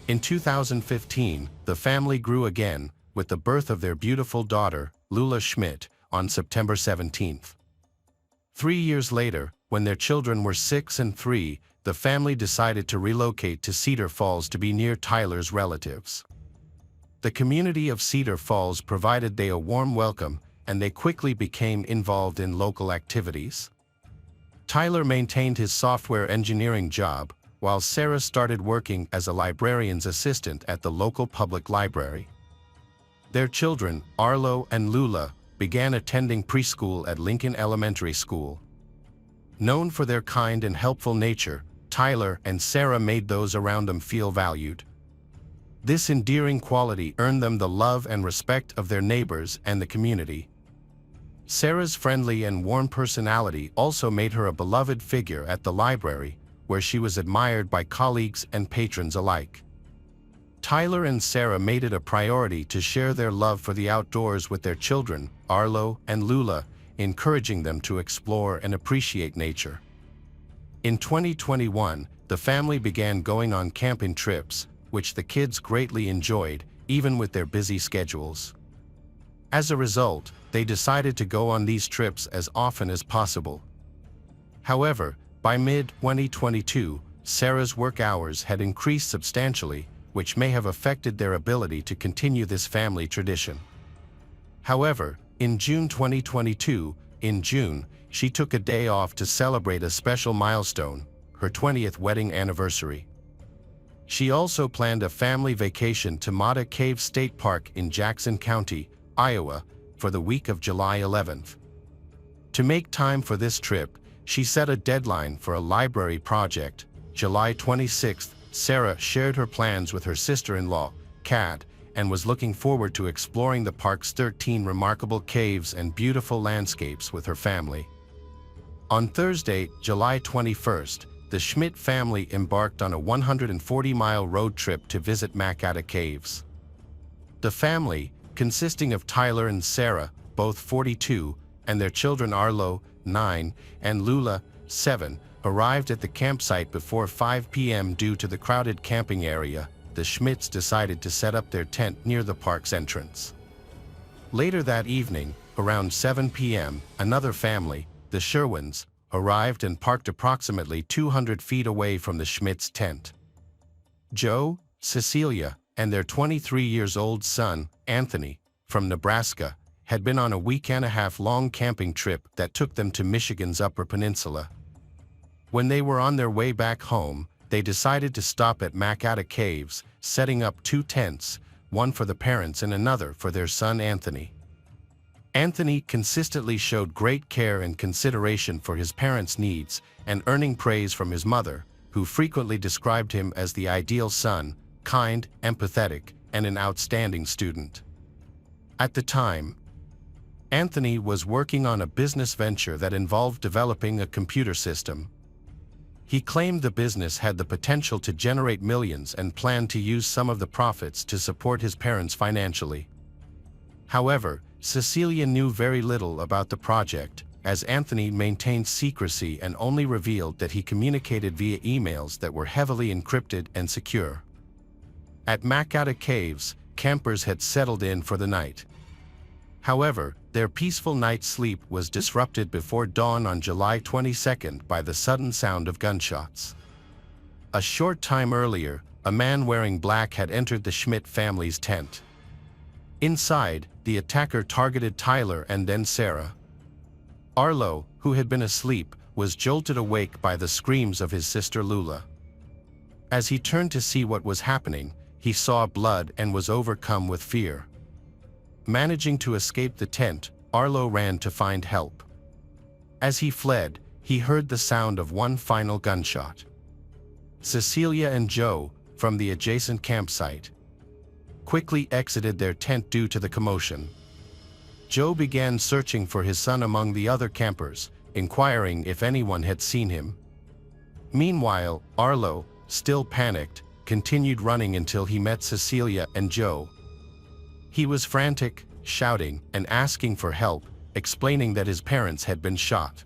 In 2015, the family grew again, with the birth of their beautiful daughter, Lula Schmidt, on September 17. 3 years later, when their children were 6 and 3, the family decided to relocate to Cedar Falls to be near Tyler's relatives. The community of Cedar Falls provided them a warm welcome, and they quickly became involved in local activities. Tyler maintained his software engineering job, while Sarah started working as a librarian's assistant at the local public library. Their children, Arlo and Lula, began attending preschool at Lincoln Elementary School. Known for their kind and helpful nature, Tyler and Sarah made those around them feel valued. This endearing quality earned them the love and respect of their neighbors and the community. Sarah's friendly and warm personality also made her a beloved figure at the library, where she was admired by colleagues and patrons alike. Tyler and Sarah made it a priority to share their love for the outdoors with their children, Arlo and Lula, encouraging them to explore and appreciate nature. In 2021, the family began going on camping trips, which the kids greatly enjoyed, even with their busy schedules. As a result, they decided to go on these trips as often as possible. However, by mid-2022, Sarah's work hours had increased substantially, which may have affected their ability to continue this family tradition. However, in June 2022, she took a day off to celebrate a special milestone, her 20th wedding anniversary. She also planned a family vacation to Mata Cave State Park in Jackson County, Iowa, for the week of July 11th. To make time for this trip, she set a deadline for a library project. July 26th, Sarah shared her plans with her sister-in-law, Kat, and was looking forward to exploring the park's 13 remarkable caves and beautiful landscapes with her family. On Thursday, July 21st, the Schmidt family embarked on a 140-mile road trip to visit Makata Caves. The family, consisting of Tyler and Sarah, both 42, and their children Arlo, 9, and Lula, 7, arrived at the campsite before 5 p.m. due to the crowded camping area. The Schmidts decided to set up their tent near the park's entrance. Later that evening, around 7 p.m., another family, the Sherwins, arrived and parked approximately 200 feet away from the Schmidts' tent. Joe, Cecilia, and their 23-year-old son, Anthony, from Nebraska, had been on a week-and-a-half-long camping trip that took them to Michigan's Upper Peninsula. When they were on their way back home, they decided to stop at Massacre Caves, setting up 2 tents, one for the parents and another for their son Anthony. Anthony consistently showed great care and consideration for his parents' needs and earning praise from his mother, who frequently described him as the ideal son, kind, empathetic, and an outstanding student. At the time, Anthony was working on a business venture that involved developing a computer system. He claimed the business had the potential to generate millions and planned to use some of the profits to support his parents financially. However, Cecilia knew very little about the project, as Anthony maintained secrecy and only revealed that he communicated via emails that were heavily encrypted and secure. At Massacre Caves, campers had settled in for the night. However, their peaceful night's sleep was disrupted before dawn on July 22nd by the sudden sound of gunshots. A short time earlier, a man wearing black had entered the Schmidt family's tent. Inside, the attacker targeted Tyler and then Sarah. Arlo, who had been asleep, was jolted awake by the screams of his sister Lula. As he turned to see what was happening, he saw blood and was overcome with fear. Managing to escape the tent, Arlo ran to find help. As he fled, he heard the sound of one final gunshot. Cecilia and Joe, from the adjacent campsite, quickly exited their tent due to the commotion. Joe began searching for his son among the other campers, inquiring if anyone had seen him. Meanwhile, Arlo, still panicked, continued running until he met Cecilia and Joe. He was frantic, shouting and asking for help, explaining that his parents had been shot.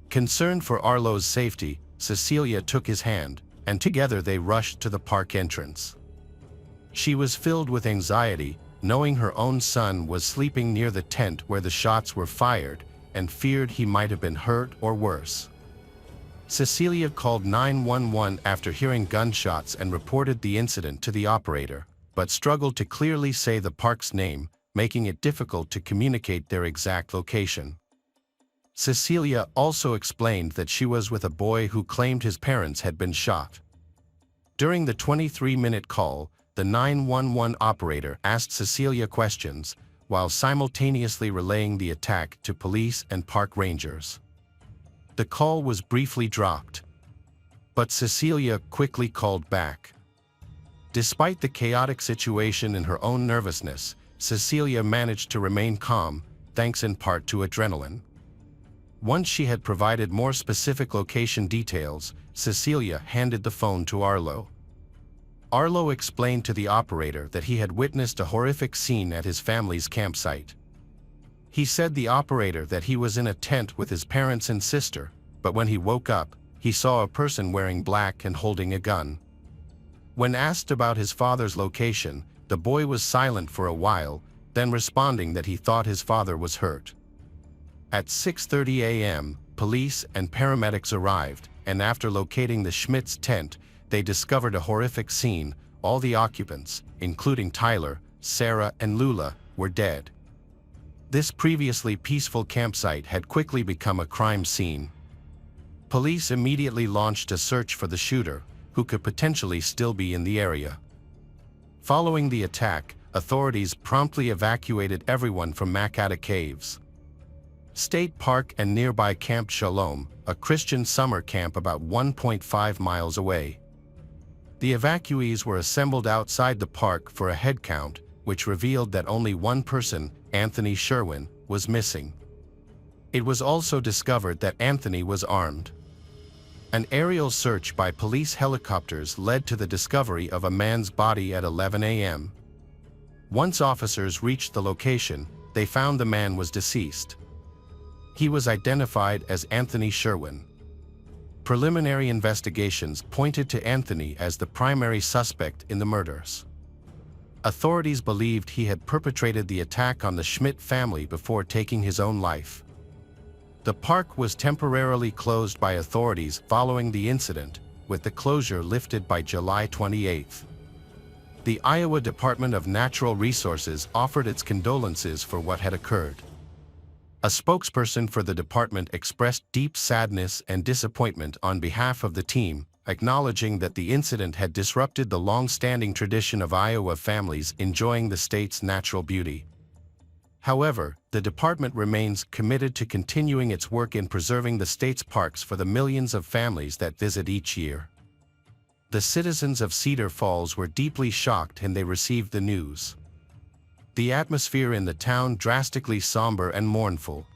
Concerned for Arlo's safety, Cecilia took his hand, and together they rushed to the park entrance. She was filled with anxiety, knowing her own son was sleeping near the tent where the shots were fired, and feared he might have been hurt or worse. Cecilia called 911 after hearing gunshots and reported the incident to the operator, but struggled to clearly say the park's name, making it difficult to communicate their exact location. Cecilia also explained that she was with a boy who claimed his parents had been shot. During the 23-minute call, the 911 operator asked Cecilia questions, while simultaneously relaying the attack to police and park rangers. The call was briefly dropped, but Cecilia quickly called back. Despite the chaotic situation and her own nervousness, Cecilia managed to remain calm, thanks in part to adrenaline. Once she had provided more specific location details, Cecilia handed the phone to Arlo. Arlo explained to the operator that he had witnessed a horrific scene at his family's campsite. He said the operator that he was in a tent with his parents and sister, but when he woke up, he saw a person wearing black and holding a gun. When asked about his father's location, the boy was silent for a while, then responding that he thought his father was hurt. At 6:30 a.m., police and paramedics arrived, and after locating the Schmidt's tent, they discovered a horrific scene. All the occupants, including Tyler, Sarah, and Lula, were dead. This previously peaceful campsite had quickly become a crime scene. Police immediately launched a search for the shooter, who could potentially still be in the area. Following the attack, authorities promptly evacuated everyone from Massacre Caves. State Park and nearby Camp Shalom, a Christian summer camp about 1.5 miles away. The evacuees were assembled outside the park for a head count, which revealed that only one person, Anthony Sherwin, was missing. It was also discovered that Anthony was armed. An aerial search by police helicopters led to the discovery of a man's body at 11 a.m. Once officers reached the location, they found the man was deceased. He was identified as Anthony Sherwin. Preliminary investigations pointed to Anthony as the primary suspect in the murders. Authorities believed he had perpetrated the attack on the Schmidt family before taking his own life. The park was temporarily closed by authorities following the incident, with the closure lifted by July 28. The Iowa Department of Natural Resources offered its condolences for what had occurred. A spokesperson for the department expressed deep sadness and disappointment on behalf of the team, acknowledging that the incident had disrupted the long-standing tradition of Iowa families enjoying the state's natural beauty. However, the department remains committed to continuing its work in preserving the state's parks for the millions of families that visit each year. The citizens of Cedar Falls were deeply shocked when they received the news. The atmosphere in the town drastically somber and mournful.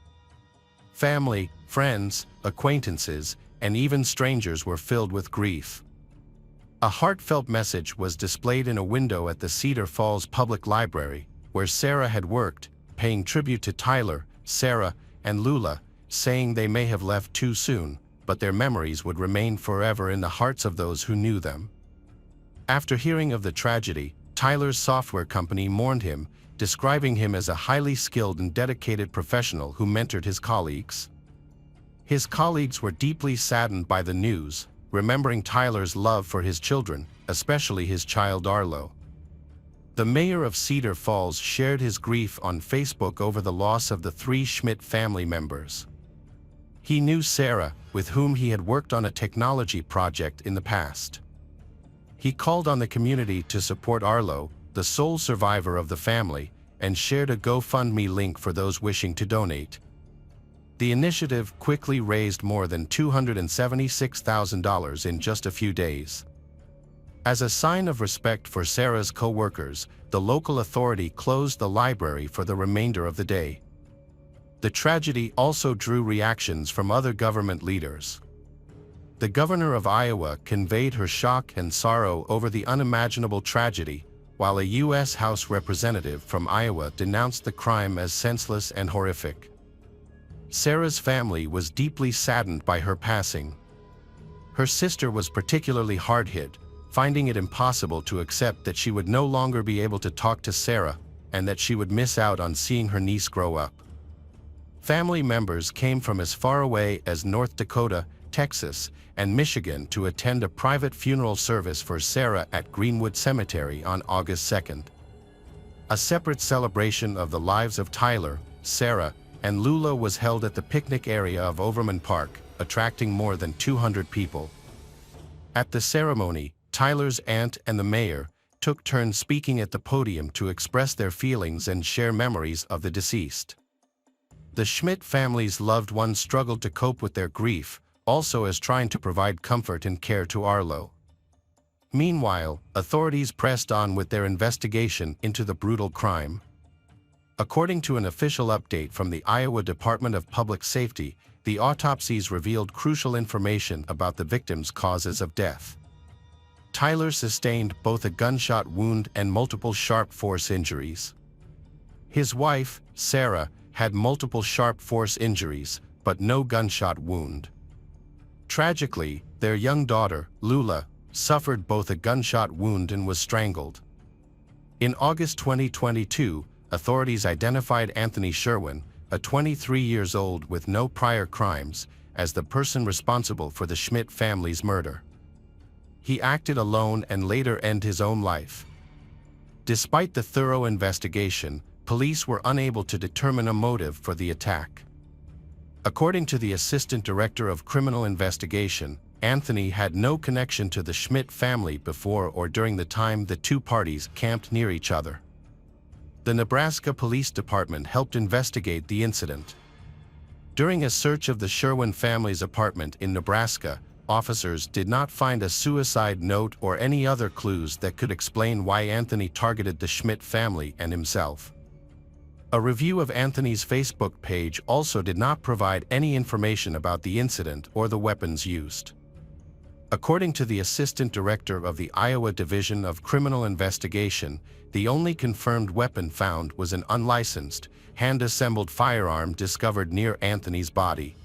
Family, friends, acquaintances, and even strangers were filled with grief. A heartfelt message was displayed in a window at the Cedar Falls Public Library, where Sarah had worked, paying tribute to Tyler, Sarah, and Lula, saying they may have left too soon, but their memories would remain forever in the hearts of those who knew them. After hearing of the tragedy, Tyler's software company mourned him, describing him as a highly skilled and dedicated professional who mentored his colleagues. His colleagues were deeply saddened by the news, remembering Tyler's love for his children, especially his child Arlo. The mayor of Cedar Falls shared his grief on Facebook over the loss of the 3 Schmidt family members. He knew Sarah, with whom he had worked on a technology project in the past. He called on the community to support Arlo, the sole survivor of the family, and shared a GoFundMe link for those wishing to donate. The initiative quickly raised more than $276,000 in just a few days. As a sign of respect for Sarah's co-workers, the local authority closed the library for the remainder of the day. The tragedy also drew reactions from other government leaders. The governor of Iowa conveyed her shock and sorrow over the unimaginable tragedy, while a U.S. House representative from Iowa denounced the crime as senseless and horrific. Sarah's family was deeply saddened by her passing. Her sister was particularly hard hit, finding it impossible to accept that she would no longer be able to talk to Sarah and that she would miss out on seeing her niece grow up. Family members came from as far away as North Dakota, Texas, and Michigan to attend a private funeral service for Sarah at Greenwood Cemetery on August 2nd. A separate celebration of the lives of Tyler, Sarah, and Lula was held at the picnic area of Overman Park, attracting more than 200 people. At the ceremony, Tyler's aunt and the mayor took turns speaking at the podium to express their feelings and share memories of the deceased. The Schmidt family's loved ones struggled to cope with their grief, also as trying to provide comfort and care to Arlo. Meanwhile, authorities pressed on with their investigation into the brutal crime. According to an official update from the Iowa Department of Public Safety, the autopsies revealed crucial information about the victims' causes of death. Tyler sustained both a gunshot wound and multiple sharp force injuries. His wife, Sarah, had multiple sharp force injuries, but no gunshot wound. Tragically, their young daughter, Lula, suffered both a gunshot wound and was strangled. In August 2022, authorities identified Anthony Sherwin, a 23 years old with no prior crimes, as the person responsible for the Schmidt family's murder. He acted alone and later ended his own life. Despite the thorough investigation, police were unable to determine a motive for the attack. According to the Assistant Director of Criminal Investigation, Anthony had no connection to the Schmidt family before or during the time the two parties camped near each other. The Nebraska Police Department helped investigate the incident. During a search of the Sherwin family's apartment in Nebraska, officers did not find a suicide note or any other clues that could explain why Anthony targeted the Schmidt family and himself. A review of Anthony's Facebook page also did not provide any information about the incident or the weapons used. According to the Assistant Director of the Iowa Division of Criminal Investigation, the only confirmed weapon found was an unlicensed, hand-assembled firearm discovered near Anthony's body.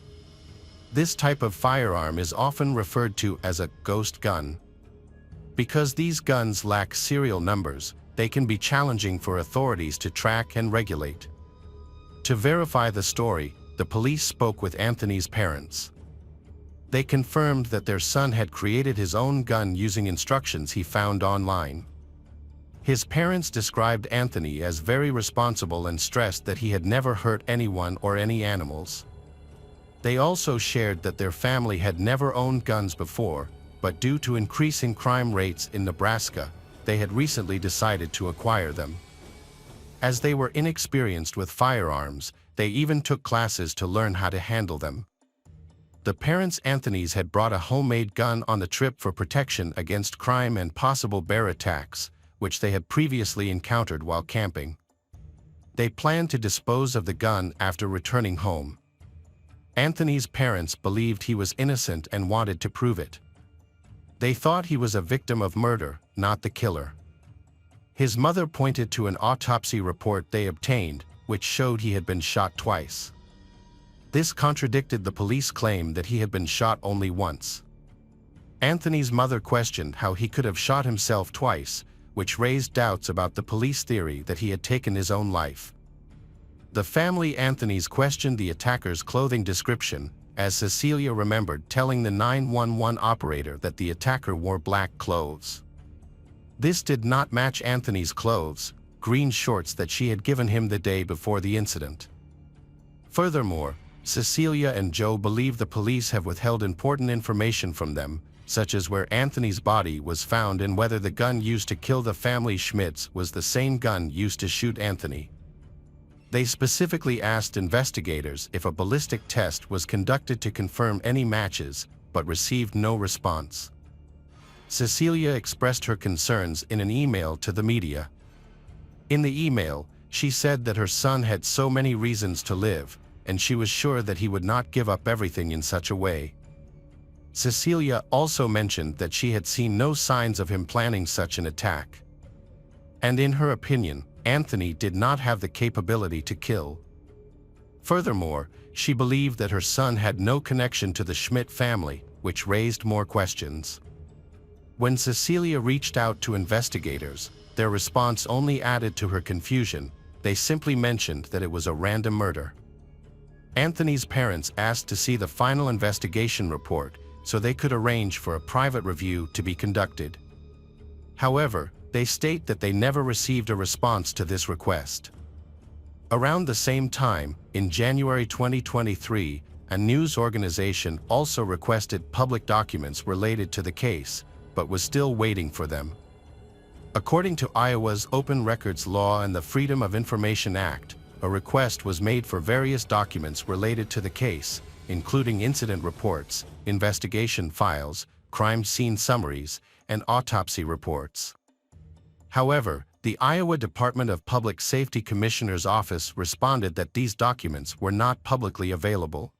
This type of firearm is often referred to as a ghost gun. Because these guns lack serial numbers, they can be challenging for authorities to track and regulate. To verify the story, the police spoke with Anthony's parents. They confirmed that their son had created his own gun using instructions he found online. His parents described Anthony as very responsible and stressed that he had never hurt anyone or any animals. They also shared that their family had never owned guns before, but due to increasing crime rates in Nebraska, they had recently decided to acquire them. As they were inexperienced with firearms, they even took classes to learn how to handle them. The parents Anthony's had brought a homemade gun on the trip for protection against crime and possible bear attacks, which they had previously encountered while camping. They planned to dispose of the gun after returning home. Anthony's parents believed he was innocent and wanted to prove it. They thought he was a victim of murder, not the killer. His mother pointed to an autopsy report they obtained, which showed he had been shot twice. This contradicted the police claim that he had been shot only once. Anthony's mother questioned how he could have shot himself twice, which raised doubts about the police theory that he had taken his own life. The family Anthony's questioned the attacker's clothing description, as Cecilia remembered telling the 911 operator that the attacker wore black clothes. This did not match Anthony's clothes, green shorts that she had given him the day before the incident. Furthermore, Cecilia and Joe believe the police have withheld important information from them, such as where Anthony's body was found and whether the gun used to kill the family Schmidts was the same gun used to shoot Anthony. They specifically asked investigators if a ballistic test was conducted to confirm any matches, but received no response. Cecilia expressed her concerns in an email to the media. In the email, she said that her son had so many reasons to live, and she was sure that he would not give up everything in such a way. Cecilia also mentioned that she had seen no signs of him planning such an attack. And in her opinion, Anthony did not have the capability to kill. Furthermore, she believed that her son had no connection to the Schmidt family, which raised more questions. When Cecilia reached out to investigators, their response only added to her confusion. They simply mentioned that it was a random murder. Anthony's parents asked to see the final investigation report so they could arrange for a private review to be conducted. However, they state that they never received a response to this request. Around the same time, in January 2023, a news organization also requested public documents related to the case, but was still waiting for them. According to Iowa's Open Records Law and the Freedom of Information Act, a request was made for various documents related to the case, including incident reports, investigation files, crime scene summaries, and autopsy reports. However, the Iowa Department of Public Safety Commissioner's office responded that these documents were not publicly available.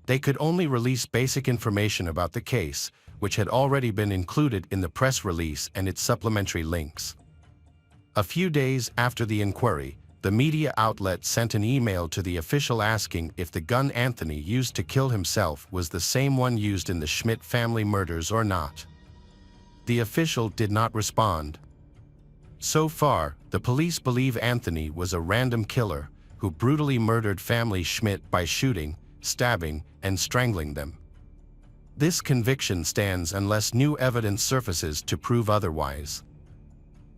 They could only release basic information about the case, which had already been included in the press release and its supplementary links. A few days after the inquiry, the media outlet sent an email to the official asking if the gun Anthony used to kill himself was the same one used in the Schmidt family murders or not. The official did not respond. So far, the police believe Anthony was a random killer who brutally murdered family Schmidt by shooting, stabbing, and strangling them. This conviction stands unless new evidence surfaces to prove otherwise.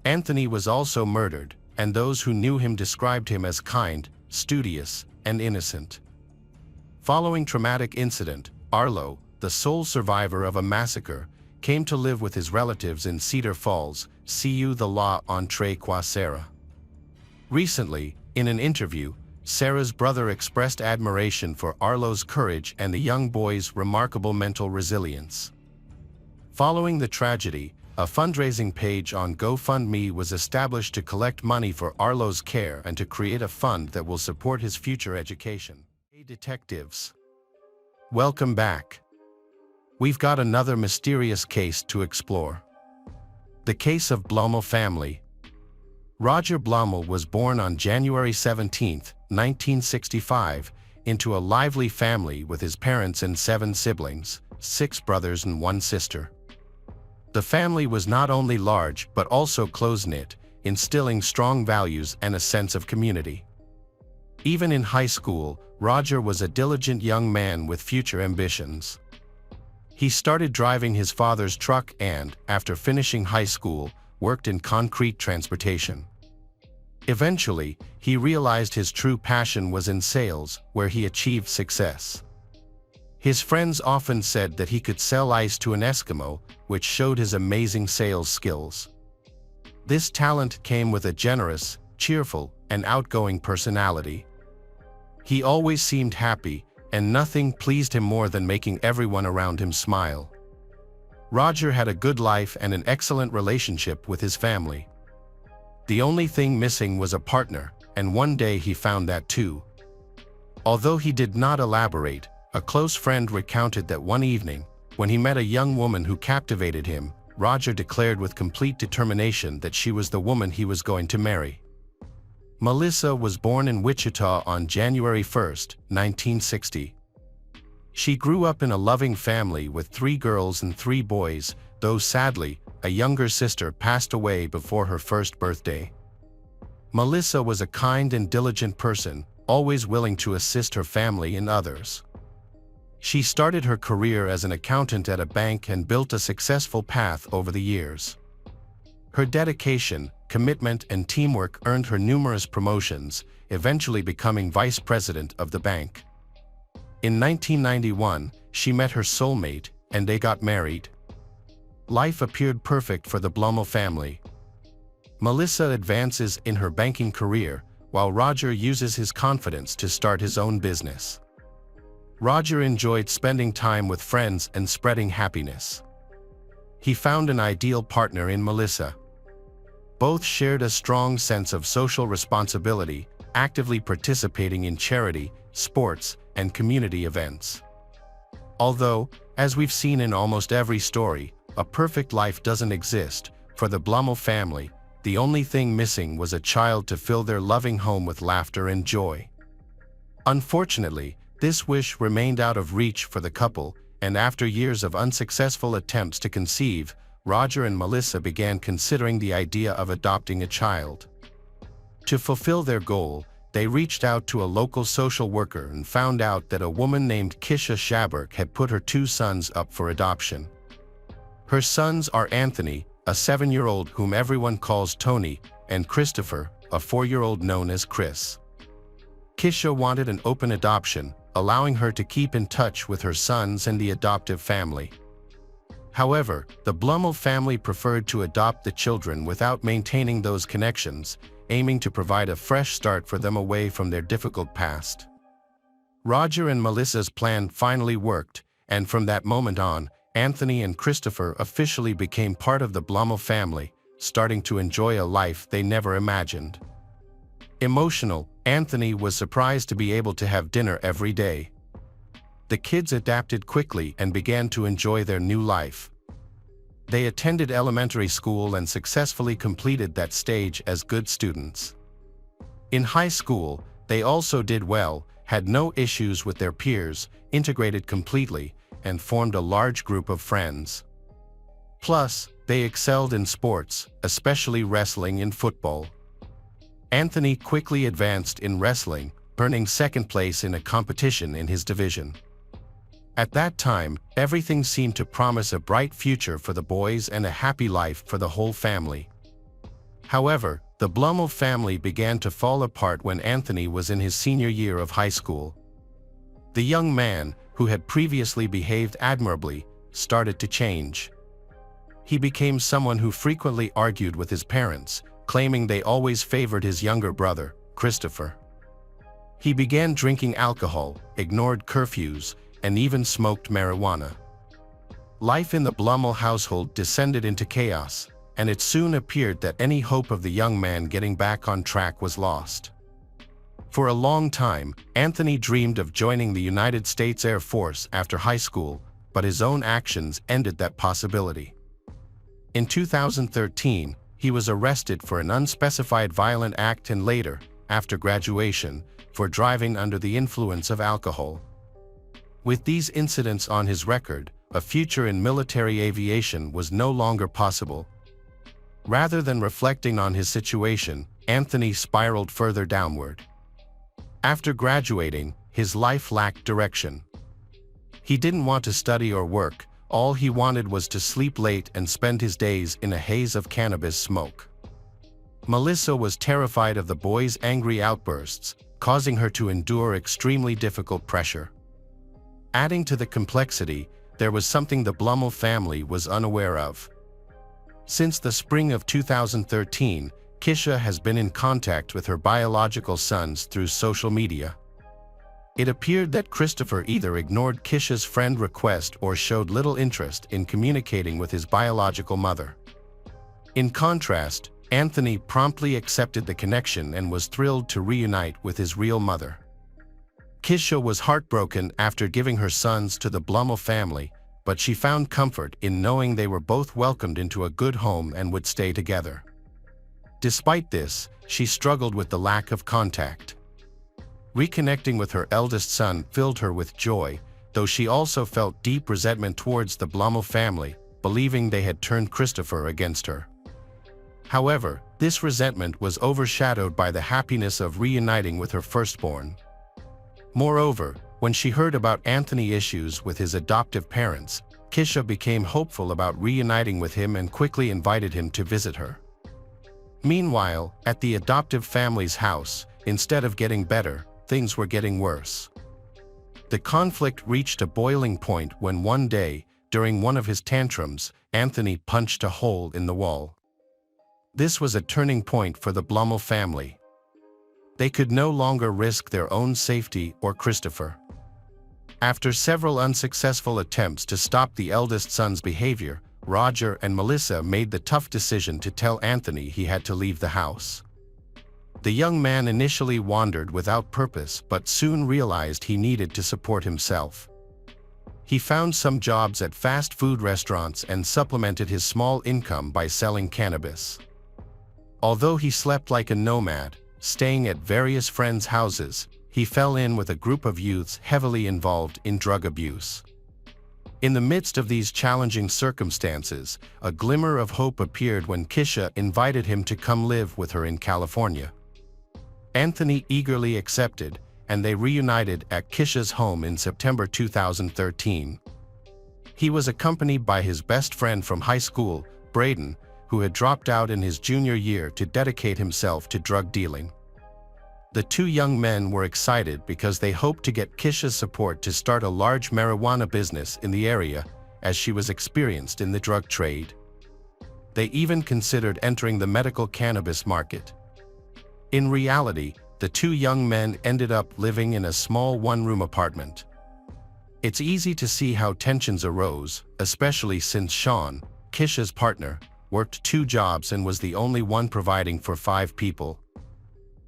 Anthony was also murdered, and those who knew him described him as kind, studious, and innocent. Following traumatic incident, Arlo, the sole survivor of a massacre, came to live with his relatives in Cedar Falls, CU the law entre qua Sarah. Recently, in an interview, Sarah's brother expressed admiration for Arlo's courage and the young boy's remarkable mental resilience. Following the tragedy, a fundraising page on GoFundMe was established to collect money for Arlo's care and to create a fund that will support his future education. Hey detectives! Welcome back. We've got another mysterious case to explore. The case of Bluml family. Roger Bluml was born on January 17, 1965, into a lively family with his parents and 7 siblings, 6 brothers and 1 sister. The family was not only large but also close-knit, instilling strong values and a sense of community. Even in high school, Roger was a diligent young man with future ambitions. He started driving his father's truck and, after finishing high school, worked in concrete transportation. Eventually, he realized his true passion was in sales, where he achieved success. His friends often said that he could sell ice to an Eskimo, which showed his amazing sales skills. This talent came with a generous, cheerful, and outgoing personality. He always seemed happy, and nothing pleased him more than making everyone around him smile. Roger had a good life and an excellent relationship with his family. The only thing missing was a partner, and one day he found that too. Although he did not elaborate, a close friend recounted that one evening, when he met a young woman who captivated him, Roger declared with complete determination that she was the woman he was going to marry. Melissa was born in Wichita on January 1, 1960. She grew up in a loving family with 3 girls and 3 boys, though sadly, a younger sister passed away before her first birthday. Melissa was a kind and diligent person, always willing to assist her family and others. She started her career as an accountant at a bank and built a successful path over the years. Her dedication, commitment, and teamwork earned her numerous promotions, eventually becoming vice president of the bank. In 1991, she met her soulmate, and they got married. Life appeared perfect for the Bluml family. Melissa advances in her banking career, while Roger uses his confidence to start his own business. Roger enjoyed spending time with friends and spreading happiness. He found an ideal partner in Melissa. Both shared a strong sense of social responsibility, actively participating in charity, sports, and community events. Although, as we've seen in almost every story, a perfect life doesn't exist, for the Bluml family, the only thing missing was a child to fill their loving home with laughter and joy. Unfortunately, this wish remained out of reach for the couple, and after years of unsuccessful attempts to conceive, Roger and Melissa began considering the idea of adopting a child. To fulfill their goal, they reached out to a local social worker and found out that a woman named Kisha Shaberg had put her 2 sons up for adoption. Her sons are Anthony, a 7-year-old whom everyone calls Tony, and Christopher, a 4-year-old known as Chris. Kisha wanted an open adoption, allowing her to keep in touch with her sons and the adoptive family. However, the Bluml family preferred to adopt the children without maintaining those connections, aiming to provide a fresh start for them away from their difficult past. Roger and Melissa's plan finally worked, and from that moment on, Anthony and Christopher officially became part of the Bluml family, starting to enjoy a life they never imagined. Emotional, Anthony was surprised to be able to have dinner every day. The kids adapted quickly and began to enjoy their new life. They attended elementary school and successfully completed that stage as good students. In high school, they also did well, had no issues with their peers, integrated completely, and formed a large group of friends. Plus, they excelled in sports, especially wrestling and football. Anthony quickly advanced in wrestling, earning 2nd place in a competition in his division. At that time, everything seemed to promise a bright future for the boys and a happy life for the whole family. However, the Bluml family began to fall apart when Anthony was in his senior year of high school. The young man, who had previously behaved admirably, started to change. He became someone who frequently argued with his parents, claiming they always favored his younger brother, Christopher. He began drinking alcohol, ignored curfews, and even smoked marijuana. Life in the Bluml household descended into chaos, and it soon appeared that any hope of the young man getting back on track was lost. For a long time, Anthony dreamed of joining the United States Air Force after high school, but his own actions ended that possibility. In 2013, he was arrested for an unspecified violent act and later, after graduation, for driving under the influence of alcohol. With these incidents on his record, a future in military aviation was no longer possible. Rather than reflecting on his situation, Anthony spiraled further downward. After graduating, his life lacked direction. He didn't want to study or work, All he wanted was to sleep late and spend his days in a haze of cannabis smoke. Melissa was terrified of the boy's angry outbursts, causing her to endure extremely difficult pressure. Adding to the complexity, there was something the Bluml family was unaware of. Since the spring of 2013, Kisha has been in contact with her biological sons through social media. It appeared that Christopher either ignored Kisha's friend request or showed little interest in communicating with his biological mother. In contrast, Anthony promptly accepted the connection and was thrilled to reunite with his real mother. Kisha was heartbroken after giving her sons to the Bluml family, but she found comfort in knowing they were both welcomed into a good home and would stay together. Despite this, she struggled with the lack of contact. Reconnecting with her eldest son filled her with joy, though she also felt deep resentment towards the Bluml family, believing they had turned Christopher against her. However, this resentment was overshadowed by the happiness of reuniting with her firstborn. Moreover, when she heard about Anthony's issues with his adoptive parents, Kisha became hopeful about reuniting with him and quickly invited him to visit her. Meanwhile, at the adoptive family's house, instead of getting better, things were getting worse. The conflict reached a boiling point when one day, during one of his tantrums, Anthony punched a hole in the wall. This was a turning point for the Bluml family. They could no longer risk their own safety or Christopher. After several unsuccessful attempts to stop the eldest son's behavior, Roger and Melissa made the tough decision to tell Anthony he had to leave the house. The young man initially wandered without purpose but soon realized he needed to support himself. He found some jobs at fast food restaurants and supplemented his small income by selling cannabis. Although he slept like a nomad, staying at various friends' houses, he fell in with a group of youths heavily involved in drug abuse. In the midst of these challenging circumstances, a glimmer of hope appeared when Kisha invited him to come live with her in California. Anthony eagerly accepted, and they reunited at Kisha's home in September 2013. He was accompanied by his best friend from high school, Braden, who had dropped out in his junior year to dedicate himself to drug dealing. The two young men were excited because they hoped to get Kisha's support to start a large marijuana business in the area, as she was experienced in the drug trade. They even considered entering the medical cannabis market. In reality, the two young men ended up living in a small one-room apartment. It's easy to see how tensions arose, especially since Sean, Kisha's partner, worked 2 jobs and was the only one providing for 5 people.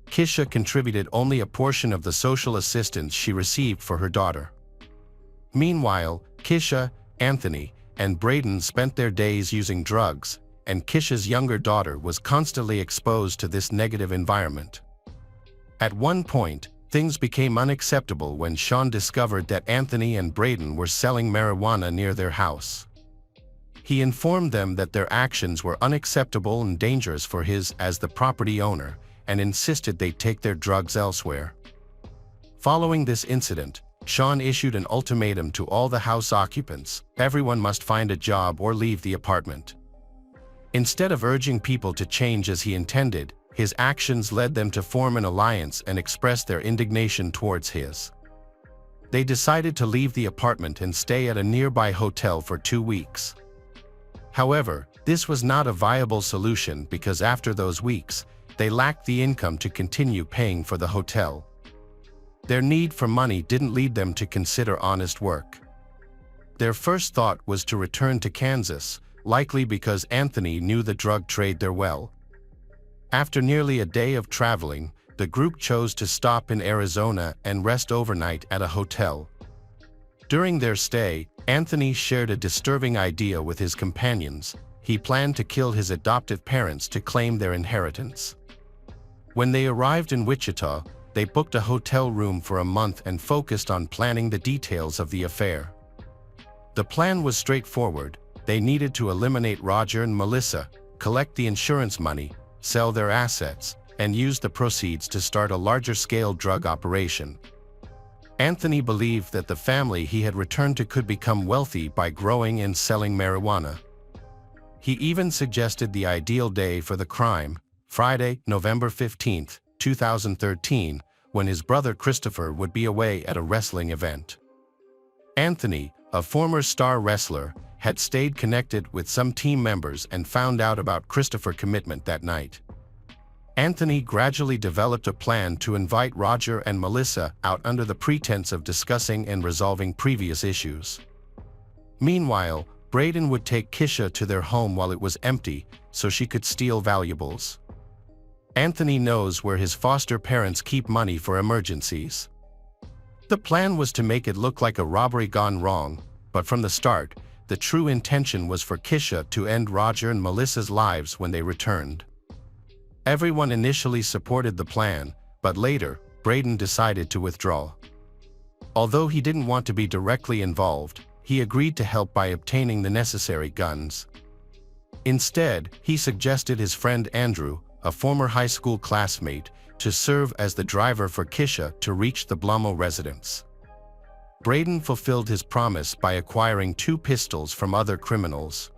Kisha contributed only a portion of the social assistance she received for her daughter. Meanwhile, Kisha, Anthony, and Braden spent their days using drugs, and Kisha's younger daughter was constantly exposed to this negative environment. At one point, things became unacceptable when Sean discovered that Anthony and Braden were selling marijuana near their house. He informed them that their actions were unacceptable and dangerous for his as the property owner, and insisted they take their drugs elsewhere. Following this incident, Sean issued an ultimatum to all the house occupants: everyone must find a job or leave the apartment. Instead of urging people to change as he intended, his actions led them to form an alliance and express their indignation towards his. They decided to leave the apartment and stay at a nearby hotel for 2 weeks. However, this was not a viable solution because after those weeks, they lacked the income to continue paying for the hotel. Their need for money didn't lead them to consider honest work. Their first thought was to return to Kansas, likely because Anthony knew the drug trade there well. After nearly a day of traveling, the group chose to stop in Arizona and rest overnight at a hotel. During their stay, Anthony shared a disturbing idea with his companions. He planned to kill his adoptive parents to claim their inheritance. When they arrived in Wichita, they booked a hotel room for a month and focused on planning the details of the affair. The plan was straightforward. They needed to eliminate Roger and Melissa, collect the insurance money, sell their assets, and use the proceeds to start a larger-scale drug operation. Anthony believed that the family he had returned to could become wealthy by growing and selling marijuana. He even suggested the ideal day for the crime, Friday, November 15, 2013, when his brother Christopher would be away at a wrestling event. Anthony, a former star wrestler, had stayed connected with some team members and found out about Christopher's commitment that night. Anthony gradually developed a plan to invite Roger and Melissa out under the pretense of discussing and resolving previous issues. Meanwhile, Braden would take Kisha to their home while it was empty so she could steal valuables. Anthony knows where his foster parents keep money for emergencies. The plan was to make it look like a robbery gone wrong, but from the start, the true intention was for Kisha to end Roger and Melissa's lives when they returned. Everyone initially supported the plan, but later, Braden decided to withdraw. Although he didn't want to be directly involved, he agreed to help by obtaining the necessary guns. Instead, he suggested his friend Andrew, a former high school classmate, to serve as the driver for Kisha to reach the Bluml residence. Braden fulfilled his promise by acquiring 2 pistols from other criminals.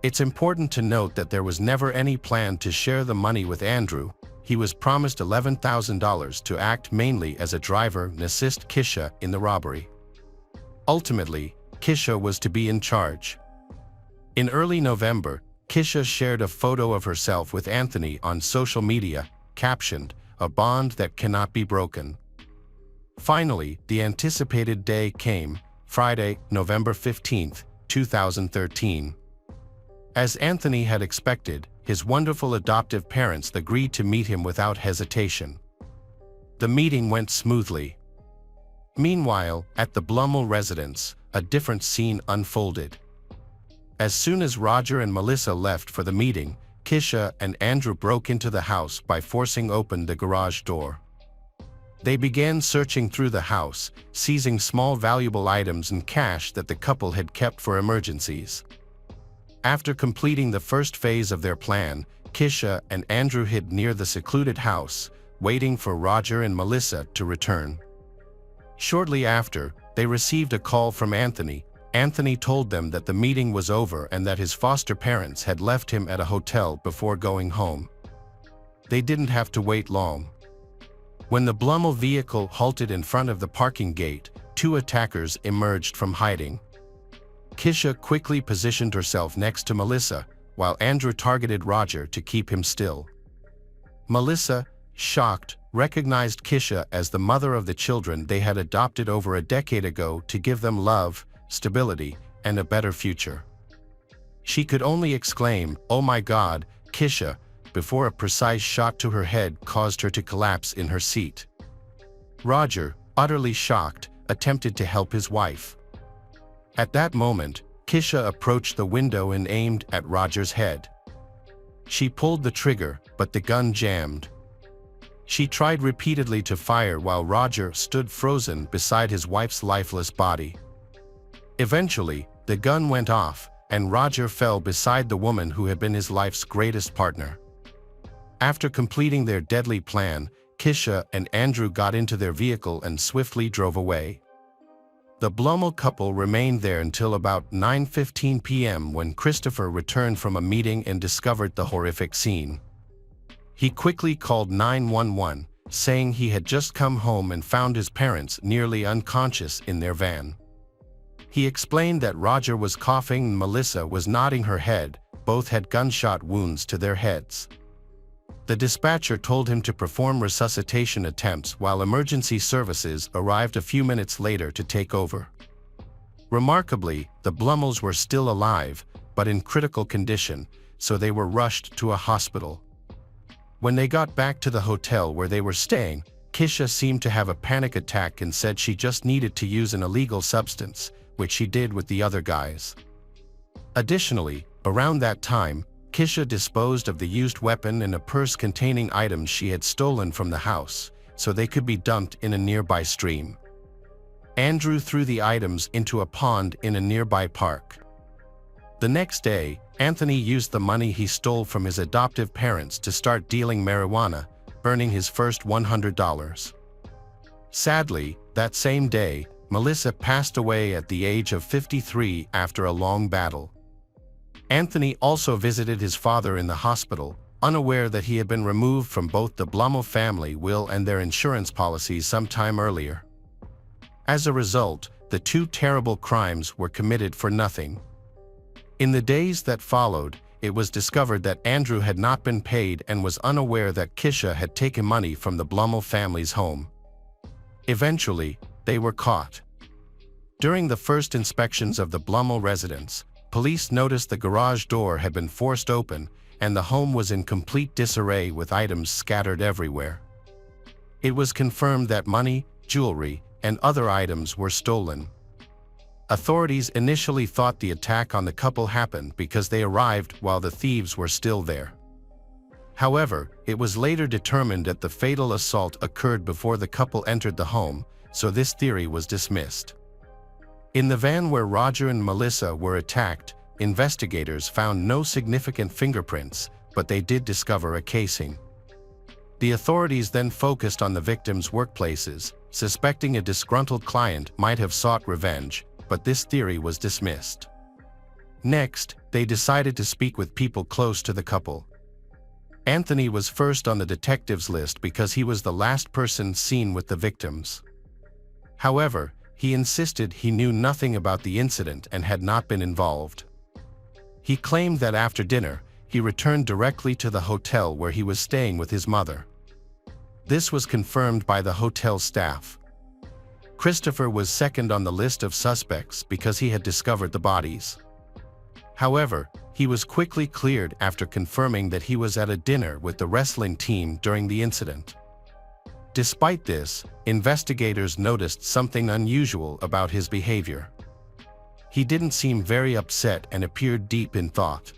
It's important to note that there was never any plan to share the money with Andrew. He was promised $11,000 to act mainly as a driver and assist Kisha in the robbery. Ultimately, Kisha was to be in charge. In early November, Kisha shared a photo of herself with Anthony on social media, captioned, "A bond that cannot be broken." Finally, the anticipated day came, Friday, November 15, 2013. As Anthony had expected, his wonderful adoptive parents agreed to meet him without hesitation. The meeting went smoothly. Meanwhile, at the Bluml residence, a different scene unfolded. As soon as Roger and Melissa left for the meeting, Kisha and Andrew broke into the house by forcing open the garage door. They began searching through the house, seizing small valuable items and cash that the couple had kept for emergencies. After completing the first phase of their plan, Kisha and Andrew hid near the secluded house, waiting for Roger and Melissa to return. Shortly after, they received a call from Anthony. Anthony told them that the meeting was over and that his foster parents had left him at a hotel before going home. They didn't have to wait long. When the Bluml vehicle halted in front of the parking gate, 2 attackers emerged from hiding. Kisha quickly positioned herself next to Melissa, while Andrew targeted Roger to keep him still. Melissa, shocked, recognized Kisha as the mother of the children they had adopted over a decade ago to give them love, stability, and a better future. She could only exclaim, "Oh my God, Kisha," before a precise shot to her head caused her to collapse in her seat. Roger, utterly shocked, attempted to help his wife. At that moment, Kisha approached the window and aimed at Roger's head. She pulled the trigger, but the gun jammed. She tried repeatedly to fire while Roger stood frozen beside his wife's lifeless body. Eventually, the gun went off, and Roger fell beside the woman who had been his life's greatest partner. After completing their deadly plan, Kisha and Andrew got into their vehicle and swiftly drove away. The Bluml couple remained there until about 9:15 p.m. when Christopher returned from a meeting and discovered the horrific scene. He quickly called 911, saying he had just come home and found his parents nearly unconscious in their van. He explained that Roger was coughing and Melissa was nodding her head. Both had gunshot wounds to their heads. The dispatcher told him to perform resuscitation attempts while emergency services arrived a few minutes later to take over. Remarkably, the Blumls were still alive, but in critical condition, so they were rushed to a hospital. When they got back to the hotel where they were staying, Kisha seemed to have a panic attack and said she just needed to use an illegal substance, which she did with the other guys. Additionally, around that time, Kisha disposed of the used weapon and a purse containing items she had stolen from the house, so they could be dumped in a nearby stream. Andrew threw the items into a pond in a nearby park. The next day, Anthony used the money he stole from his adoptive parents to start dealing marijuana, earning his first $100. Sadly, that same day, Melissa passed away at the age of 53 after a long battle. Anthony also visited his father in the hospital, unaware that he had been removed from both the Bluml family will and their insurance policies some time earlier. As a result, the two terrible crimes were committed for nothing. In the days that followed, it was discovered that Andrew had not been paid and was unaware that Kisha had taken money from the Bluml family's home. Eventually, they were caught. During the first inspections of the Bluml residence, police noticed the garage door had been forced open and the home was in complete disarray with items scattered everywhere. It was confirmed that money, jewelry, and other items were stolen. Authorities initially thought the attack on the couple happened because they arrived while the thieves were still there. However, it was later determined that the fatal assault occurred before the couple entered the home, so this theory was dismissed. In the van where Roger and Melissa were attacked, investigators found no significant fingerprints, but they did discover a casing. The authorities then focused on the victims' workplaces, suspecting a disgruntled client might have sought revenge, but this theory was dismissed. Next, they decided to speak with people close to the couple. Anthony was first on the detectives' list because he was the last person seen with the victims. However, he insisted he knew nothing about the incident and had not been involved. He claimed that after dinner, he returned directly to the hotel where he was staying with his mother. This was confirmed by the hotel staff. Christopher was second on the list of suspects because he had discovered the bodies. However, he was quickly cleared after confirming that he was at a dinner with the wrestling team during the incident. Despite this, investigators noticed something unusual about his behavior. He didn't seem very upset and appeared deep in thought.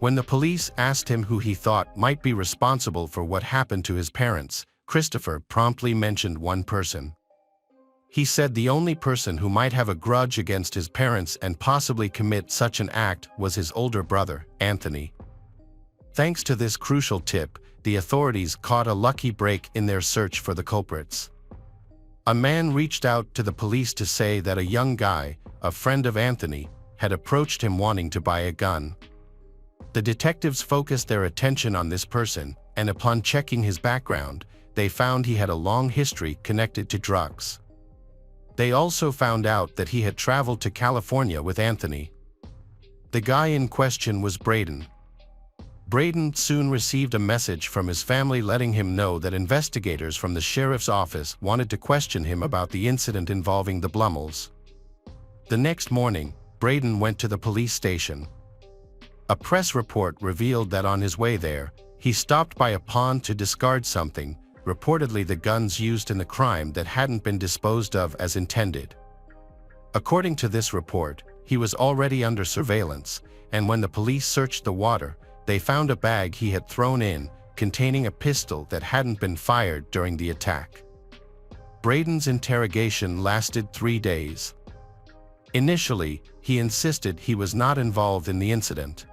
When the police asked him who he thought might be responsible for what happened to his parents, Christopher promptly mentioned one person. He said the only person who might have a grudge against his parents and possibly commit such an act was his older brother, Anthony. Thanks to this crucial tip, the authorities caught a lucky break in their search for the culprits. A man reached out to the police to say that a young guy, a friend of Anthony, had approached him wanting to buy a gun. The detectives focused their attention on this person, and upon checking his background, they found he had a long history connected to drugs. They also found out that he had traveled to California with Anthony. The guy in question was Braden. Braden soon received a message from his family letting him know that investigators from the sheriff's office wanted to question him about the incident involving the Blumls. The next morning, Braden went to the police station. A press report revealed that on his way there, he stopped by a pond to discard something, reportedly the guns used in the crime that hadn't been disposed of as intended. According to this report, he was already under surveillance, and when the police searched the water, they found a bag he had thrown in, containing a pistol that hadn't been fired during the attack. Braden's interrogation lasted 3 days. Initially, he insisted he was not involved in the incident.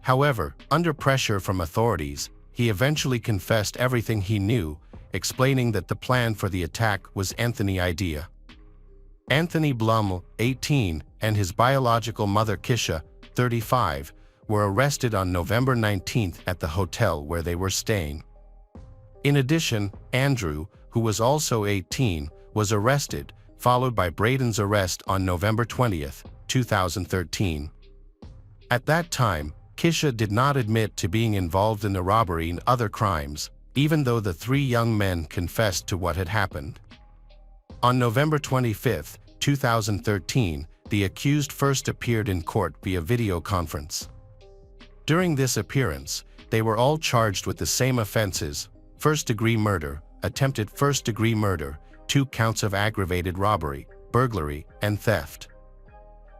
However, under pressure from authorities, he eventually confessed everything he knew, explaining that the plan for the attack was Anthony's idea. Anthony Bluml, 18, and his biological mother Kisha, 35, were arrested on November 19 at the hotel where they were staying. In addition, Andrew, who was also 18, was arrested, followed by Braden's arrest on November 20, 2013. At that time, Kisha did not admit to being involved in the robbery and other crimes, even though the 3 young men confessed to what had happened. On November 25, 2013, the accused first appeared in court via video conference. During this appearance, they were all charged with the same offenses: first-degree murder, attempted first-degree murder, 2 counts of aggravated robbery, burglary, and theft.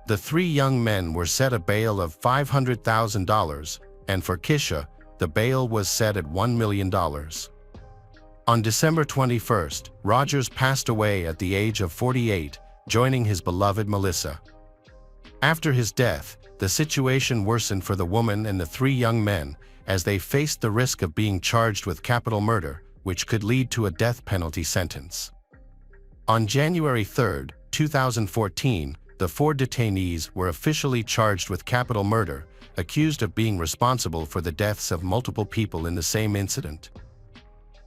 The 3 young men were set a bail of $500,000, and for Kisha, the bail was set at $1 million. On December 21, Rogers passed away at the age of 48, joining his beloved Melissa. After his death, the situation worsened for the woman and the 3 young men, as they faced the risk of being charged with capital murder, which could lead to a death penalty sentence. On January 3, 2014, the 4 detainees were officially charged with capital murder, accused of being responsible for the deaths of multiple people in the same incident.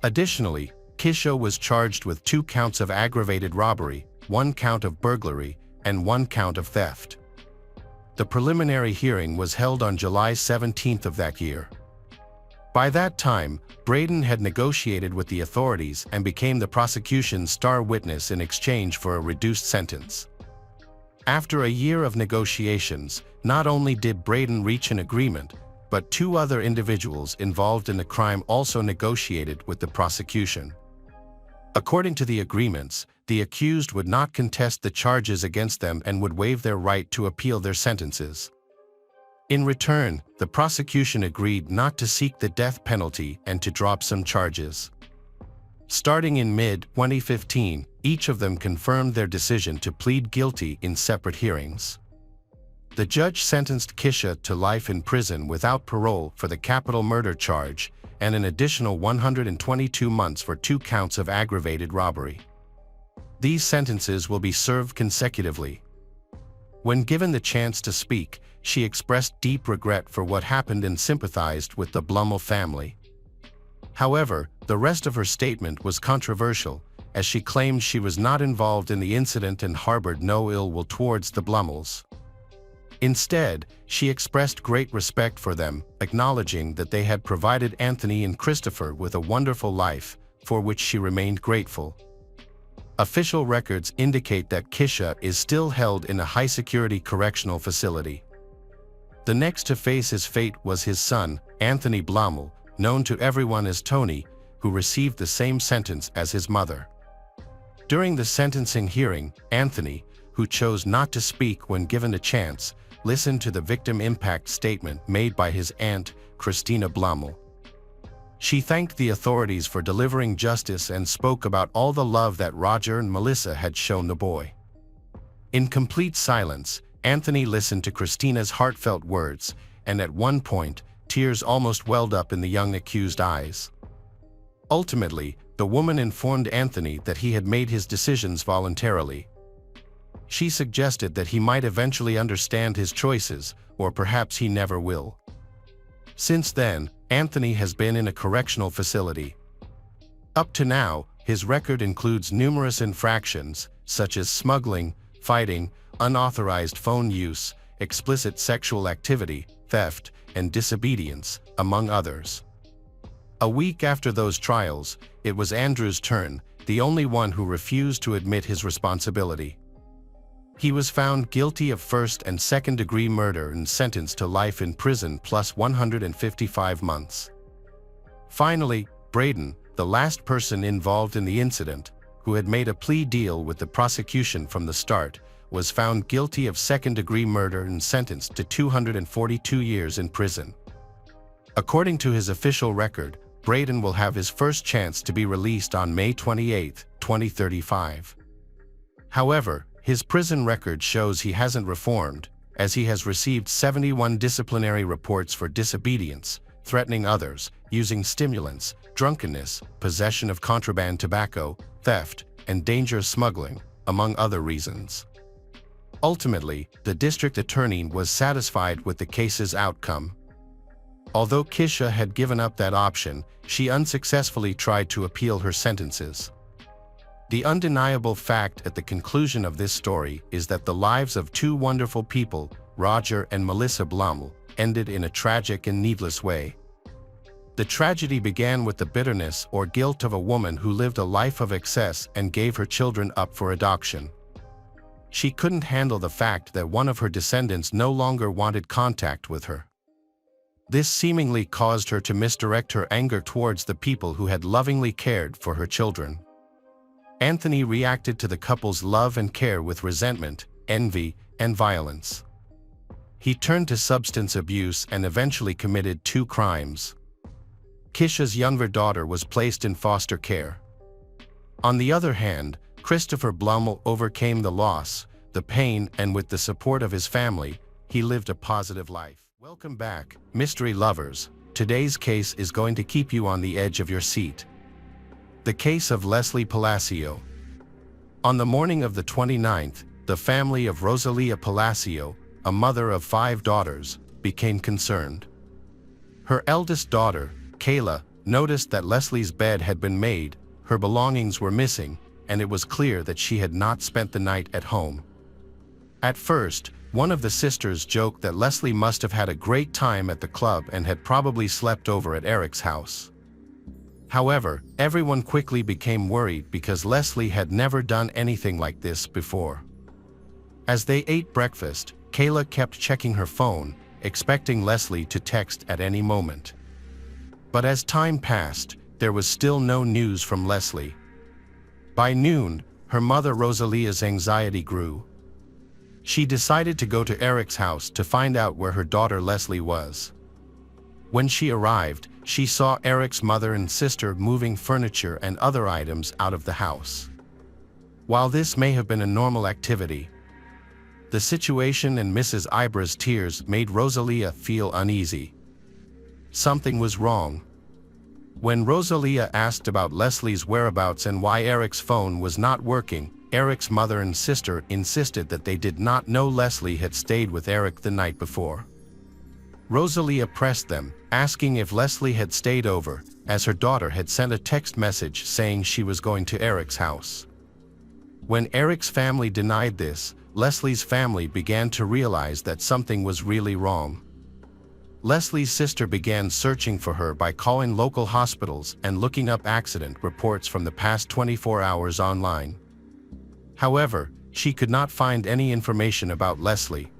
Additionally, Kisha was charged with 2 counts of aggravated robbery, 1 count of burglary, and 1 count of theft. The preliminary hearing was held on July 17 of that year. By that time, Braden had negotiated with the authorities and became the prosecution's star witness in exchange for a reduced sentence. After a year of negotiations, not only did Braden reach an agreement, but 2 other individuals involved in the crime also negotiated with the prosecution. According to the agreements, the accused would not contest the charges against them and would waive their right to appeal their sentences. In return, the prosecution agreed not to seek the death penalty and to drop some charges. Starting in mid-2015, each of them confirmed their decision to plead guilty in separate hearings. The judge sentenced Kisha to life in prison without parole for the capital murder charge and an additional 122 months for 2 counts of aggravated robbery. These sentences will be served consecutively. When given the chance to speak, she expressed deep regret for what happened and sympathized with the Bluml family. However, the rest of her statement was controversial, as she claimed she was not involved in the incident and harbored no ill will towards the Blumls. Instead, she expressed great respect for them, acknowledging that they had provided Anthony and Christopher with a wonderful life, for which she remained grateful. Official records indicate that Kisha is still held in a high-security correctional facility. The next to face his fate was his son, Anthony Bluml, known to everyone as Tony, who received the same sentence as his mother. During the sentencing hearing, Anthony, who chose not to speak when given a chance, listened to the victim impact statement made by his aunt, Christina Bluml. She thanked the authorities for delivering justice and spoke about all the love that Roger and Melissa had shown the boy. In complete silence, Anthony listened to Christina's heartfelt words, and at one point, tears almost welled up in the young accused's eyes. Ultimately, the woman informed Anthony that he had made his decisions voluntarily. She suggested that he might eventually understand his choices, or perhaps he never will. Since then, Anthony has been in a correctional facility. Up to now, his record includes numerous infractions, such as smuggling, fighting, unauthorized phone use, explicit sexual activity, theft, and disobedience, among others. A week after those trials, it was Andrew's turn, the only one who refused to admit his responsibility. He was found guilty of first and second-degree murder and sentenced to life in prison plus 155 months. Finally, Braden, the last person involved in the incident, who had made a plea deal with the prosecution from the start, was found guilty of second-degree murder and sentenced to 242 years in prison. According to his official record, Braden will have his first chance to be released on May 28, 2035. However, his prison record shows he hasn't reformed, as he has received 71 disciplinary reports for disobedience, threatening others, using stimulants, drunkenness, possession of contraband tobacco, theft, and dangerous smuggling, among other reasons. Ultimately, the district attorney was satisfied with the case's outcome. Although Kisha had given up that option, she unsuccessfully tried to appeal her sentences. The undeniable fact at the conclusion of this story is that the lives of 2 wonderful people, Roger and Melissa Bluml, ended in a tragic and needless way. The tragedy began with the bitterness or guilt of a woman who lived a life of excess and gave her children up for adoption. She couldn't handle the fact that one of her descendants no longer wanted contact with her. This seemingly caused her to misdirect her anger towards the people who had lovingly cared for her children. Anthony reacted to the couple's love and care with resentment, envy, and violence. He turned to substance abuse and eventually committed 2 crimes. Kisha's younger daughter was placed in foster care. On the other hand, Christopher Bluml overcame the loss, the pain, and with the support of his family, he lived a positive life. Welcome back, mystery lovers. Today's case is going to keep you on the edge of your seat. The case of Leslie Palacio. On the morning of the 29th, the family of Rosalia Palacio, a mother of 5 daughters, became concerned. Her eldest daughter, Kayla, noticed that Leslie's bed had been made, her belongings were missing, and it was clear that she had not spent the night at home. At first, one of the sisters joked that Leslie must have had a great time at the club and had probably slept over at Eric's house. However, everyone quickly became worried because Leslie had never done anything like this before. As they ate breakfast, Kayla kept checking her phone, expecting Leslie to text at any moment. But as time passed, there was still no news from Leslie. By noon, her mother Rosalia's anxiety grew. She decided to go to Eric's house to find out where her daughter Leslie was. When she arrived, she saw Eric's mother and sister moving furniture and other items out of the house. While this may have been a normal activity, the situation and Mrs. Ibra's tears made Rosalia feel uneasy. Something was wrong. When Rosalia asked about Leslie's whereabouts and why Eric's phone was not working, Eric's mother and sister insisted that they did not know Leslie had stayed with Eric the night before. Rosalia pressed them, asking if Leslie had stayed over, as her daughter had sent a text message saying she was going to Eric's house. When Eric's family denied this, Leslie's family began to realize that something was really wrong. Leslie's sister began searching for her by calling local hospitals and looking up accident reports from the past 24 hours online. However, she could not find any information about Leslie.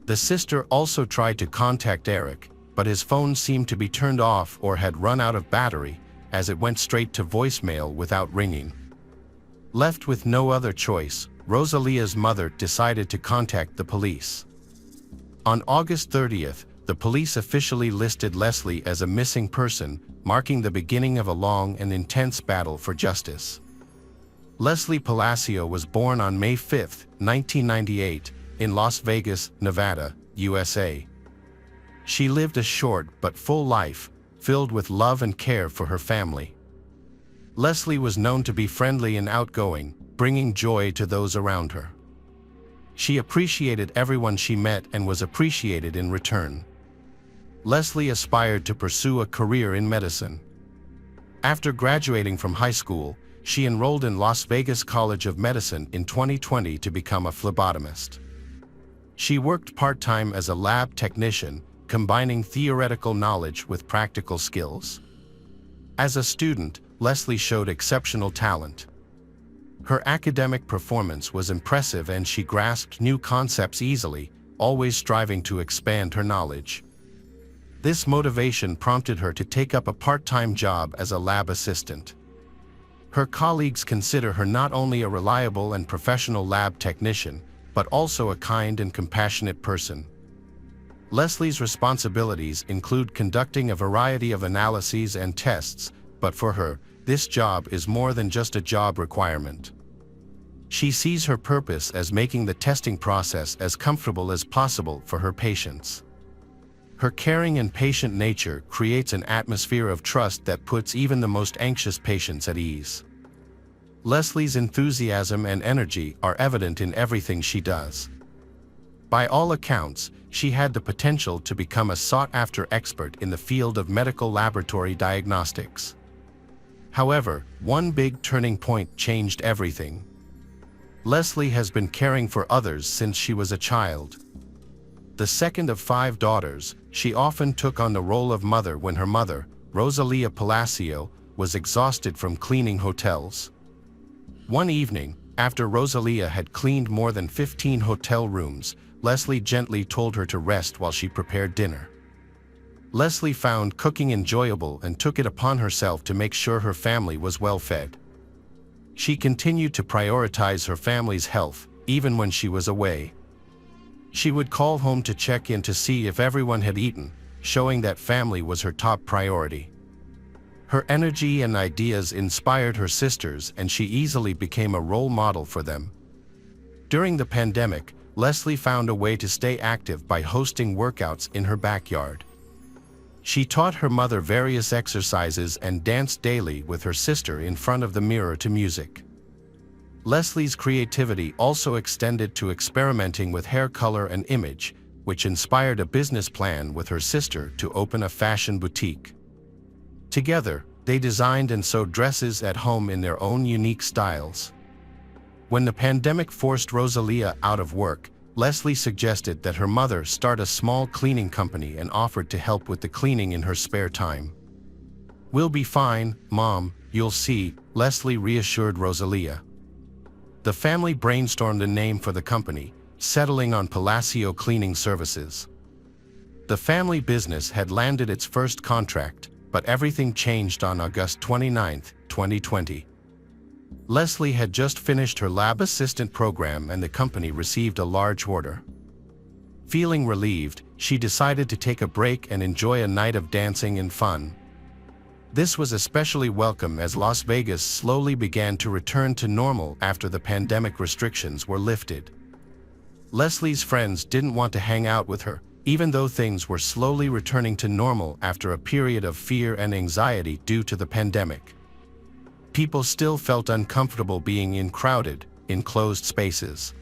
The sister also tried to contact Eric, but his phone seemed to be turned off or had run out of battery, as it went straight to voicemail without ringing. Left with no other choice, Rosalia's mother decided to contact the police. On August 30th, the police officially listed Leslie as a missing person, marking the beginning of a long and intense battle for justice. Leslie Palacio was born on May 5, 1998, in Las Vegas, Nevada, USA. She lived a short but full life, filled with love and care for her family. Leslie was known to be friendly and outgoing, bringing joy to those around her. She appreciated everyone she met and was appreciated in return. Leslie aspired to pursue a career in medicine. After graduating from high school, she enrolled in Las Vegas College of Medicine in 2020 to become a phlebotomist. She worked part-time as a lab technician, combining theoretical knowledge with practical skills. As a student, Leslie showed exceptional talent. Her academic performance was impressive and she grasped new concepts easily, always striving to expand her knowledge. This motivation prompted her to take up a part-time job as a lab assistant. Her colleagues consider her not only a reliable and professional lab technician, but also a kind and compassionate person. Leslie's responsibilities include conducting a variety of analyses and tests, but for her, this job is more than just a job requirement. She sees her purpose as making the testing process as comfortable as possible for her patients. Her caring and patient nature creates an atmosphere of trust that puts even the most anxious patients at ease. Leslie's enthusiasm and energy are evident in everything she does. By all accounts, she had the potential to become a sought-after expert in the field of medical laboratory diagnostics. However, one big turning point changed everything. Leslie has been caring for others since she was a child. The second of 5 daughters, she often took on the role of mother when her mother, Rosalia Palacio, was exhausted from cleaning hotels. One evening, after Rosalia had cleaned more than 15 hotel rooms, Leslie gently told her to rest while she prepared dinner. Leslie found cooking enjoyable and took it upon herself to make sure her family was well fed. She continued to prioritize her family's health, even when she was away. She would call home to check in to see if everyone had eaten, showing that family was her top priority. Her energy and ideas inspired her sisters, and she easily became a role model for them. During the pandemic, Leslie found a way to stay active by hosting workouts in her backyard. She taught her mother various exercises and danced daily with her sister in front of the mirror to music. Leslie's creativity also extended to experimenting with hair color and image, which inspired a business plan with her sister to open a fashion boutique. Together, they designed and sewed dresses at home in their own unique styles. When the pandemic forced Rosalia out of work, Leslie suggested that her mother start a small cleaning company and offered to help with the cleaning in her spare time. "We'll be fine, Mom, you'll see," Leslie reassured Rosalia. The family brainstormed a name for the company, settling on Palacio Cleaning Services. The family business had landed its first contract, but everything changed on August 29, 2020. Leslie had just finished her lab assistant program and the company received a large order. Feeling relieved, she decided to take a break and enjoy a night of dancing and fun. This was especially welcome as Las Vegas slowly began to return to normal after the pandemic restrictions were lifted. Leslie's friends didn't want to hang out with her, even though things were slowly returning to normal after a period of fear and anxiety due to the pandemic. People still felt uncomfortable being in crowded, enclosed spaces.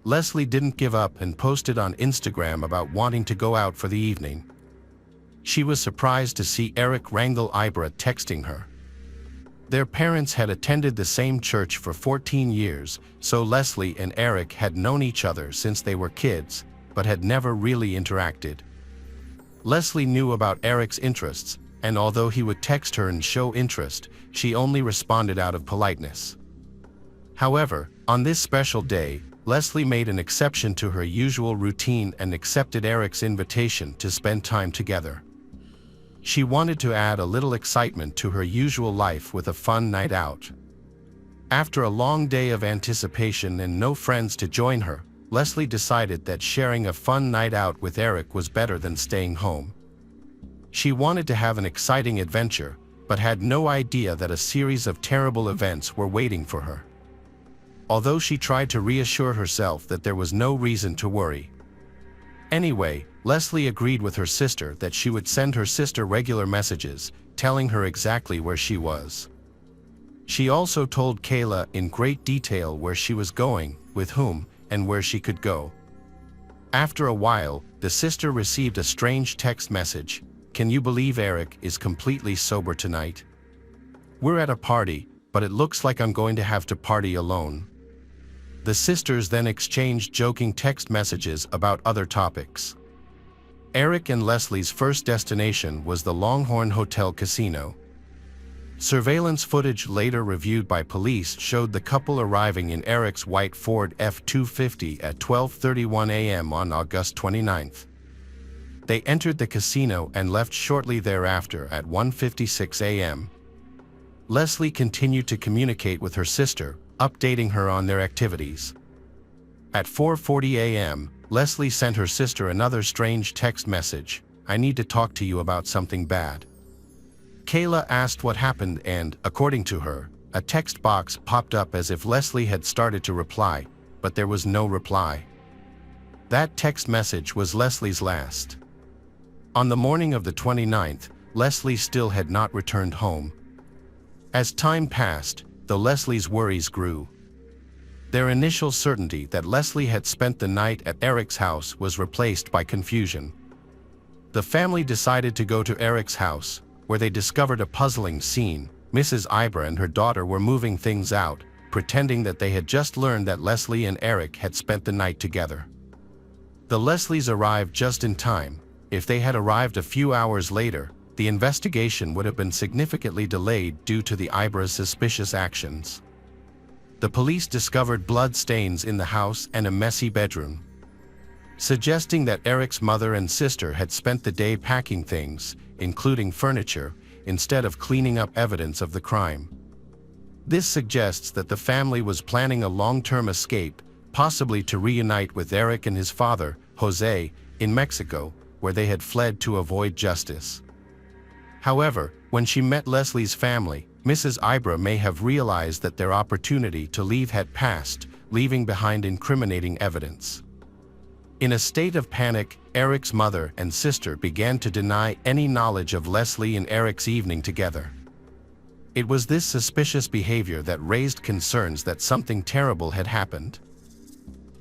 Leslie didn't give up and posted on Instagram about wanting to go out for the evening. She was surprised to see Eric Rangel Ibra texting her. Their parents had attended the same church for 14 years, so Leslie and Eric had known each other since they were kids, but had never really interacted. Leslie knew about Eric's interests, and although he would text her and show interest, she only responded out of politeness. However, on this special day, Leslie made an exception to her usual routine and accepted Eric's invitation to spend time together. She wanted to add a little excitement to her usual life with a fun night out. After a long day of anticipation and no friends to join her, Leslie decided that sharing a fun night out with Eric was better than staying home. She wanted to have an exciting adventure, but had no idea that a series of terrible events were waiting for her. Although she tried to reassure herself that there was no reason to worry. Anyway, Leslie agreed with her sister that she would send her sister regular messages, telling her exactly where she was. She also told Kayla in great detail where she was going, with whom, and where she could go. After a while, the sister received a strange text message. "Can you believe Eric is completely sober tonight? We're at a party, but it looks like I'm going to have to party alone." The sisters then exchanged joking text messages about other topics. Eric and Leslie's first destination was the Longhorn Hotel Casino. Surveillance footage later reviewed by police showed the couple arriving in Eric's white Ford F-250 at 12:31 a.m. on August 29th. They entered the casino and left shortly thereafter at 1:56 a.m. Leslie continued to communicate with her sister, updating her on their activities. At 4:40 a.m., Leslie sent her sister another strange text message. "I need to talk to you about something bad." Kayla asked what happened and, according to her, a text box popped up as if Leslie had started to reply, but there was no reply. That text message was Leslie's last. On the morning of the 29th, Leslie still had not returned home. As time passed, the Leslie's worries grew. Their initial certainty that Leslie had spent the night at Eric's house was replaced by confusion. The family decided to go to Eric's house, where they discovered a puzzling scene. Mrs. Ibra and her daughter were moving things out, pretending that they had just learned that Leslie and Eric had spent the night together. The Leslies arrived just in time. If they had arrived a few hours later, the investigation would have been significantly delayed due to the Ibra's suspicious actions. The police discovered blood stains in the house and a messy bedroom, suggesting that Eric's mother and sister had spent the day packing things, including furniture, instead of cleaning up evidence of the crime. This suggests that the family was planning a long-term escape, possibly to reunite with Eric and his father, Jose, in Mexico, where they had fled to avoid justice. However, when she met Leslie's family, Mrs. Ibra may have realized that their opportunity to leave had passed, leaving behind incriminating evidence. In a state of panic, Eric's mother and sister began to deny any knowledge of Leslie and Eric's evening together. It was this suspicious behavior that raised concerns that something terrible had happened.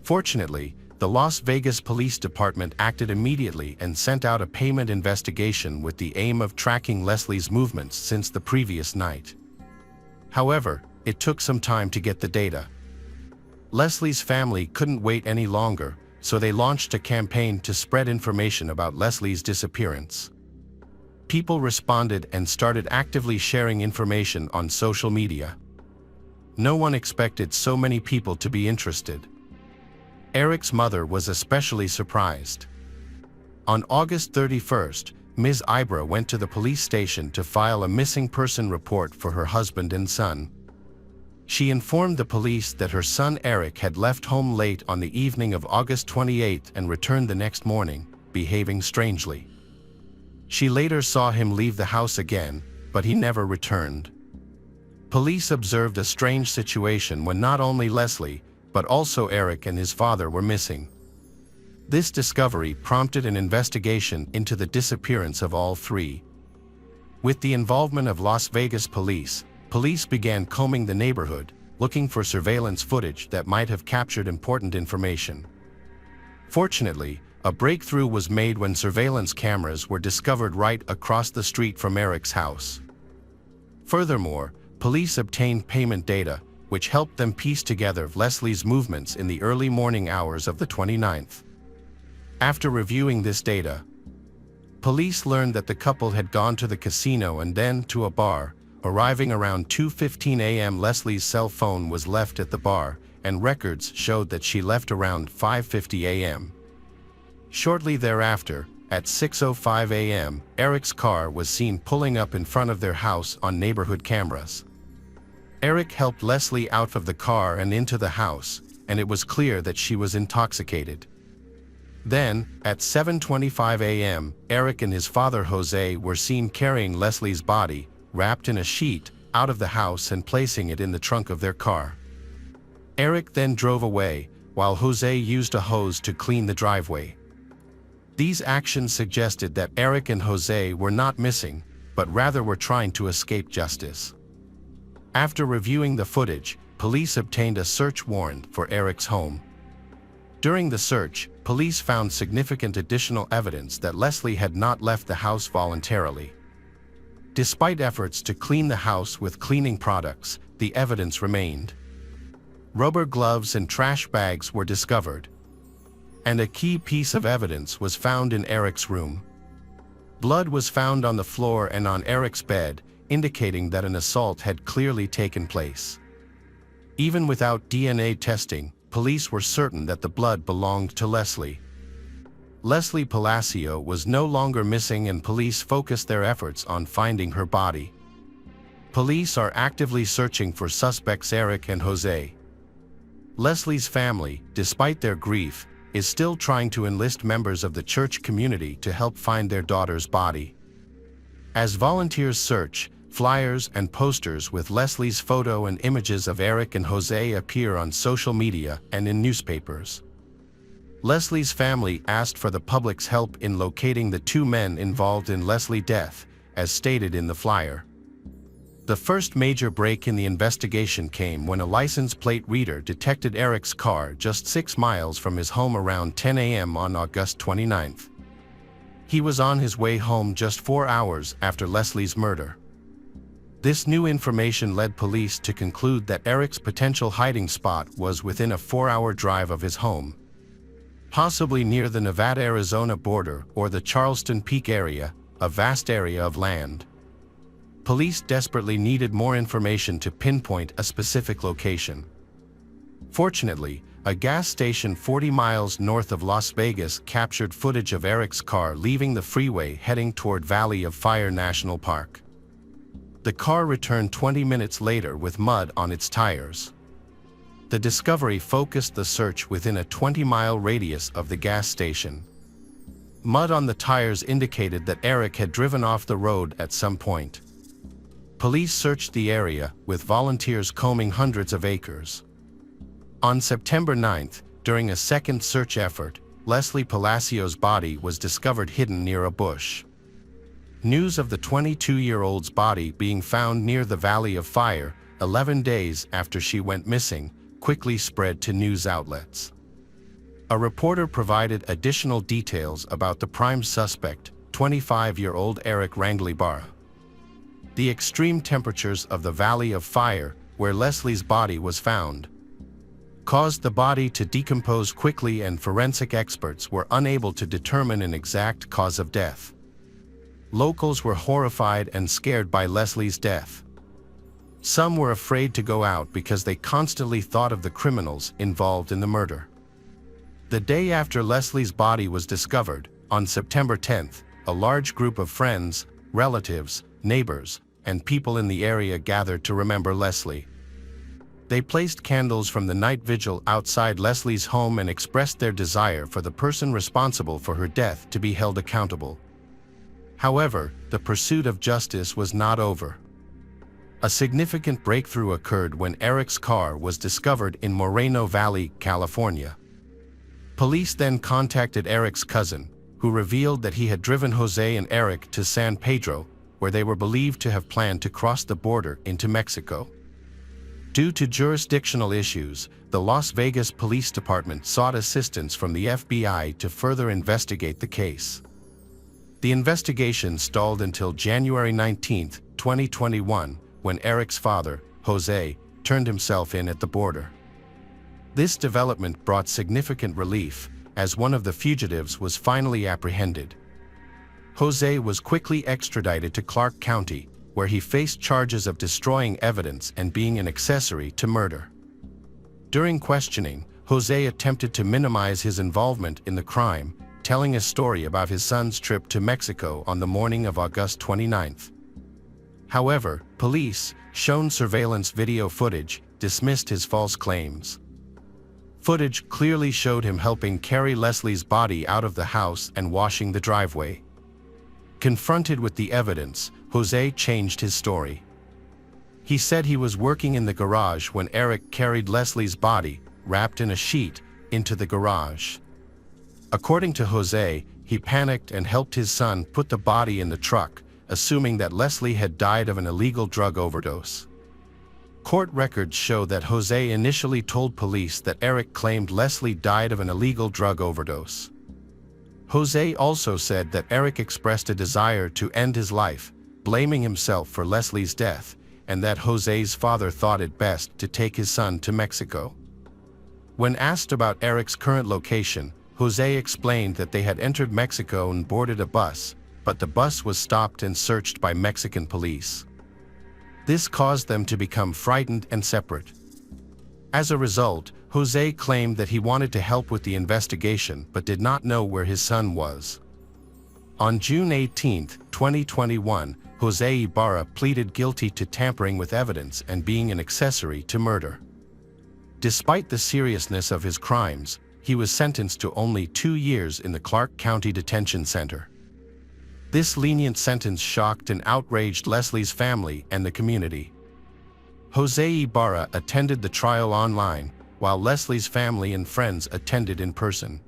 Fortunately, the Las Vegas Police Department acted immediately and sent out a payment investigation with the aim of tracking Leslie's movements since the previous night. However, it took some time to get the data. Leslie's family couldn't wait any longer, so they launched a campaign to spread information about Leslie's disappearance. People responded and started actively sharing information on social media. No one expected so many people to be interested. Eric's mother was especially surprised. On August 31st, Ms. Ibra went to the police station to file a missing person report for her husband and son. She informed the police that her son Eric had left home late on the evening of August 28 and returned the next morning, behaving strangely. She later saw him leave the house again, but he never returned. Police observed a strange situation when not only Leslie, but also Eric and his father were missing. This discovery prompted an investigation into the disappearance of all three. With the involvement of Las Vegas police began combing the neighborhood, looking for surveillance footage that might have captured important information. Fortunately, a breakthrough was made when surveillance cameras were discovered right across the street from Eric's house. Furthermore, police obtained payment data, which helped them piece together Leslie's movements in the early morning hours of the 29th. After reviewing this data, police learned that the couple had gone to the casino and then to a bar. Arriving around 2:15 a.m., Leslie's cell phone was left at the bar, and records showed that she left around 5:50 a.m. Shortly thereafter, at 6:05 a.m., Eric's car was seen pulling up in front of their house on neighborhood cameras. Eric helped Leslie out of the car and into the house, and it was clear that she was intoxicated. Then, at 7:25 a.m., Eric and his father Jose were seen carrying Leslie's body, wrapped in a sheet, out of the house and placing it in the trunk of their car. Eric then drove away, while Jose used a hose to clean the driveway. These actions suggested that Eric and Jose were not missing, but rather were trying to escape justice. After reviewing the footage, police obtained a search warrant for Eric's home. During the search, police found significant additional evidence that Leslie had not left the house voluntarily. Despite efforts to clean the house with cleaning products, the evidence remained. Rubber gloves and trash bags were discovered, and a key piece of evidence was found in Eric's room. Blood was found on the floor and on Eric's bed, indicating that an assault had clearly taken place. Even without DNA testing, police were certain that the blood belonged to Leslie. Leslie Palacio was no longer missing, and police focused their efforts on finding her body. Police are actively searching for suspects Eric and Jose. Leslie's family, despite their grief, is still trying to enlist members of the church community to help find their daughter's body. As volunteers search, flyers and posters with Leslie's photo and images of Eric and Jose appear on social media and in newspapers. Leslie's family asked for the public's help in locating the two men involved in Leslie's death, as stated in the flyer. The first major break in the investigation came when a license plate reader detected Eric's car just 6 miles from his home around 10 a.m. on August 29th. He was on his way home just 4 hours after Leslie's murder. This new information led police to conclude that Eric's potential hiding spot was within a 4-hour drive of his home, possibly near the Nevada-Arizona border or the Charleston Peak area, a vast area of land. Police desperately needed more information to pinpoint a specific location. Fortunately, a gas station 40 miles north of Las Vegas captured footage of Eric's car leaving the freeway heading toward Valley of Fire National Park. The car returned 20 minutes later with mud on its tires. The discovery focused the search within a 20-mile radius of the gas station. Mud on the tires indicated that Eric had driven off the road at some point. Police searched the area, with volunteers combing hundreds of acres. On September 9th, during a second search effort, Leslie Palacios' body was discovered hidden near a bush. News of the 22-year-old's body being found near the Valley of Fire, 11 days after she went missing, quickly spread to news outlets. A reporter provided additional details about the prime suspect, 25-year-old Eric Ranglibara. The extreme temperatures of the Valley of Fire, where Leslie's body was found, caused the body to decompose quickly, and forensic experts were unable to determine an exact cause of death. Locals were horrified and scared by Leslie's death. Some were afraid to go out because they constantly thought of the criminals involved in the murder. The day after Leslie's body was discovered, on September 10th, a large group of friends, relatives, neighbors, and people in the area gathered to remember Leslie. They placed candles from the night vigil outside Leslie's home and expressed their desire for the person responsible for her death to be held accountable. However, the pursuit of justice was not over. A significant breakthrough occurred when Eric's car was discovered in Moreno Valley, California. Police then contacted Eric's cousin, who revealed that he had driven Jose and Eric to San Pedro, where they were believed to have planned to cross the border into Mexico. Due to jurisdictional issues, the Las Vegas Police Department sought assistance from the FBI to further investigate the case. The investigation stalled until January 19, 2021, when Eric's father, Jose, turned himself in at the border. This development brought significant relief, as one of the fugitives was finally apprehended. Jose was quickly extradited to Clark County, where he faced charges of destroying evidence and being an accessory to murder. During questioning, Jose attempted to minimize his involvement in the crime, telling a story about his son's trip to Mexico on the morning of August 29. However, police, shown surveillance video footage, dismissed his false claims. Footage clearly showed him helping carry Leslie's body out of the house and washing the driveway. Confronted with the evidence, Jose changed his story. He said he was working in the garage when Eric carried Leslie's body, wrapped in a sheet, into the garage. According to Jose, he panicked and helped his son put the body in the truck, assuming that Leslie had died of an illegal drug overdose. Court records show that Jose initially told police that Eric claimed Leslie died of an illegal drug overdose. Jose also said that Eric expressed a desire to end his life, blaming himself for Leslie's death, and that Jose's father thought it best to take his son to Mexico. When asked about Eric's current location, Jose explained that they had entered Mexico and boarded a bus, but the bus was stopped and searched by Mexican police. This caused them to become frightened and separate. As a result, Jose claimed that he wanted to help with the investigation but did not know where his son was. On June 18, 2021, Jose Ibarra pleaded guilty to tampering with evidence and being an accessory to murder. Despite the seriousness of his crimes, he was sentenced to only 2 years in the Clark County Detention Center. This lenient sentence shocked and outraged Leslie's family and the community. Jose Ibarra attended the trial online, while Leslie's family and friends attended in person.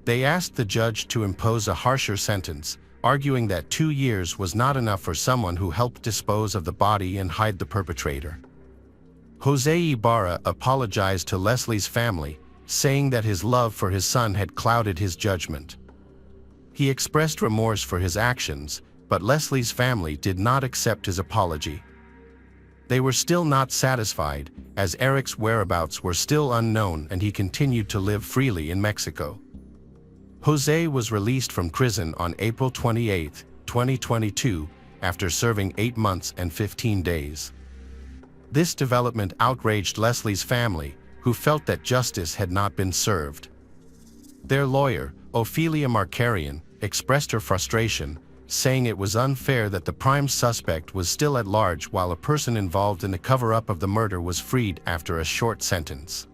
They asked the judge to impose a harsher sentence, arguing that 2 years was not enough for someone who helped dispose of the body and hide the perpetrator. Jose Ibarra apologized to Leslie's family, saying that his love for his son had clouded his judgment. He expressed remorse for his actions, but Leslie's family did not accept his apology. They were still not satisfied, as Eric's whereabouts were still unknown and he continued to live freely in Mexico. Jose was released from prison on April 28, 2022, after serving 8 months and 15 days. This development outraged Leslie's family, who felt that justice had not been served. Their lawyer, Ophelia Markarian, expressed her frustration, saying it was unfair that the prime suspect was still at large while a person involved in the cover-up of the murder was freed after a short sentence.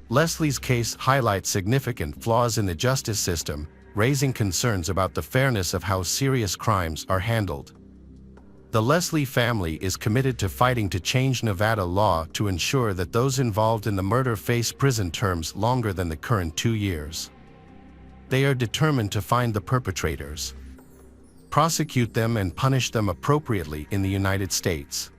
Leslie's case highlights significant flaws in the justice system, raising concerns about the fairness of how serious crimes are handled. The Leslie family is committed to fighting to change Nevada law to ensure that those involved in the murder face prison terms longer than the current 2 years. They are determined to find the perpetrators, prosecute them, and punish them appropriately in the United States.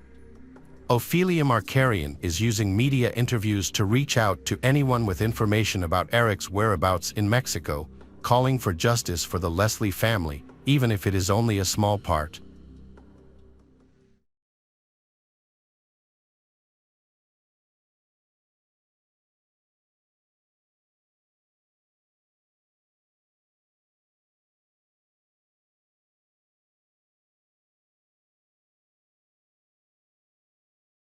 Ophelia Markarian is using media interviews to reach out to anyone with information about Eric's whereabouts in Mexico, calling for justice for the Leslie family, even if it is only a small part.